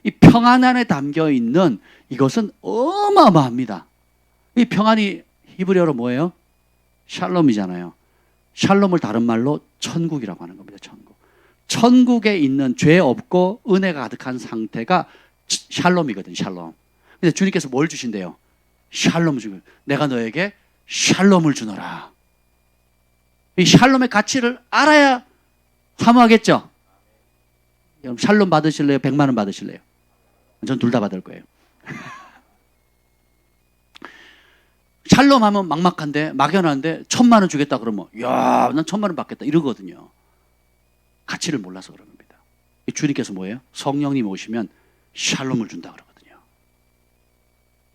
이 평안 안에 담겨 있는 이것은 어마어마합니다. 이 평안이 히브리어로 뭐예요? 샬롬이잖아요. 샬롬을 다른 말로 천국이라고 하는 겁니다. 천국. 천국에 있는 죄 없고 은혜가 가득한 상태가 샬롬이거든요. 샬롬. 근데 주님께서 뭘 주신대요? 샬롬을 주고, 내가 너에게 샬롬을 주노라. 이 샬롬의 가치를 알아야 사모하겠죠. 여러분 샬롬 받으실래요? 100만 원 받으실래요? 전 둘 다 받을 거예요. 샬롬 하면 막막한데, 막연한데 1000만 원 주겠다 그러면 야, 난 1000만 원 받겠다 이러거든요. 가치를 몰라서 그런 겁니다. 주님께서 뭐예요? 성령님 오시면 샬롬을 준다 그러거든요.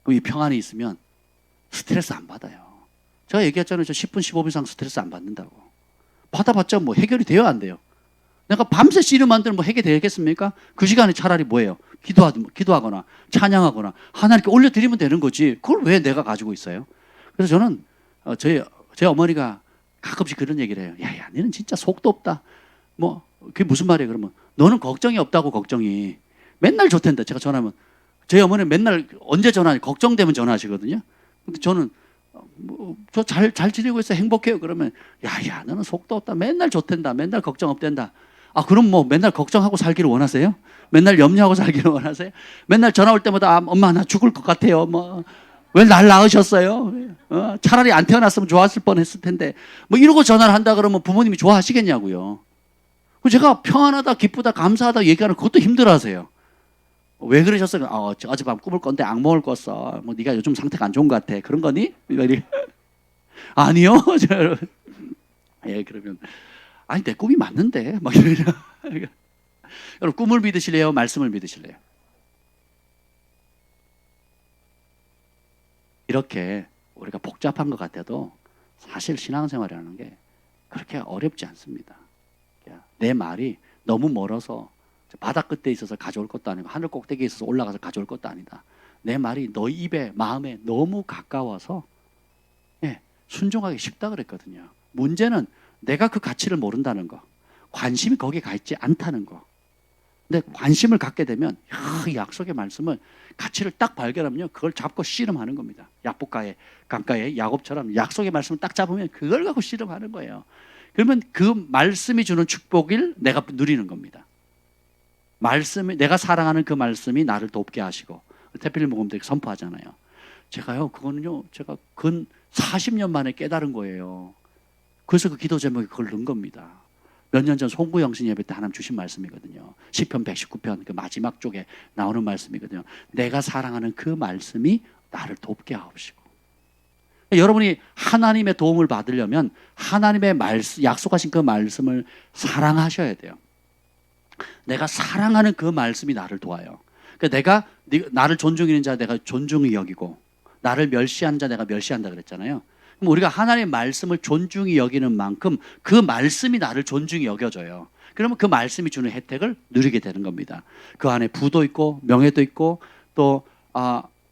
그럼 이 평안이 있으면 스트레스 안 받아요. 제가 얘기했잖아요. 저 10분 15분 이상 스트레스 안 받는다고. 받아봤자 뭐 해결이 돼요, 안 돼요? 내가 밤새 씨름한들 뭐 해결되겠습니까? 그 시간에 차라리 뭐예요? 기도하거나 찬양하거나 하나님께 올려드리면 되는 거지. 그걸 왜 내가 가지고 있어요? 그래서 저는 제 어머니가 가끔씩 그런 얘기를 해요. 야야, 너는 진짜 속도 없다. 뭐 그게 무슨 말이에요? 그러면 너는 걱정이 없다고. 걱정이 맨날 좋댄다. 제가 전화하면 저희 어머니는 맨날 언제 전화하니 걱정되면 전화하시거든요. 근데 저는 저 잘 지내고 있어, 행복해요. 그러면 야야, 너는 속도 없다. 맨날 좋댄다. 맨날 걱정 없댄다. 그럼 뭐 맨날 걱정하고 살기를 원하세요? 맨날 염려하고 살기를 원하세요? 맨날 전화 올 때마다 엄마 나 죽을 것 같아요. 뭐 왜 날 낳으셨어요? 차라리 안 태어났으면 좋았을 뻔했을 텐데 뭐 이러고 전화를 한다 그러면 부모님이 좋아하시겠냐고요. 제가 평안하다, 기쁘다, 감사하다 얘기하는 그것도 힘들어하세요. 왜 그러셨어요? 어젯밤 꿈을 꿨는데 악몽을 꿨어. 뭐 네가 요즘 상태가 안 좋은 것 같아. 그런 거니? 아니요. 예, 그러면 내 꿈이 맞는데 막 이러죠. 여러분 꿈을 믿으실래요? 말씀을 믿으실래요? 이렇게 우리가 복잡한 것 같아도 사실 신앙생활이라는 게 그렇게 어렵지 않습니다. 내 말이 너무 멀어서 바다 끝에 있어서 가져올 것도 아니고 하늘 꼭대기에 있어서 올라가서 가져올 것도 아니다. 내 말이 너 입에 마음에 너무 가까워서 순종하기 쉽다 그랬거든요. 문제는 내가 그 가치를 모른다는 거, 관심이 거기에 가 있지 않다는 거. 근데 관심을 갖게 되면 이 약속의 말씀을 가치를 딱 발견하면요, 그걸 잡고 씨름하는 겁니다. 약복가에 강가에 야곱처럼 약속의 말씀을 딱 잡으면 그걸 갖고 씨름하는 거예요. 그러면 그 말씀이 주는 축복을 내가 누리는 겁니다. 말씀이, 내가 사랑하는 그 말씀이 나를 돕게 하시고, 태필 목음들 선포하잖아요. 제가요, 그거는요, 제가 근 40년 만에 깨달은 거예요. 그래서 그 기도 제목에 그걸 넣은 겁니다. 몇 년 전 송구영신 예배 때 하나님 주신 말씀이거든요. 시편 119편 그 마지막 쪽에 나오는 말씀이거든요. 내가 사랑하는 그 말씀이 나를 돕게 하옵시고. 여러분이 하나님의 도움을 받으려면 하나님의 말씀, 약속하신 그 말씀을 사랑하셔야 돼요. 내가 사랑하는 그 말씀이 나를 도와요. 그러니까 내가 나를 존중하는 자 내가 존중히 여기고, 나를 멸시한 자 내가 멸시한다 그랬잖아요. 그럼 우리가 하나님의 말씀을 존중히 여기는 만큼 그 말씀이 나를 존중히 여겨져요. 그러면 그 말씀이 주는 혜택을 누리게 되는 겁니다. 그 안에 부도 있고 명예도 있고 또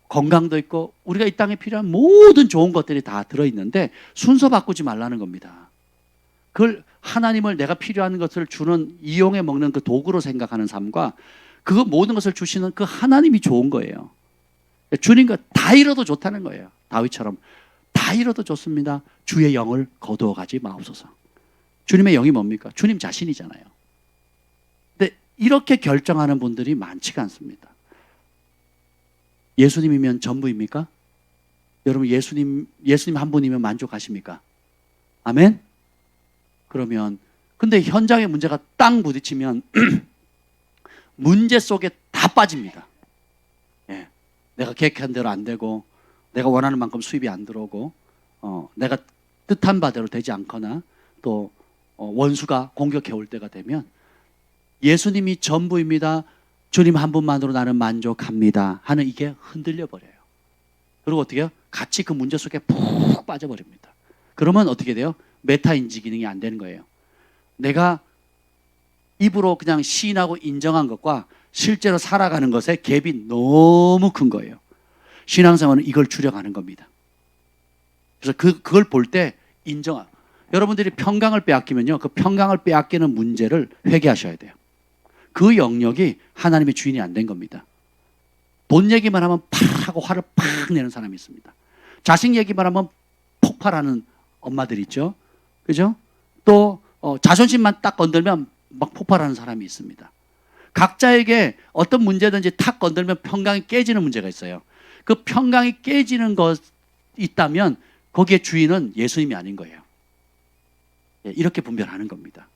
건강도 있고 우리가 이 땅에 필요한 모든 좋은 것들이 다 들어있는데 순서 바꾸지 말라는 겁니다. 그걸 하나님을 내가 필요한 것을 주는, 이용해 먹는 그 도구로 생각하는 삶과 그 모든 것을 주시는 그 하나님이 좋은 거예요. 주님과 다 잃어도 좋다는 거예요. 다윗처럼 다 잃어도 좋습니다. 주의 영을 거두어가지 마옵소서. 주님의 영이 뭡니까? 주님 자신이잖아요. 근데 이렇게 결정하는 분들이 많지가 않습니다. 예수님이면 전부입니까? 여러분 예수님 한 분이면 만족하십니까? 아멘? 그러면 근데 현장의 문제가 땅 부딪히면 문제 속에 다 빠집니다. 예. 내가 계획한 대로 안 되고 내가 원하는 만큼 수입이 안 들어오고 내가 뜻한 바대로 되지 않거나 또 원수가 공격해 올 때가 되면 예수님이 전부입니다. 주님 한 분만으로 나는 만족합니다 하는 이게 흔들려 버려요. 그리고 어떻게 해요? 같이 그 문제 속에 푹 빠져버립니다. 그러면 어떻게 돼요? 메타인지 기능이 안 되는 거예요. 내가 입으로 그냥 시인하고 인정한 것과 실제로 살아가는 것의 갭이 너무 큰 거예요. 신앙생활은 이걸 줄여가는 겁니다. 그래서 그걸 볼 때 여러분들이 평강을 빼앗기면요, 그 평강을 빼앗기는 문제를 회개하셔야 돼요. 그 영역이 하나님의 주인이 안 된 겁니다. 돈 얘기만 하면 팍 하고 화를 팍 내는 사람이 있습니다. 자식 얘기만 하면 폭발하는 엄마들 있죠. 그죠? 또 자존심만 딱 건들면 막 폭발하는 사람이 있습니다. 각자에게 어떤 문제든지 탁 건들면 평강이 깨지는 문제가 있어요. 그 평강이 깨지는 것 있다면 거기에 주인은 예수님이 아닌 거예요. 이렇게 분별하는 겁니다.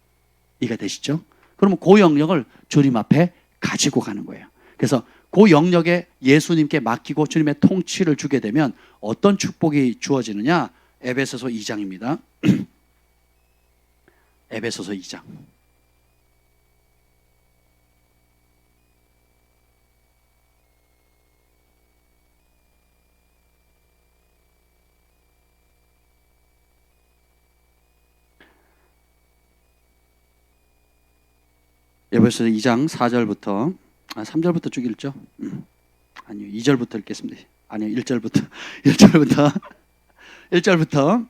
이해가 되시죠? 그러면 그 영역을 주님 앞에 가지고 가는 거예요. 그래서 그 영역에 예수님께 맡기고 주님의 통치를 주게 되면 어떤 축복이 주어지느냐? 에베소서 2장입니다. 에베소서 2장. 에베소서 2장 4절부터 3절부터 쭉 읽죠? 아니요, 2절부터 읽겠습니다. 아니요, 1절부터 1절부터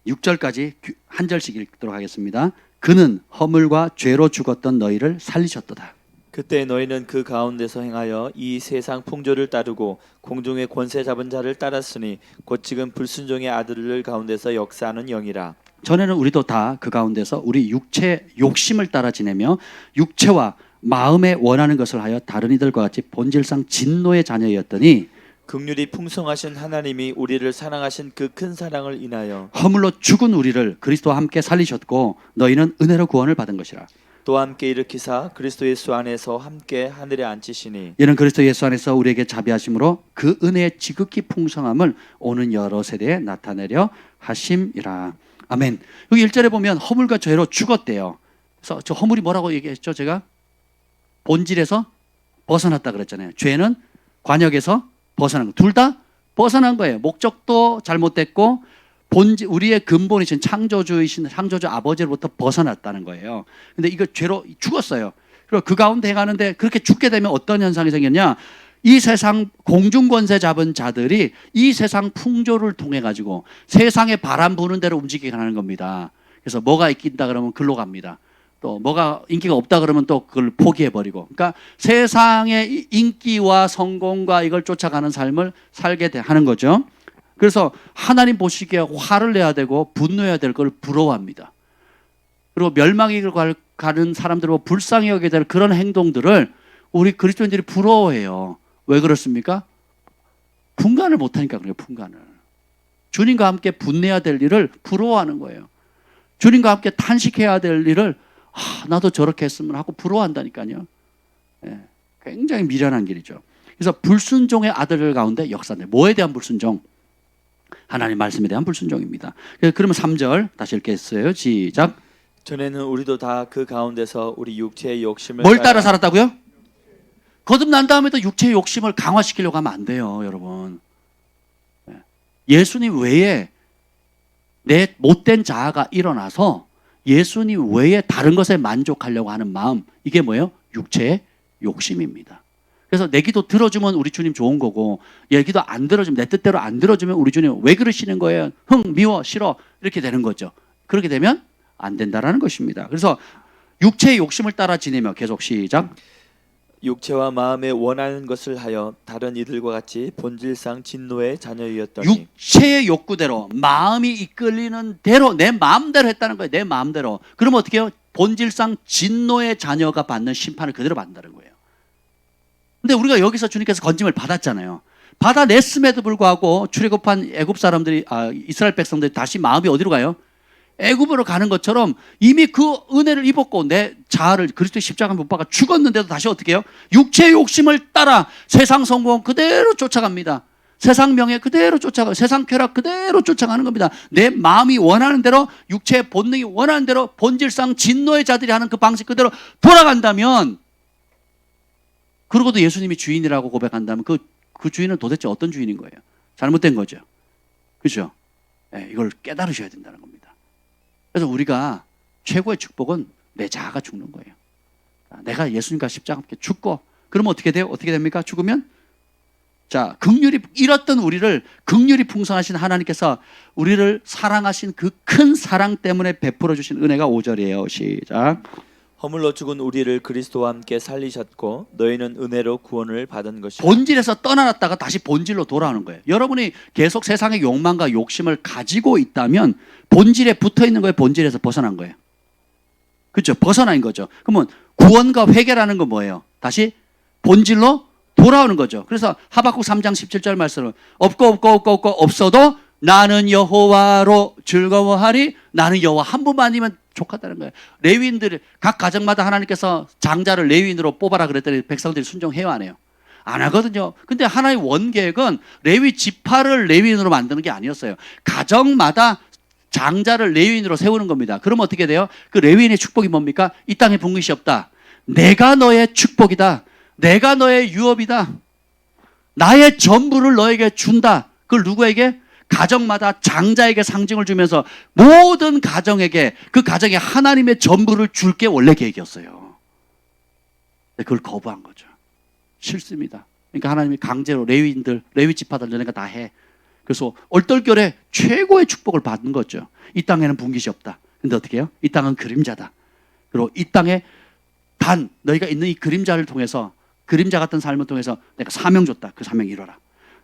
6절까지 한 절씩 읽도록 하겠습니다. 그는 허물과 죄로 죽었던 너희를 살리셨도다. 그때 너희는 그 가운데서 행하여 이 세상 풍조를 따르고 공중의 권세 잡은 자를 따랐으니 곧 지금 불순종의 아들들 가운데서 역사하는 영이라. 전에는 우리도 다 그 가운데서 우리 육체 욕심을 따라 지내며 육체와 마음에 원하는 것을 하여 다른 이들과 같이 본질상 진노의 자녀였더니 긍휼이 풍성하신 하나님이 우리를 사랑하신 그 큰 사랑을 인하여 허물로 죽은 우리를 그리스도와 함께 살리셨고 너희는 은혜로 구원을 받은 것이라. 또 함께 일으키사 그리스도 예수 안에서 함께 하늘에 앉히시니 이는 그리스도 예수 안에서 우리에게 자비하심으로 그 은혜의 지극히 풍성함을 오는 여러 세대에 나타내려 하심이라. 아멘. 여기 1절에 보면 허물과 죄로 죽었대요. 그래서 저 허물이 뭐라고 얘기했죠? 제가 본질에서 벗어났다 그랬잖아요. 죄는 관역에서 벗어난 거. 둘 다 벗어난 거예요. 목적도 잘못됐고 우리의 근본이신 창조주 아버지로부터 벗어났다는 거예요. 근데 이거 죄로 죽었어요. 그리고 그 가운데 행하는데 그렇게 죽게 되면 어떤 현상이 생겼냐? 이 세상 공중권세 잡은 자들이 이 세상 풍조를 통해 가지고 세상에 바람 부는 대로 움직이게 하는 겁니다. 그래서 뭐가 있긴다 그러면 글로 갑니다. 또 뭐가 인기가 없다 그러면 또 그걸 포기해버리고, 그러니까 세상의 인기와 성공과 이걸 쫓아가는 삶을 살게 하는 거죠. 그래서 하나님 보시기에 화를 내야 되고 분노해야 될 걸 부러워합니다. 그리고 멸망이 가는 사람들을 불쌍히 여기게 될 그런 행동들을 우리 그리스도인들이 부러워해요. 왜 그렇습니까? 분간을 못하니까 그래요. 분간을. 주님과 함께 분내야 될 일을 부러워하는 거예요. 주님과 함께 탄식해야 될 일을 나도 저렇게 했으면 하고 부러워한다니까요. 예, 굉장히 미련한 길이죠. 그래서 불순종의 아들 가운데 역사인데, 뭐에 대한 불순종? 하나님 말씀에 대한 불순종입니다. 그러면 3절 다시 읽겠어요. 시작. 전에는 우리도 다 그 가운데서 우리 육체의 욕심을 뭘 따라 살았다고요? 거듭난 다음에도 육체의 욕심을 강화시키려고 하면 안 돼요, 여러분. 예수님 외에 내 못된 자아가 일어나서 예수님 외에 다른 것에 만족하려고 하는 마음, 이게 뭐예요? 육체의 욕심입니다. 그래서 내 기도 들어주면 우리 주님 좋은 거고, 얘 기도 안 들어주면, 내 뜻대로 안 들어주면 우리 주님 왜 그러시는 거예요? 미워, 싫어, 이렇게 되는 거죠. 그렇게 되면 안 된다라는 것입니다. 그래서 육체의 욕심을 따라 지내며, 계속 시작. 육체와 마음에 원하는 것을 하여 다른 이들과 같이 본질상 진노의 자녀이었더니. 육체의 욕구대로, 마음이 이끌리는 대로, 내 마음대로 했다는 거예요. 내 마음대로. 그러면 어떻게 해요? 본질상 진노의 자녀가 받는 심판을 그대로 받는다는 거예요. 근데 우리가 여기서 주님께서 건짐을 받았잖아요. 받아냈음에도 불구하고 출애굽한 애굽 사람들이, 이스라엘 백성들이 다시 마음이 어디로 가요? 애굽으로 가는 것처럼 이미 그 은혜를 입었고 내 자아를 그리스도의 십자가 못 박아 죽었는데도 다시 어떻게 해요? 육체의 욕심을 따라 세상 성공 그대로 쫓아갑니다. 세상 명예 그대로 쫓아가고 세상 쾌락 그대로 쫓아가는 겁니다. 내 마음이 원하는 대로, 육체의 본능이 원하는 대로 본질상 진노의 자들이 하는 그 방식 그대로 돌아간다면, 그러고도 예수님이 주인이라고 고백한다면 그 주인은 도대체 어떤 주인인 거예요? 잘못된 거죠. 그렇죠? 네, 이걸 깨달으셔야 된다는 겁니다. 그래서 우리가 최고의 축복은 내 자아가 죽는 거예요. 내가 예수님과 십자가 함께 죽고, 그러면 어떻게 돼요? 어떻게 됩니까? 죽으면? 자, 긍휼이 잃었던 우리를 긍휼이 풍성하신 하나님께서 우리를 사랑하신 그 큰 사랑 때문에 베풀어 주신 은혜가 5절이에요. 시작. 허물로 죽은 우리를 그리스도와 함께 살리셨고 너희는 은혜로 구원을 받은 것이다. 본질에서 떠나놨다가 다시 본질로 돌아오는 거예요. 여러분이 계속 세상의 욕망과 욕심을 가지고 있다면 본질에 붙어있는 거예요. 본질에서 벗어난 거예요. 그렇죠? 벗어난 거죠. 그러면 구원과 회개라는 건 뭐예요? 다시 본질로 돌아오는 거죠. 그래서 하박국 3장 17절 말씀은 없고 없어도 나는 여호와로 즐거워하리. 나는 여호와 한 분만이면 족하다는 거예요. 레위인들 각 가정마다 하나님께서 장자를 레위인으로 뽑아라 그랬더니 백성들이 순종해요, 안 해요? 안 하거든요. 근데 하나의 원계획은 레위 지파를 레위인으로 만드는 게 아니었어요. 가정마다 장자를 레위인으로 세우는 겁니다. 그럼 어떻게 돼요? 그 레위인의 축복이 뭡니까? 이 땅에 붕 것이 없다. 내가 너의 축복이다. 내가 너의 유업이다. 나의 전부를 너에게 준다. 그걸 누구에게? 가정마다 장자에게 상징을 주면서 모든 가정에게, 그 가정에 하나님의 전부를 줄 게 원래 계획이었어요. 그걸 거부한 거죠. 싫습니다. 그러니까 하나님이 강제로 레위인들, 레위 지파들 너네가 다 해. 그래서 얼떨결에 최고의 축복을 받는 거죠. 이 땅에는 분깃이 없다. 근데 어떻게 해요? 이 땅은 그림자다. 그리고 이 땅에 단 너희가 있는 이 그림자를 통해서, 그림자 같은 삶을 통해서 내가 사명 줬다. 그 사명 이뤄라.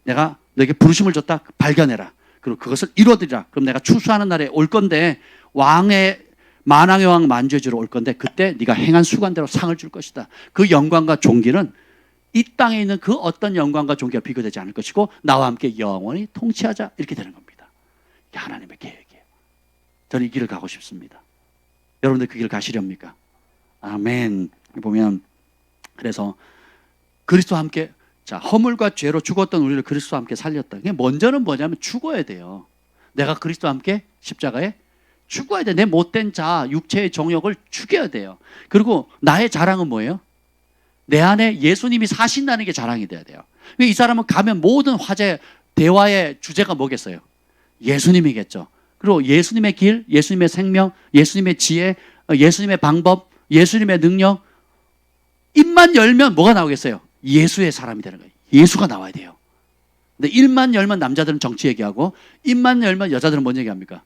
내가 너에게 부르심을 줬다. 발견해라. 그리고 그것을 이루어드리라. 그럼 내가 추수하는 날에 올 건데, 만왕의 왕 만주주로 올 건데, 그때 네가 행한 수관대로 상을 줄 것이다. 그 영광과 존귀는 이 땅에 있는 그 어떤 영광과 존귀가 비교되지 않을 것이고 나와 함께 영원히 통치하자. 이렇게 되는 겁니다. 이게 하나님의 계획이에요. 저는 이 길을 가고 싶습니다. 여러분들 그 길을 가시렵니까? 아멘. 보면 그래서 그리스도와 함께, 자, 허물과 죄로 죽었던 우리를 그리스도와 함께 살렸다. 이게 먼저는 뭐냐면 죽어야 돼요. 내가 그리스도와 함께 십자가에 죽어야 돼. 내 못된 자, 육체의 정욕을 죽여야 돼요. 그리고 나의 자랑은 뭐예요? 내 안에 예수님이 사신다는 게 자랑이 돼야 돼요. 이 사람은 가면 모든 화제, 대화의 주제가 뭐겠어요? 예수님이겠죠. 그리고 예수님의 길, 예수님의 생명, 예수님의 지혜, 예수님의 방법, 예수님의 능력, 입만 열면 뭐가 나오겠어요? 예수의 사람이 되는 거예요. 예수가 나와야 돼요. 근데 입만 열면 남자들은 정치 얘기하고, 입만 열면 여자들은 뭔 얘기합니까?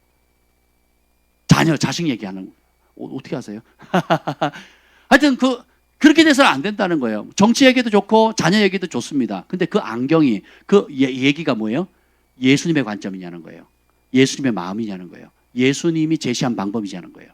자녀, 자식 얘기하는. 어떻게 하세요? 하여튼 그렇게 돼서는 안 된다는 거예요. 정치 얘기도 좋고 자녀 얘기도 좋습니다. 근데 그 안경이 얘기가 뭐예요? 예수님의 관점이냐는 거예요. 예수님의 마음이냐는 거예요. 예수님이 제시한 방법이냐는 거예요.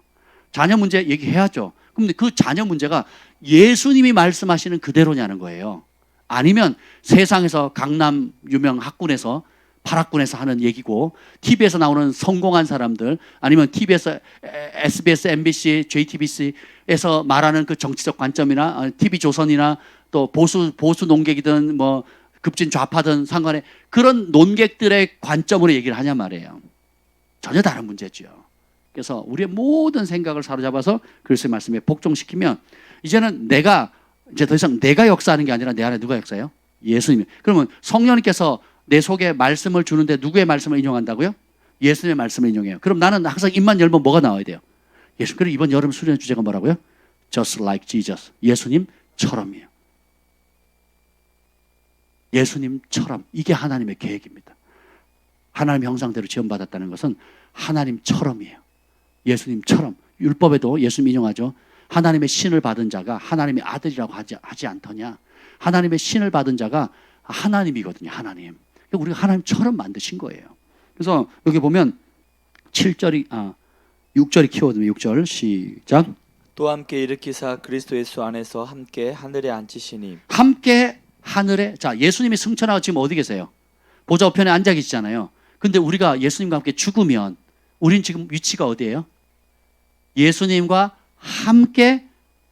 자녀 문제 얘기해야죠. 근데 그 자녀 문제가 예수님이 말씀하시는 그대로냐는 거예요. 아니면 세상에서 강남 유명 학군에서 발학군에서 하는 얘기고 TV에서 나오는 성공한 사람들 아니면 TV에서 SBS, MBC, JTBC에서 말하는 그 정치적 관점이나 TV조선이나 또 보수 논객이든 뭐 급진 좌파든 상관에 그런 논객들의 관점으로 얘기를 하냐 말이에요. 전혀 다른 문제죠. 그래서 우리의 모든 생각을 사로잡아서 그리스도의 말씀에 복종시키면 이제는 이제 더 이상 내가 역사하는 게 아니라 내 안에 누가 역사해요? 예수님이. 그러면 성령님께서 내 속에 말씀을 주는데 누구의 말씀을 인용한다고요? 예수님의 말씀을 인용해요. 그럼 나는 항상 입만 열면 뭐가 나와야 돼요? 예수. 그리고 이번 여름 수련 주제가 뭐라고요? Just like Jesus. 예수님처럼이에요. 예수님처럼. 이게 하나님의 계획입니다. 하나님의 형상대로 지원받았다는 것은 하나님처럼이에요. 예수님처럼. 율법에도 예수님 인용하죠. 하나님의 신을 받은 자가 하나님의 아들이라고 하지 않더냐. 하나님의 신을 받은 자가 하나님이거든요. 하나님. 우리가 하나님처럼 만드신 거예요. 그래서 여기 보면 6절이 키워드면 6절 시작. 또 함께 일으키사 그리스도 예수 안에서 함께 하늘에 앉히시니. 함께 하늘에. 자, 예수님이 승천하고 지금 어디 계세요? 보좌 우편에 앉아 계시잖아요. 근데 우리가 예수님과 함께 죽으면 우린 지금 위치가 어디예요? 예수님과 함께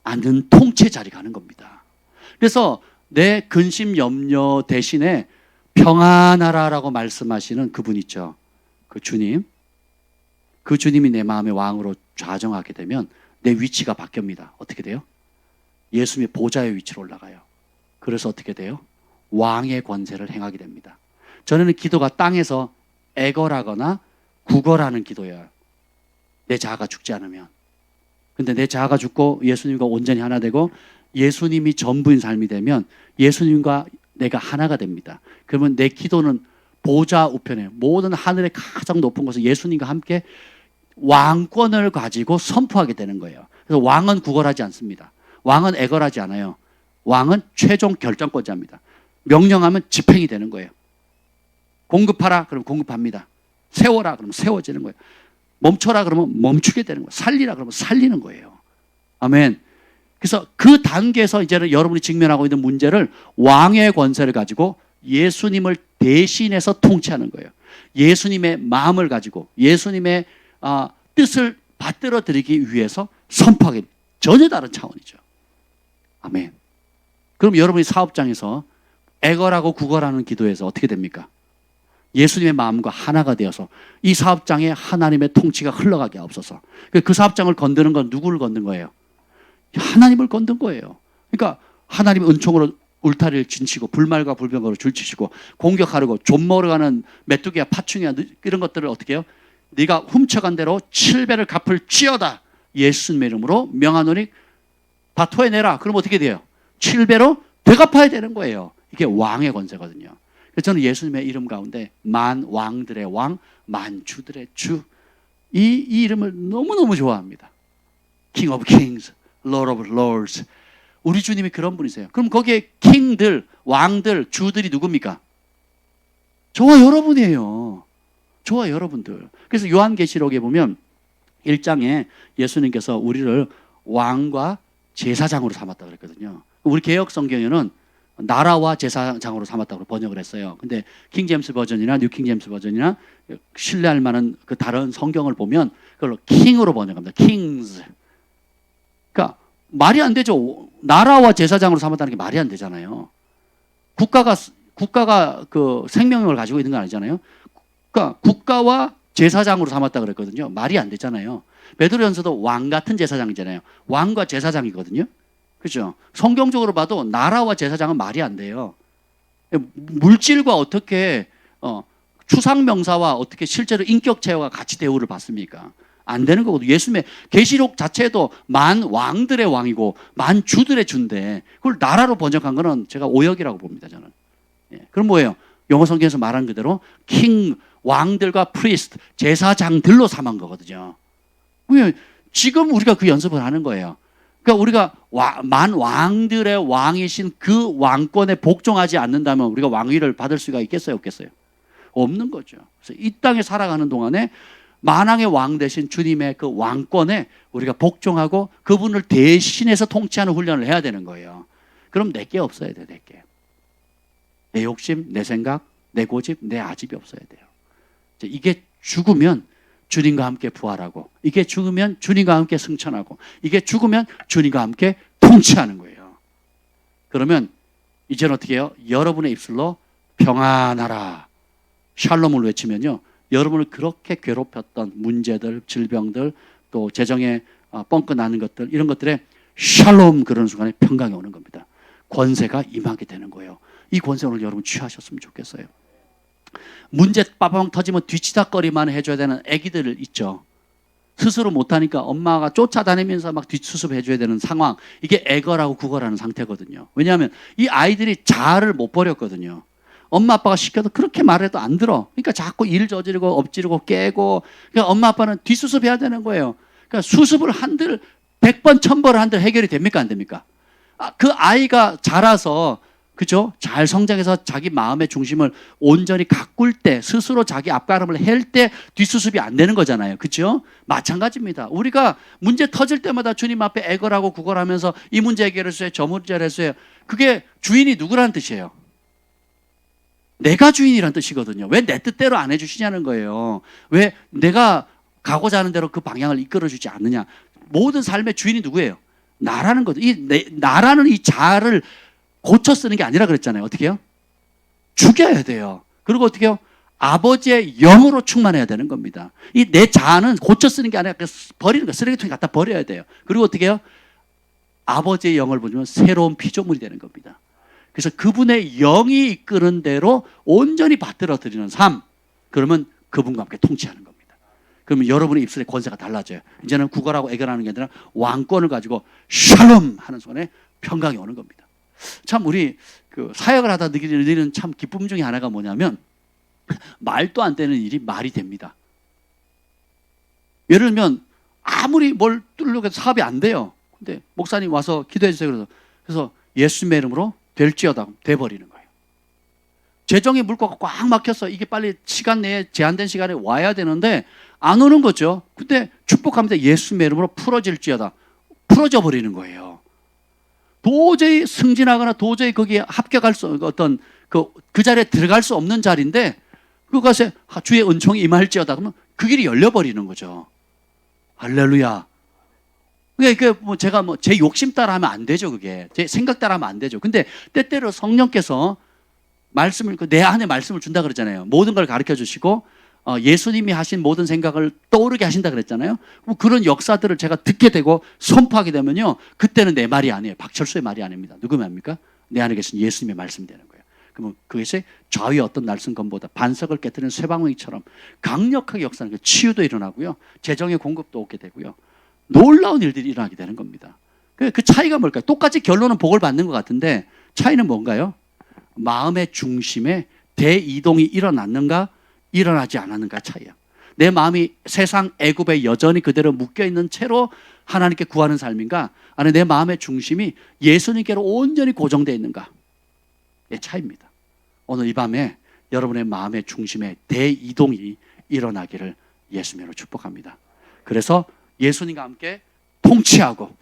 앉는 통치 자리 가는 겁니다. 그래서 내 근심 염려 대신에 평안하라라고 말씀하시는 그분 있죠. 그 주님. 그 주님이 내 마음의 왕으로 좌정하게 되면 내 위치가 바뀝니다. 어떻게 돼요? 예수님의 보좌의 위치로 올라가요. 그래서 어떻게 돼요? 왕의 권세를 행하게 됩니다. 전에는 기도가 땅에서 애걸하거나 구걸하는 기도예요. 내 자아가 죽지 않으면. 근데 내 자아가 죽고 예수님과 온전히 하나 되고 예수님이 전부인 삶이 되면 예수님과 내가 하나가 됩니다. 그러면 내 기도는 보좌 우편에 모든 하늘의 가장 높은 곳에 예수님과 함께 왕권을 가지고 선포하게 되는 거예요. 그래서 왕은 구걸하지 않습니다. 왕은 애걸하지 않아요. 왕은 최종 결정권자입니다. 명령하면 집행이 되는 거예요. 공급하라 그러면 공급합니다. 세워라 그러면 세워지는 거예요. 멈춰라 그러면 멈추게 되는 거예요. 살리라 그러면 살리는 거예요. 아멘. 그래서 그 단계에서 이제는 여러분이 직면하고 있는 문제를 왕의 권세를 가지고 예수님을 대신해서 통치하는 거예요. 예수님의 마음을 가지고 예수님의 뜻을 받들어 드리기 위해서 선포하기 전혀 다른 차원이죠. 아멘. 그럼 여러분이 사업장에서 애걸하고 구걸하는 기도에서 어떻게 됩니까? 예수님의 마음과 하나가 되어서 이 사업장에 하나님의 통치가 흘러가게 하옵소서. 그 사업장을 건드는 건 누구를 건든 거예요? 하나님을 건든 거예요. 그러니까 하나님의 은총으로 울타리를 진치고 불말과 불병거로 줄치시고 공격하려고 좀먹어가는 메뚜기야 파충이야 이런 것들을 어떻게 해요? 네가 훔쳐간 대로 7배를 갚을지어다. 예수님의 이름으로 명하노니 다 토해내라. 그럼 어떻게 돼요? 7배로 되갚아야 되는 거예요. 이게 왕의 권세거든요. 그래서 저는 예수님의 이름 가운데 만 왕들의 왕, 만 주들의 주, 이 이름을 너무너무 좋아합니다. King of Kings, Lord of Lords. 우리 주님이 그런 분이세요. 그럼 거기에 킹들, 왕들, 주들이 누굽니까? 저와 여러분이에요. 저와 여러분들. 그래서 요한계시록에 보면 1장에 예수님께서 우리를 왕과 제사장으로 삼았다 그랬거든요. 우리 개역 성경에는 나라와 제사장으로 삼았다고 번역을 했어요. 근데 킹제임스 버전이나 뉴킹제임스 버전이나 신뢰할 만한 그 다른 성경을 보면 그걸로 킹으로 번역합니다. 킹즈. 그러니까 말이 안 되죠. 나라와 제사장으로 삼았다는 게 말이 안 되잖아요. 국가가 그 생명력을 가지고 있는 건 아니잖아요. 그러니까 국가와 제사장으로 삼았다 그랬거든요. 말이 안 되잖아요. 베드로전서도 왕 같은 제사장이잖아요. 왕과 제사장이거든요. 그렇죠? 성경적으로 봐도 나라와 제사장은 말이 안 돼요. 물질과 어떻게 추상명사와 어떻게 실제로 인격 체화가 같이 대우를 받습니까? 안 되는 거거든요. 예수님의 계시록 자체도 만 왕들의 왕이고 만 주들의 주인데 그걸 나라로 번역한 거는 제가 오역이라고 봅니다. 저는. 그럼 뭐예요? 영어 성경에서 말한 그대로 킹 왕들과 프리스트 제사장들로 삼은 거거든요. 왜 지금 우리가 그 연습을 하는 거예요. 그러니까 우리가 만 왕들의 왕이신 그 왕권에 복종하지 않는다면 우리가 왕위를 받을 수가 있겠어요, 없겠어요? 없는 거죠. 그래서 이 땅에 살아가는 동안에 만왕의 왕 대신 주님의 그 왕권에 우리가 복종하고 그분을 대신해서 통치하는 훈련을 해야 되는 거예요. 그럼 내게 없어야 돼, 내게. 내 욕심, 내 생각, 내 고집, 내 아집이 없어야 돼요. 이게 죽으면 주님과 함께 부활하고, 이게 죽으면 주님과 함께 승천하고, 이게 죽으면 주님과 함께 통치하는 거예요. 그러면 이제는 어떻게 해요? 여러분의 입술로 평안하라, 샬롬을 외치면요, 여러분을 그렇게 괴롭혔던 문제들, 질병들, 또 재정에 뻥끗 나는 것들, 이런 것들에 샬롬 그러는 순간에 평강이 오는 겁니다. 권세가 임하게 되는 거예요. 이 권세 오늘 여러분 취하셨으면 좋겠어요. 문제 빠방 터지면 뒤치다거리만 해줘야 되는 아기들 있죠. 스스로 못하니까 엄마가 쫓아다니면서 막 뒷수습 해줘야 되는 상황. 이게 애거라고 국어라는 상태거든요. 왜냐하면 이 아이들이 자아를 못 버렸거든요. 엄마 아빠가 시켜도 그렇게 말해도 안 들어. 그러니까 자꾸 일 저지르고 엎지르고 깨고. 그러니까 엄마 아빠는 뒷수습해야 되는 거예요. 그러니까 수습을 한들 100번 1000번을 한들 해결이 됩니까, 안 됩니까? 그 아이가 자라서, 그죠? 잘 성장해서 자기 마음의 중심을 온전히 가꿀 때, 스스로 자기 앞가름을 hər 때 뒷수습이 안 되는 거잖아요. 그죠? 마찬가지입니다. 우리가 문제 터질 때마다 주님 앞에 애걸하고 구걸하면서 이 문제 해결했어요, 저 문제를 했어요. 그게 주인이 누구라는 뜻이에요? 내가 주인이란 뜻이거든요. 왜 내 뜻대로 안 해주시냐는 거예요. 왜 내가 가고자 하는 대로 그 방향을 이끌어주지 않느냐. 모든 삶의 주인이 누구예요? 나라는 거죠. 나라는 이 자아를 고쳐 쓰는 게 아니라 그랬잖아요. 어떻게 해요? 죽여야 돼요. 그리고 어떻게 해요? 아버지의 영으로 충만해야 되는 겁니다. 이 내 자아는 고쳐 쓰는 게 아니라 버리는 거, 쓰레기통에 갖다 버려야 돼요. 그리고 어떻게 해요? 아버지의 영을 보면 새로운 피조물이 되는 겁니다. 그래서 그분의 영이 이끄는 대로 온전히 받들어들이는 삶. 그러면 그분과 함께 통치하는 겁니다. 그러면 여러분의 입술의 권세가 달라져요. 이제는 구걸하고 애결하는 게 아니라 왕권을 가지고 샬롬 하는 손에 평강이 오는 겁니다. 참 우리 그 사역을 하다 느끼는 참 기쁨 중에 하나가 뭐냐면 말도 안 되는 일이 말이 됩니다. 예를 들면 아무리 뭘 뚫으려고 해도 사업이 안 돼요. 근데 목사님 와서 기도해 주세요. 그래서 예수님의 이름으로 될지어다 돼버리는 거예요. 재정의 물꼬가 꽉 막혔어. 이게 빨리 시간 내에 제한된 시간에 와야 되는데 안 오는 거죠. 근데 축복합니다. 예수님의 이름으로 풀어질지어다. 풀어져 버리는 거예요. 도저히 승진하거나 도저히 거기에 합격할 수 어떤 그 자리에 들어갈 수 없는 자리인데 그것에 주의 은총이 임할지어다 그러면 그 길이 열려버리는 거죠. 할렐루야. 그게 뭐 제가 뭐 제 욕심 따라 하면 안 되죠. 그게 제 생각 따라 하면 안 되죠. 근데 때때로 성령께서 말씀을 내 안에 말씀을 준다 그랬잖아요. 모든 걸 가르쳐 주시고 예수님이 하신 모든 생각을 떠오르게 하신다 그랬잖아요. 그런 역사들을 제가 듣게 되고 선포하게 되면요, 그때는 내 말이 아니에요. 박철수의 말이 아닙니다. 누구 말입니까? 내 안에 계신 예수님의 말씀이 되는 거예요. 그러면 그것이 좌우의 어떤 날씬검보다 반석을 깨뜨리는 쇠방울이처럼 강력하게 역사하는 거예요. 치유도 일어나고요, 재정의 공급도 오게 되고요, 놀라운 일들이 일어나게 되는 겁니다. 그 차이가 뭘까요? 똑같이 결론은 복을 받는 것 같은데 차이는 뭔가요? 마음의 중심에 대이동이 일어났는가 일어나지 않았는가 차이야. 내 마음이 세상 애굽에 여전히 그대로 묶여있는 채로 하나님께 구하는 삶인가, 아니 내 마음의 중심이 예수님께로 온전히 고정되어 있는가의 차이입니다. 오늘 이 밤에 여러분의 마음의 중심에 대이동이 일어나기를 예수님으로 축복합니다. 그래서 예수님과 함께 통치하고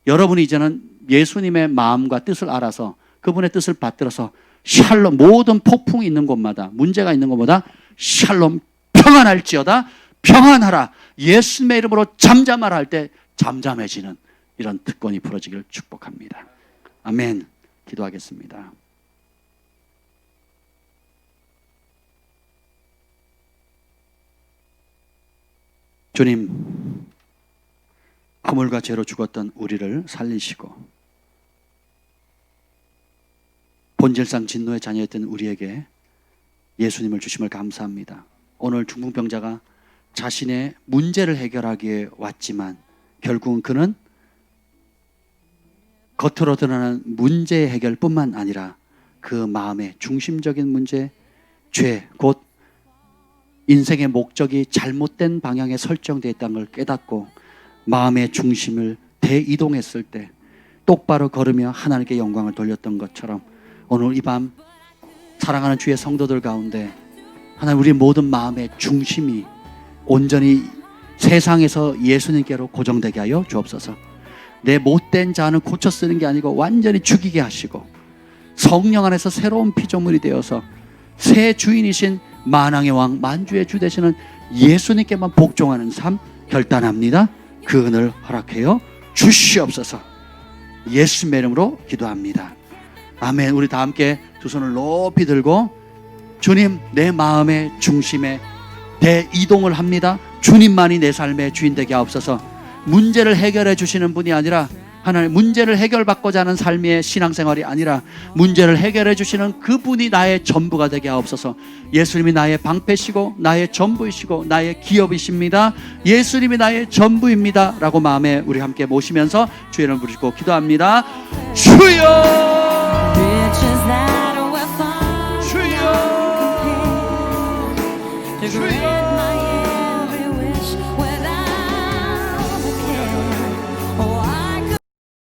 여러분이 이제는 예수님의 마음과 뜻을 알아서 그분의 뜻을 받들어서 샬롬, 모든 폭풍이 있는 곳마다, 문제가 있는 곳마다 샬롬, 평안할지어다, 평안하라, 예수님의 이름으로 잠잠하라 할 때 잠잠해지는 이런 특권이 부러지기를 축복합니다. 아멘. 기도하겠습니다. 주님, 허물과 죄로 죽었던 우리를 살리시고 본질상 진노의 자녀였던 우리에게 예수님을 주심을 감사합니다. 오늘 중풍병자가 자신의 문제를 해결하기에 왔지만 결국은 그는 겉으로 드러나는 문제 해결뿐만 아니라 그 마음의 중심적인 문제, 죄, 곧 인생의 목적이 잘못된 방향에 설정되어 있다는 걸 깨닫고 마음의 중심을 대이동했을 때 똑바로 걸으며 하나님께 영광을 돌렸던 것처럼 오늘 이 밤 사랑하는 주의 성도들 가운데 하나님 우리 모든 마음의 중심이 온전히 세상에서 예수님께로 고정되게 하여 주옵소서. 내 못된 자는 고쳐 쓰는 게 아니고 완전히 죽이게 하시고 성령 안에서 새로운 피조물이 되어서 새 주인이신 만왕의 왕 만주의 주 되시는 예수님께만 복종하는 삶 결단합니다. 그 은혜를 허락하여 주시옵소서. 예수님의 이름으로 기도합니다. 아멘. 우리 다 함께 두 손을 높이 들고 주님 내 마음의 중심에 대이동을 합니다. 주님만이 내 삶의 주인 되게 하옵소서. 문제를 해결해 주시는 분이 아니라 하나님 문제를 해결받고자 하는 삶의 신앙생활이 아니라 문제를 해결해 주시는 그분이 나의 전부가 되게 하옵소서. 예수님이 나의 방패시고 나의 전부이시고 나의 기업이십니다. 예수님이 나의 전부입니다 라고 마음에 우리 함께 모시면서 주의 이름을 부르시고 기도합니다. 주여